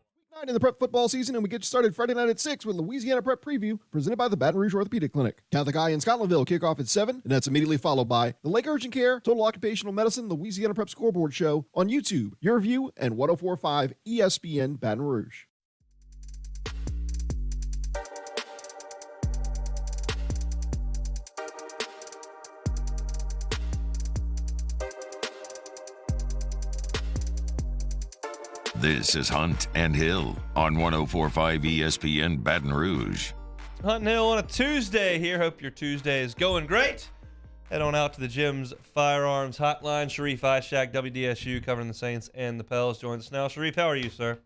In the prep football season, and we get started Friday night at 6 with Louisiana Prep Preview, presented by the Baton Rouge Orthopedic Clinic. Catholic Eye in Scotlandville kick off at 7, and that's immediately followed by the Lake Urgent Care, Total Occupational Medicine, Louisiana Prep Scoreboard Show on YouTube, Your View, and 104.5 ESPN Baton Rouge. This is Hunt and Hill on 104.5 ESPN Baton Rouge. Hunt and Hill on a Tuesday here. Hope your Tuesday is going great. Head on out to the gym's firearms hotline. Sharif, Ishak, WDSU, covering the Saints and the Pells, joins us now. Sharif, how are you, sir?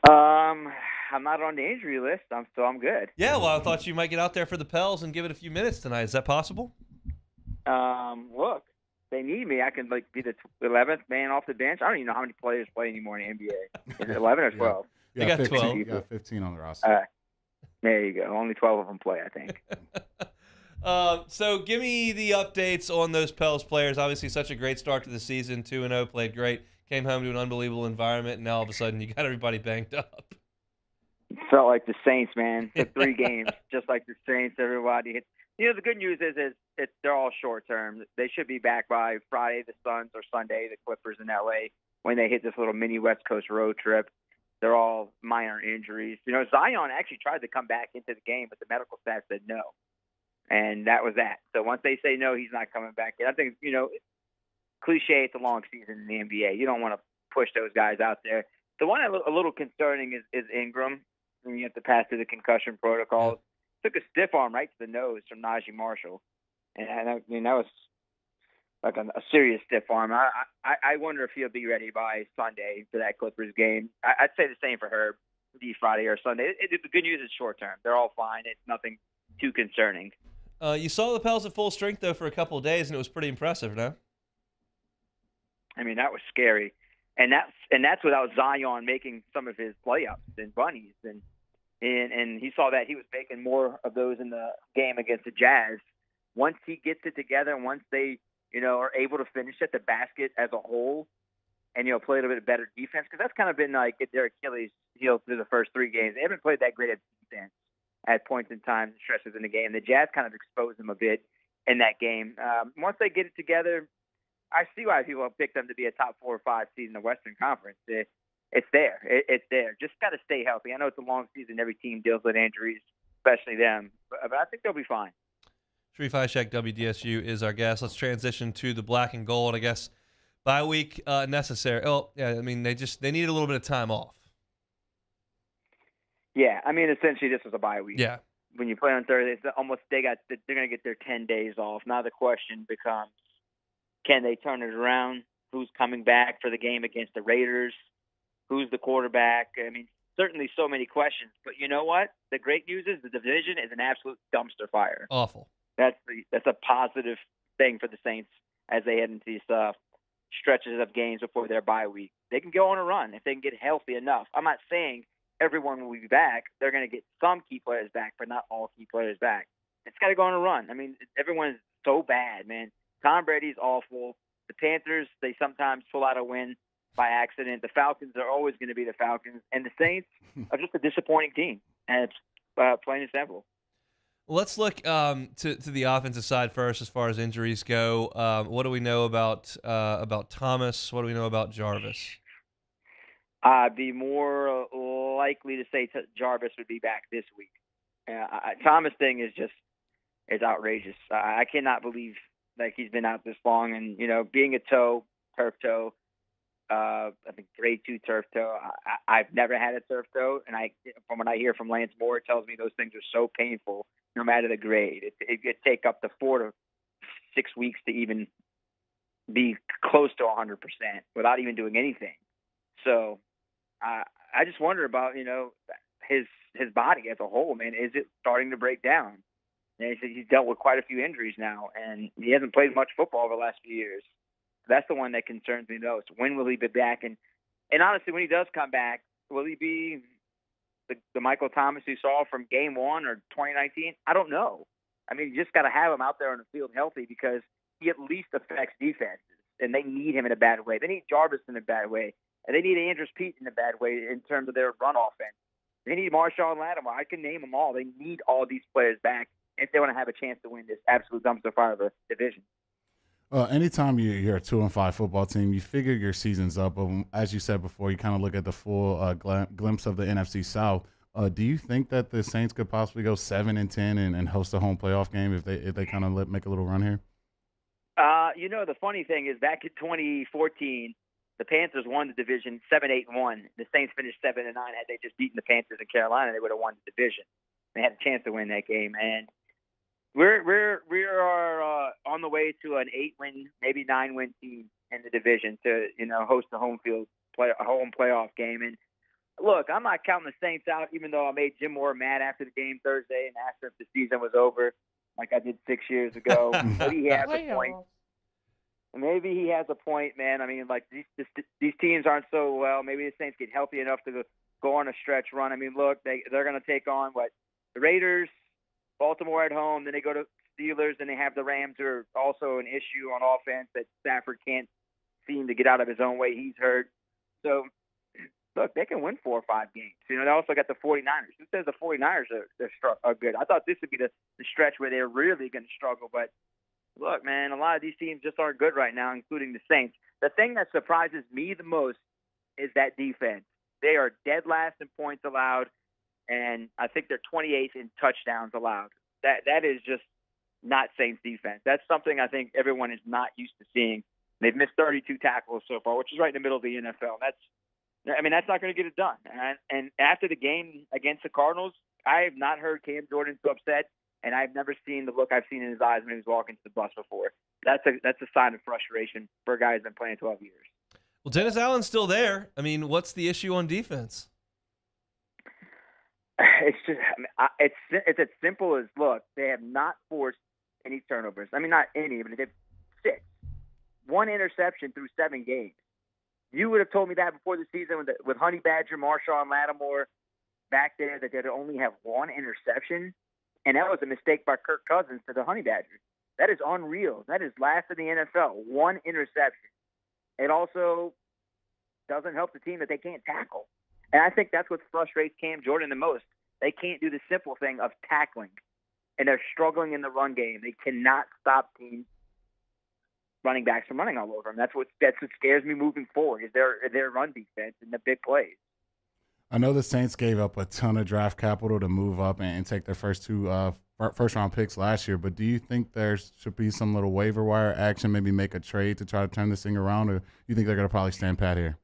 I'm not on the injury list, so I'm good. Yeah, well, I thought you might get out there for the Pells and give it a few minutes tonight. Is that possible? Look. They need me. I can be the 11th man off the bench. I don't even know how many players play anymore in the NBA. Is it 11 or 12? They got 12. You got 15 on the roster. There you go. Only 12 of them play, I think. So give me the updates on those Pells players. Obviously, such a great start to the season. 2-0, played great. Came home to an unbelievable environment, and now all of a sudden you got everybody banged up. It felt like the Saints, man. Took 3 games, just like the Saints. Everybody hit. You know, the good news is they're all short term. They should be back by Friday, the Suns, or Sunday, the Clippers in LA, when they hit this little mini West Coast road trip. They're all minor injuries. You know, Zion actually tried to come back into the game, but the medical staff said no. And that was that. So once they say no, he's not coming back in. I think, you know, cliche, it's a long season in the NBA. You don't want to push those guys out there. The one a little concerning is Ingram. I mean, you have to pass through the concussion protocols. Took a stiff arm right to the nose from Najee Marshall. And I mean, that was like a serious stiff arm. I wonder if he'll be ready by Sunday for that Clippers game. I'd say the same for Herb. be Friday or Sunday. The good news is short term. They're all fine. It's nothing too concerning. You saw the Pells at full strength, though, for a couple of days, and it was pretty impressive, no? I mean, that was scary. And that's without Zion making some of his layups and bunnies. And he saw that he was making more of those in the game against the Jazz. Once he gets it together and once they, are able to finish at the basket as a whole and, play a little bit better defense, because that's kind of been like their Achilles heel through the first 3 games. They haven't played that great at defense at points in time, stretches in the game. The Jazz kind of exposed them a bit in that game. Once they get it together, I see why people have picked them to be a top 4 or 5 seed in the Western Conference. It's there. It's there. Just got to stay healthy. I know it's a long season. Every team deals with injuries, especially them. But I think they'll be fine. Sharif Ishak, WDSU, is our guest. Let's transition to the black and gold. I guess bye week necessary. Oh, yeah, I mean, they need a little bit of time off. Yeah, I mean, essentially this was a bye week. Yeah. When you play on Thursday, it's almost they're going to get their 10 days off. Now the question becomes, can they turn it around? Who's coming back for the game against the Raiders? Who's the quarterback? I mean, certainly so many questions. But you know what? The great news is the division is an absolute dumpster fire. Awful. That's a positive thing for the Saints as they head into these stretches of games before their bye week. They can go on a run if they can get healthy enough. I'm not saying everyone will be back. They're going to get some key players back, but not all key players back. It's got to go on a run. I mean, everyone is so bad, man. Tom Brady's awful. The Panthers, they sometimes pull out a win by accident. The Falcons are always going to be the Falcons. And the Saints are just a disappointing team. And it's plain and simple. Let's look to the offensive side first as far as injuries go. What do we know about Thomas? What do we know about Jarvis? I'd be more likely to say Jarvis would be back this week. Thomas thing is outrageous. I cannot believe he's been out this long. And, being a turf toe, I think grade 2 turf toe. I've never had a turf toe. And from what I hear from Lance Moore, it tells me those things are so painful no matter the grade. It could take up to 4 to 6 weeks to even be close to 100% without even doing anything. So I just wonder about, his body as a whole, man. Is it starting to break down? And he's dealt with quite a few injuries now, and he hasn't played much football over the last few years. That's the one that concerns me most. When will he be back? And honestly, when he does come back, will he be the Michael Thomas you saw from Game 1 or 2019? I don't know. I mean, you just got to have him out there on the field healthy because he at least affects defenses, and they need him in a bad way. They need Jarvis in a bad way, and they need Andrews Pete in a bad way in terms of their run offense. They need Marshawn Lattimore. I can name them all. They need all these players back if they want to have a chance to win this absolute dumpster fire of a division. Anytime you're a 2-5 football team, you figure your season's up. But as you said before, you kind of look at the full glimpse of the NFC South. Do you think that the Saints could possibly go 7-10 and host a home playoff game if they kind of make a little run here? The funny thing is back in 2014, the Panthers won the division 7-8-1. The Saints finished 7-9. Had they just beaten the Panthers in Carolina, they would have won the division. They had a chance to win that game, and we are on the way to an 8-win, maybe 9-win team in the division to host a home playoff game. And look, I'm not counting the Saints out, even though I made Jim Moore mad after the game Thursday and asked him if the season was over, like I did 6 years ago. Maybe he has a point. Maybe he has a point, man. I mean, like these teams aren't so well. Maybe the Saints get healthy enough to go on a stretch run. I mean, look, they're going to take on the Raiders, Baltimore at home, then they go to Steelers, and they have the Rams, who are also an issue on offense that Stafford can't seem to get out of his own way. He's hurt. So, look, they can win 4 or 5 games. They also got the 49ers. Who says the 49ers are good? I thought this would be the stretch where they're really going to struggle. But, look, man, a lot of these teams just aren't good right now, including the Saints. The thing that surprises me the most is that defense. They are dead last in points allowed, and I think they're 28th in touchdowns allowed. That is just not Saints defense. That's something I think everyone is not used to seeing. They've missed 32 tackles so far, which is right in the middle of the NFL. That's not going to get it done. And after the game against the Cardinals, I have not heard Cam Jordan so upset, and I've never seen the look I've seen in his eyes when he was walking to the bus before. That's a sign of frustration for a guy who's been playing 12 years. Well, Dennis Allen's still there. I mean, what's the issue on defense? It's just, it's as simple as, look, they have not forced any turnovers. I mean, not any, but they've 6. 1 interception through 7 games. You would have told me that before the season with Honey Badger, Marshawn Lattimore back there, that they'd only have 1 interception. And that was a mistake by Kirk Cousins to the Honey Badgers. That is unreal. That is last in the NFL. 1 interception. It also doesn't help the team that they can't tackle. And I think that's what frustrates Cam Jordan the most. They can't do the simple thing of tackling. And they're struggling in the run game. They cannot stop teams running backs from running all over them. That's what scares me moving forward, is their run defense and the big plays. I know the Saints gave up a ton of draft capital to move up and take their first 2 first-round picks last year, but do you think there should be some little waiver wire action, maybe make a trade to try to turn this thing around, or you think they're going to probably stand pat here?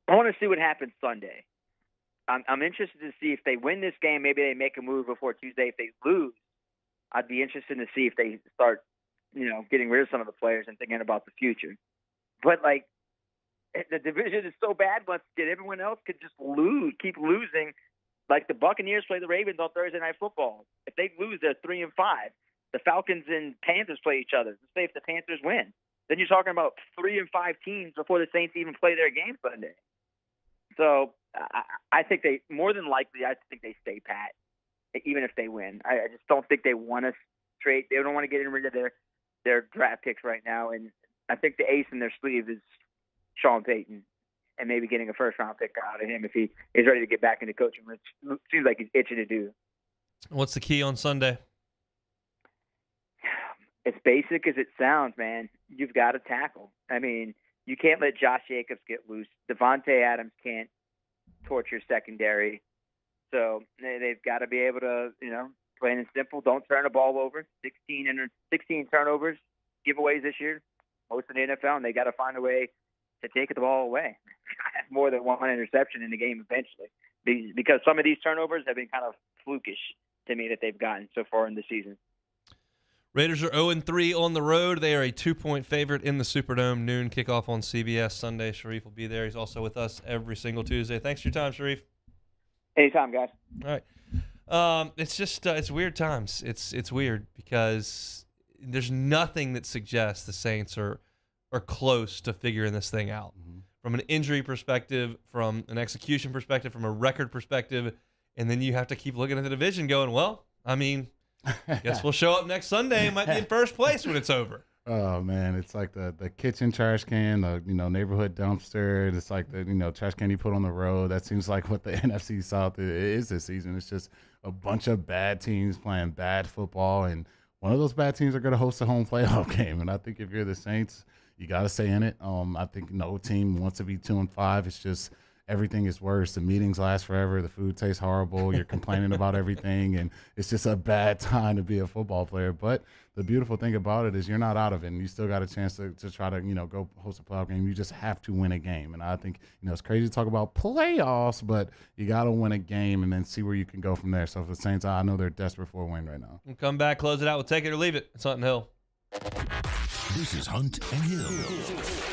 I want to see what happens Sunday. I'm interested to see if they win this game, maybe they make a move before Tuesday. If they lose, I'd be interested to see if they start, getting rid of some of the players and thinking about the future. But, the division is so bad, but everyone else could just keep losing. Like the Buccaneers play the Ravens on Thursday Night Football. If they lose, they're 3-5. The Falcons and Panthers play each other. Let's say if the Panthers win, then you're talking about 3-5 teams before the Saints even play their game Sunday. So I think they they stay pat, even if they win. I just don't think they want to trade. They don't want to get rid of their draft picks right now. And I think the ace in their sleeve is Sean Payton, and maybe getting a first-round pick out of him if he is ready to get back into coaching, which seems like he's itching to do. What's the key on Sunday? It's basic as it sounds, man. You've got to tackle. I mean, you can't let Josh Jacobs get loose. Devontae Adams can't torch your secondary. So they've got to be able to, plain and simple, don't turn the ball over. 16 turnovers, giveaways this year, most in the NFL, and they got to find a way to take the ball away. More than 1 interception in the game eventually, because some of these turnovers have been kind of flukish to me that they've gotten so far in the season. Raiders are 0-3 on the road. They are a 2-point favorite in the Superdome. Noon kickoff on CBS Sunday. Sharif will be there. He's also with us every single Tuesday. Thanks for your time, Sharif. Anytime, guys. All right. It's just it's weird times. It's weird because there's nothing that suggests the Saints are close to figuring this thing out. Mm-hmm. From an injury perspective, from an execution perspective, from a record perspective, and then you have to keep looking at the division going, well, I mean, guess we'll show up next Sunday and might be in first place when it's over. Oh man, it's like the kitchen trash can, the neighborhood dumpster. It's like the trash can you put on the road. That seems like what the NFC South is this season. It's just a bunch of bad teams playing bad football, and one of those bad teams are going to host a home playoff game. And I think if you're the Saints, you got to stay in it. I think no team wants to be 2-5. It's just everything is worse. The meetings last forever. The food tastes horrible. You're complaining about everything, and it's just a bad time to be a football player. But the beautiful thing about it is you're not out of it, and you still got a chance to try to go host a playoff game. You just have to win a game, and I think it's crazy to talk about playoffs, but you got to win a game and then see where you can go from there. So for the Saints, I know they're desperate for a win right now. We'll come back, close it out. We'll take it or leave it. It's Hunt and Hill. This is Hunt and Hill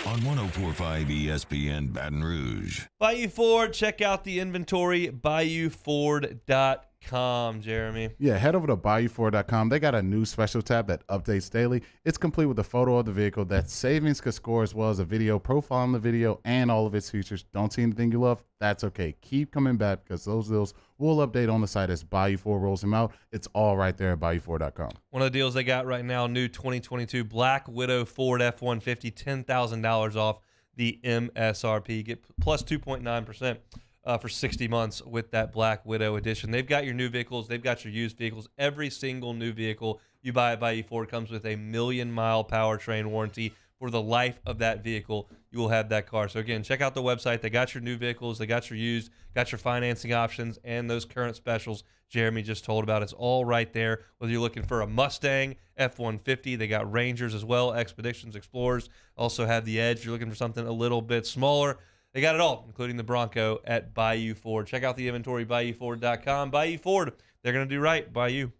on 104.5 ESPN Baton Rouge. Bayou Ford, check out the inventory, BayouFord.com, Jeremy. Yeah, head over to BayouFord.com. They got a new special tab that updates daily. It's complete with a photo of the vehicle that savings could score, as well as a video profile on the video and all of its features. Don't see anything you love? That's okay. Keep coming back because those deals will update on the site as Bayou Ford rolls them out. It's all right there at BayouFord.com. One of the deals they got right now, new 2022 Black Widow Ford F-150, $10,000 off the MSRP. Get plus 2.9% for 60 months with that Black Widow edition. They've got your new vehicles. They've got your used vehicles. Every single new vehicle you buy at Bayou Ford comes with a 1,000,000-mile powertrain warranty. For the life of that vehicle, you will have that car. So, again, check out the website. They got your new vehicles. They got your used, got your financing options, and those current specials Jeremy just told about. It's all right there. Whether you're looking for a Mustang, F-150, they got Rangers as well, Expeditions, Explorers. Also have the Edge. If you're looking for something a little bit smaller, they got it all, including the Bronco at Bayou Ford. Check out the inventory, BayouFord.com. Bayou Ford, they're going to do right by you.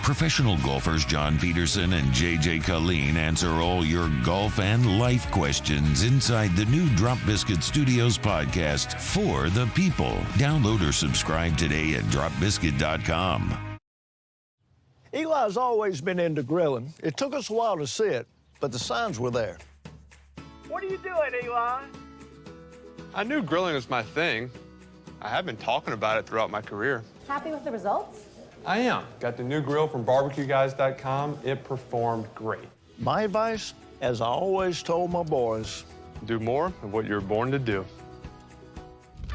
Professional golfers John Peterson and JJ Colleen answer all your golf and life questions inside the new Drop Biscuit Studios podcast for the people. Download or subscribe today at dropbiscuit.com. Eli's always been into grilling. It took us a while to see it, but the signs were there. What are you doing, Eli? I knew grilling was my thing. I have been talking about it throughout my career. Happy with the results? I am. Got the new grill from barbecueguys.com. It performed great. My advice, as I always told my boys, do more of what you're born to do.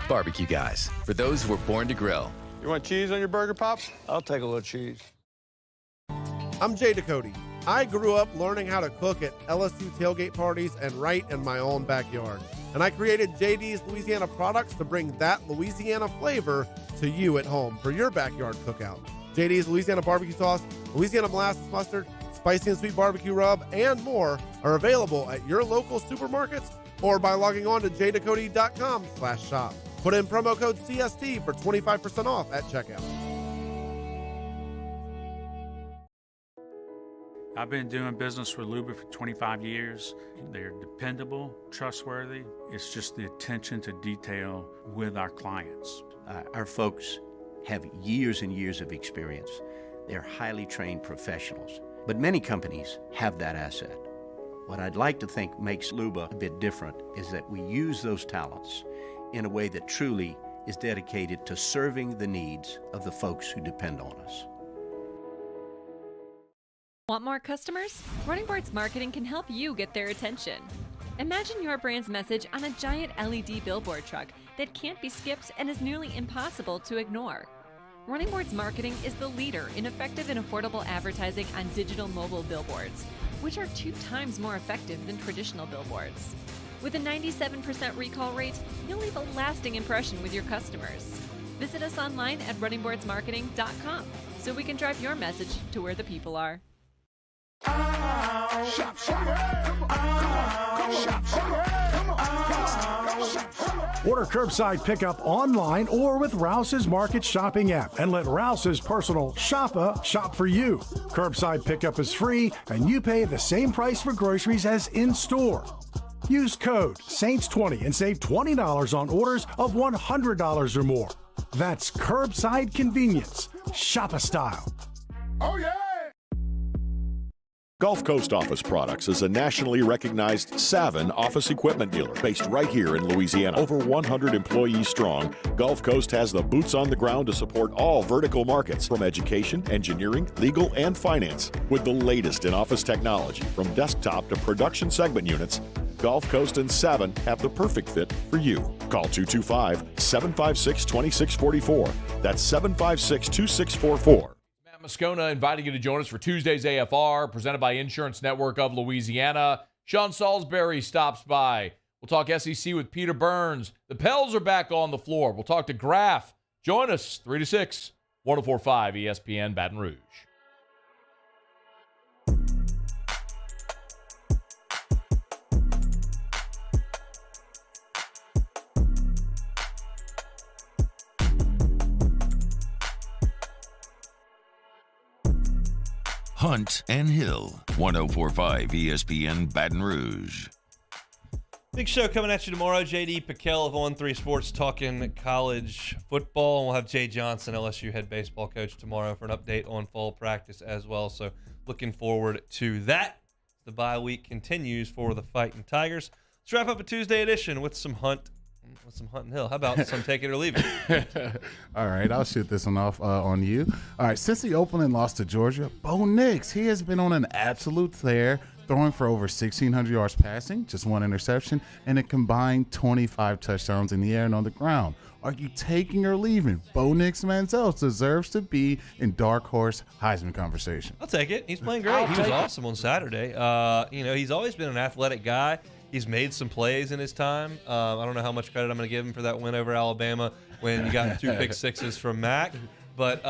Barbecue Guys, for those who were born to grill. You want cheese on your burger, Pops? I'll take a little cheese. I'm Jay Ducote. I grew up learning how to cook at LSU tailgate parties and right in my own backyard. And I created JD's Louisiana products to bring that Louisiana flavor to you at home for your backyard cookout. JD's Louisiana barbecue sauce, Louisiana molasses mustard, spicy and sweet barbecue rub, and more are available at your local supermarkets or by logging on to jducote.com/shop. Put in promo code CST for 25% off at checkout. I've been doing business with Luba for 25 years. They're dependable, trustworthy. It's just the attention to detail with our clients. Our folks have years and years of experience. They're highly trained professionals, but many companies have that asset. What I'd like to think makes Luba a bit different is that we use those talents in a way that truly is dedicated to serving the needs of the folks who depend on us. Want more customers? Running Boards Marketing can help you get their attention. Imagine your brand's message on a giant LED billboard truck that can't be skipped and is nearly impossible to ignore. Running Boards Marketing is the leader in effective and affordable advertising on digital mobile billboards, which are 2 times more effective than traditional billboards. With a 97% recall rate, you'll leave a lasting impression with your customers. Visit us online at runningboardsmarketing.com so we can drive your message to where the people are. Order curbside pickup online or with Rouse's Market Shopping app and let Rouse's personal shopper shop for you. Curbside pickup is free and you pay the same price for groceries as in-store. Use code SAINTS20 and save $20 on orders of $100 or more. That's curbside convenience. Shopper style. Oh, yeah! Gulf Coast Office Products is a nationally recognized Savin office equipment dealer based right here in Louisiana. Over 100 employees strong, Gulf Coast has the boots on the ground to support all vertical markets, from education, engineering, legal, and finance. With the latest in office technology, from desktop to production segment units, Gulf Coast and Savin have the perfect fit for you. Call 225-756-2644. That's 756-2644. Moscona inviting you to join us for Tuesday's AFR, presented by Insurance Network of Louisiana. Sean Salisbury stops by. We'll talk SEC with Peter Burns. The Pells are back on the floor. We'll talk to Graf. Join us 3 to 6, 104.5 ESPN Baton Rouge. Hunt and Hill, 104.5 ESPN Baton Rouge. Big show coming at you tomorrow. JD Piquel of On3 Sports talking college football. And we'll have Jay Johnson, LSU head baseball coach, tomorrow for an update on fall practice as well. So looking forward to that. The bye week continues for the Fighting Tigers. Let's wrap up a Tuesday edition with some Hunt and Hill. How about some take it or leave it? All right, I'll shoot this one off on you. All right, since the opening loss to Georgia, Bo Nix, he has been on an absolute tear, throwing for over 1,600 yards passing, just 1 interception, and a combined 25 touchdowns in the air and on the ground. Are you taking or leaving? Bo Nix Manziel deserves to be in dark horse Heisman conversation. I'll take it. He's playing great. He was awesome on Saturday. He's always been an athletic guy. He's made some plays in his time. I don't know how much credit I'm going to give him for that win over Alabama when you got 2 pick sixes from Mac. But,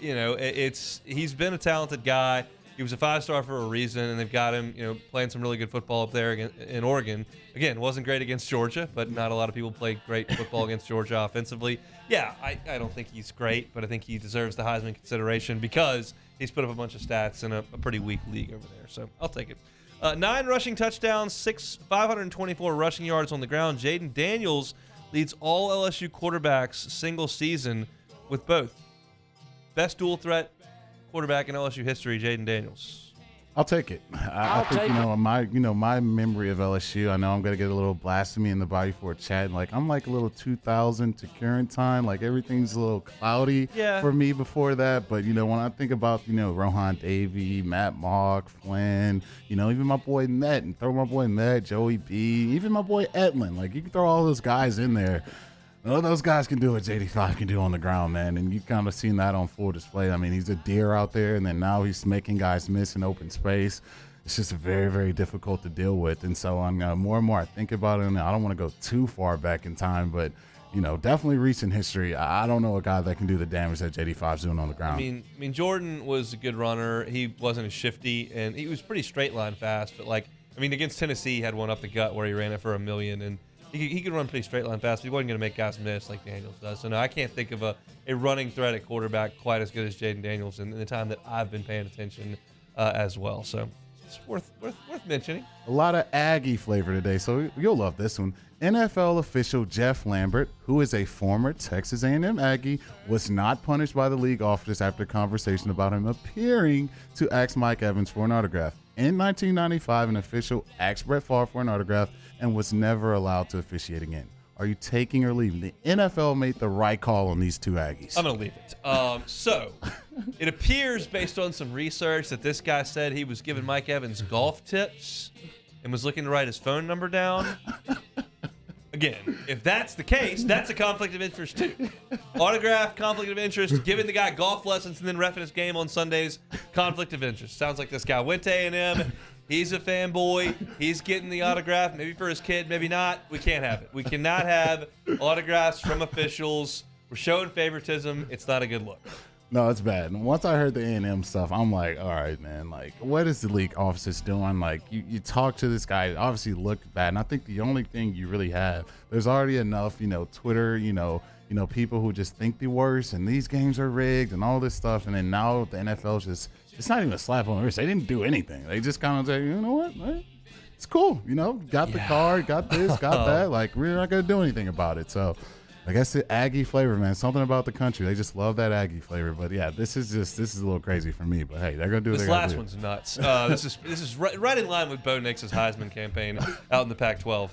he's been a talented guy. He was a 5-star for a reason, and they've got him, playing some really good football up there in Oregon. Again, wasn't great against Georgia, but not a lot of people play great football against Georgia offensively. Yeah, I don't think he's great, but I think he deserves the Heisman consideration because he's put up a bunch of stats in a pretty weak league over there. So I'll take it. 9 rushing touchdowns, 524 rushing yards on the ground. Jaden Daniels leads all LSU quarterbacks single season with both. Best dual threat quarterback in LSU history, Jaden Daniels. I'll take it. I think my memory of LSU. I know I'm gonna get a little blasphemy in the Bayou for chat. I'm like a little 2000 to current time. Like everything's a little cloudy for me before that. But when I think about Rohan Davey, Matt Mock, Flynn, even my boy Met, and throw my boy Met, Joey B, even my boy Etlin. Like you can throw all those guys in there. None of those guys can do what JD5 can do on the ground, man. And you've kind of seen that on full display. I mean, he's a deer out there, and then now he's making guys miss in open space. It's just very, very difficult to deal with. And so more and more I think about it, and I don't want to go too far back in time, but, definitely recent history. I don't know a guy that can do the damage that JD5's doing on the ground. I mean, Jordan was a good runner. He wasn't as shifty, and he was pretty straight line fast. But, against Tennessee, he had one up the gut where he ran it for 1,000,000, and he could run pretty straight line fast, but he wasn't going to make guys miss like Daniels does. So, no, I can't think of a running threat at quarterback quite as good as Jaden Daniels in the time that I've been paying attention as well. So, it's worth mentioning. A lot of Aggie flavor today, so you'll love this one. NFL official Jeff Lambert, who is a former Texas A&M Aggie, was not punished by the league officers after conversation about him appearing to ask Mike Evans for an autograph. In 1995, an official asked Brett Favre for an autograph and was never allowed to officiate again. Are you taking or leaving? The NFL made the right call on these two Aggies. I'm going to leave it. So, it appears based on some research that this guy said he was giving Mike Evans golf tips and was looking to write his phone number down. Again, if that's the case, that's a conflict of interest too. Autograph, conflict of interest, giving the guy golf lessons and then reffing his game on Sundays, conflict of interest. Sounds like this guy went to A&M. He's a fanboy. He's getting the autograph, maybe for his kid, maybe not. We can't have it. We cannot have autographs from officials. We're showing favoritism. It's not a good look. No, it's bad. And once I heard the A&M stuff, I'm like, all right, man, what is the league officers doing? You talk to this guy, it obviously looked bad. And I think the only thing you really have, there's already enough, Twitter, people who just think the worst and these games are rigged and all this stuff. And then now the NFL's just, it's not even a slap on the wrist. They didn't do anything. They just kind of say, you know what, man, it's cool. Got the card, got this, got that. We're not going to do anything about it. So I guess the Aggie flavor, man. Something about the country. They just love that Aggie flavor. But yeah, this is a little crazy for me. But hey, they're gonna do what this they gotta do. last one's nuts. This is right in line with Bo Nix's Heisman campaign out in the Pac-12.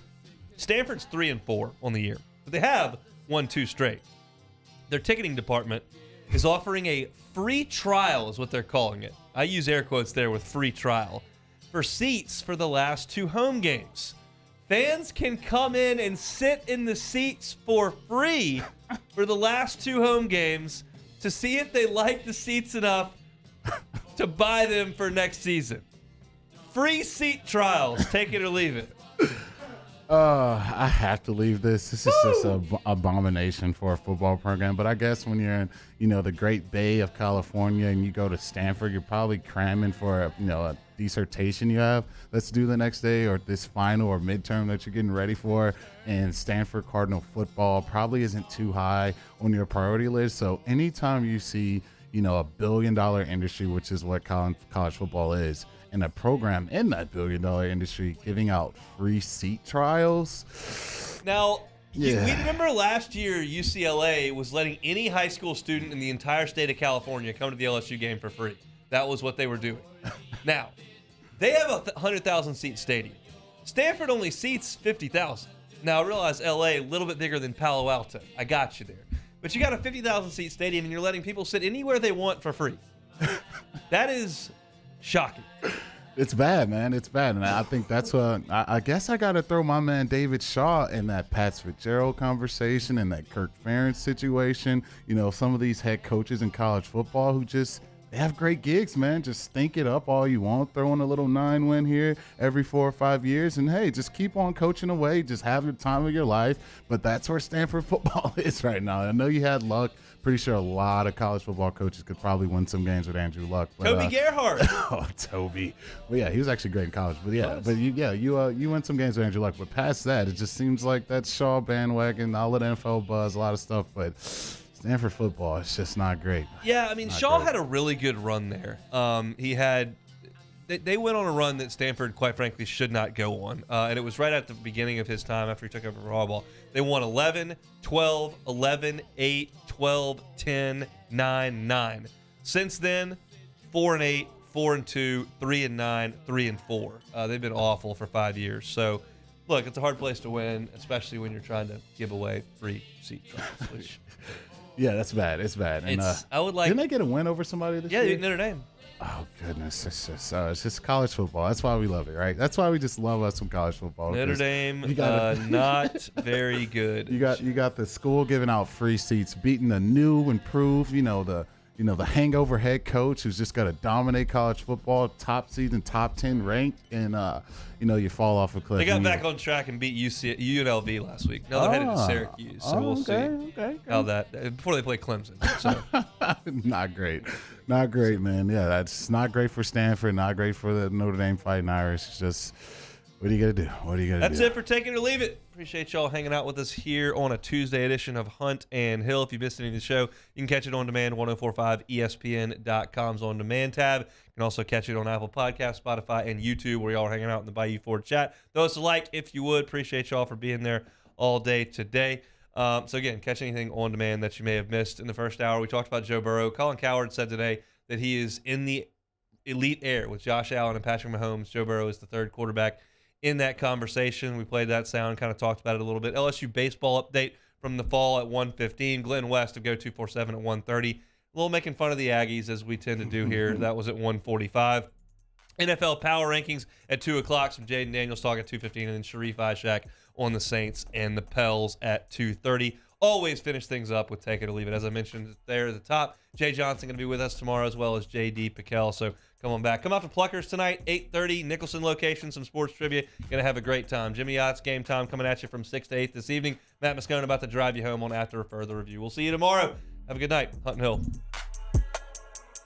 Stanford's 3-4 on the year, but they have won 2 straight. Their ticketing department is offering a free trial, is what they're calling it. I use air quotes there with free trial for seats for the last 2 home games. Fans can come in and sit in the seats for free for the last 2 home games to see if they like the seats enough to buy them for next season. Free seat trials. Take it or leave it. I have to leave this. This is just an abomination for a football program. But I guess when you're in, the Great Bay of California and you go to Stanford, you're probably cramming for a dissertation you have let's do the next day, or this final or midterm that you're getting ready for. And Stanford Cardinal football probably isn't too high on your priority list. So anytime you see, a $1 billion industry, which is what college football is, and a program in that $1 billion industry giving out free seat trials. Now, we remember last year UCLA was letting any high school student in the entire state of California come to the LSU game for free. That was what they were doing. Now, they have a 100,000 seat stadium. Stanford only seats 50,000. Now, I realize LA a little bit bigger than Palo Alto. I got you there. But you got a 50,000 seat stadium and you're letting people sit anywhere they want for free. That is shocking. It's bad, man. It's bad. And I think that's what I guess I got to throw my man David Shaw in that Pat Fitzgerald conversation and that Kirk Ferentz situation. Some of these head coaches in college football who just they have great gigs, man. Just stink it up all you want. Throw in a little 9-win here every 4 or 5 years. And, hey, just keep on coaching away. Just have your time of your life. But that's where Stanford football is right now. I know you had Luck. Pretty sure a lot of college football coaches could probably win some games with Andrew Luck. But, Toby Gerhardt. Oh, Toby. Well, yeah, he was actually great in college. But, you win some games with Andrew Luck. But past that, it just seems like that Shaw bandwagon, all of the NFL buzz, a lot of stuff. But Stanford football, it's just not great. Yeah, I mean, Shaw had a really good run there. They went on a run that Stanford, quite frankly, should not go on. And it was right at the beginning of his time after he took over for Harbaugh. They won 11, 12, 11, 8, 12, 10, 9, 9. Since then, 4-8, 4-2, 3-9, 3-4. They've been awful for 5 years. So, look, it's a hard place to win, especially when you're trying to give away free seat drops. Which, yeah, that's bad. It's bad. And I would like. Didn't they get a win over somebody this year? Yeah, Notre Dame. Oh goodness, it's just college football. That's why we love it, right? That's why we just love us some college football. Notre Dame, not very good. You got the school giving out free seats, beating the new, improved, the hangover head coach who's just got to dominate college football, top season, top 10 ranked, and you fall off a cliff. They got back on track and beat UNLV last week. Now they're headed to Syracuse, so we'll see how that before they play Clemson. So. Not great, man. Yeah, that's not great for Stanford, not great for the Notre Dame Fighting Irish. It's just, what are you gonna do? That's it for Take It or Leave It. Appreciate y'all hanging out with us here on a Tuesday edition of Hunt and Hill. If you missed any of the show, you can catch it on demand, 1045ESPN.com's on demand tab. You can also catch it on Apple Podcasts, Spotify, and YouTube, where y'all are hanging out in the Bayou Ford chat. Throw us a like if you would. Appreciate y'all for being there all day today. So again, catch anything on demand that you may have missed in the first hour. We talked about Joe Burrow. Colin Cowherd said today that he is in the elite air with Josh Allen and Patrick Mahomes. Joe Burrow is the third quarterback in that conversation. We played that sound, kind of talked about it a little bit. LSU baseball update from the fall at 1:15. Glenn West of Go 247 at 1:30. A little making fun of the Aggies, as we tend to do here. That was at 1:45. NFL power rankings at 2 o'clock. Some Jaden Daniels talk at 2:15, and then Sharif Ishak on the Saints and the Pells at 2:30. Always finish things up with Take It or Leave It. As I mentioned there at the top, Jay Johnson going to be with us tomorrow, as well as J.D. Piquel. So come on back. Come out to Pluckers tonight, 8:30, Nicholson location, some sports trivia. Going to have a great time. Jimmy Yacht's Game Time coming at you from 6 to 8 this evening. Matt Moscone about to drive you home on After a Further Review. We'll see you tomorrow. Have a good night. Hunt and Hill.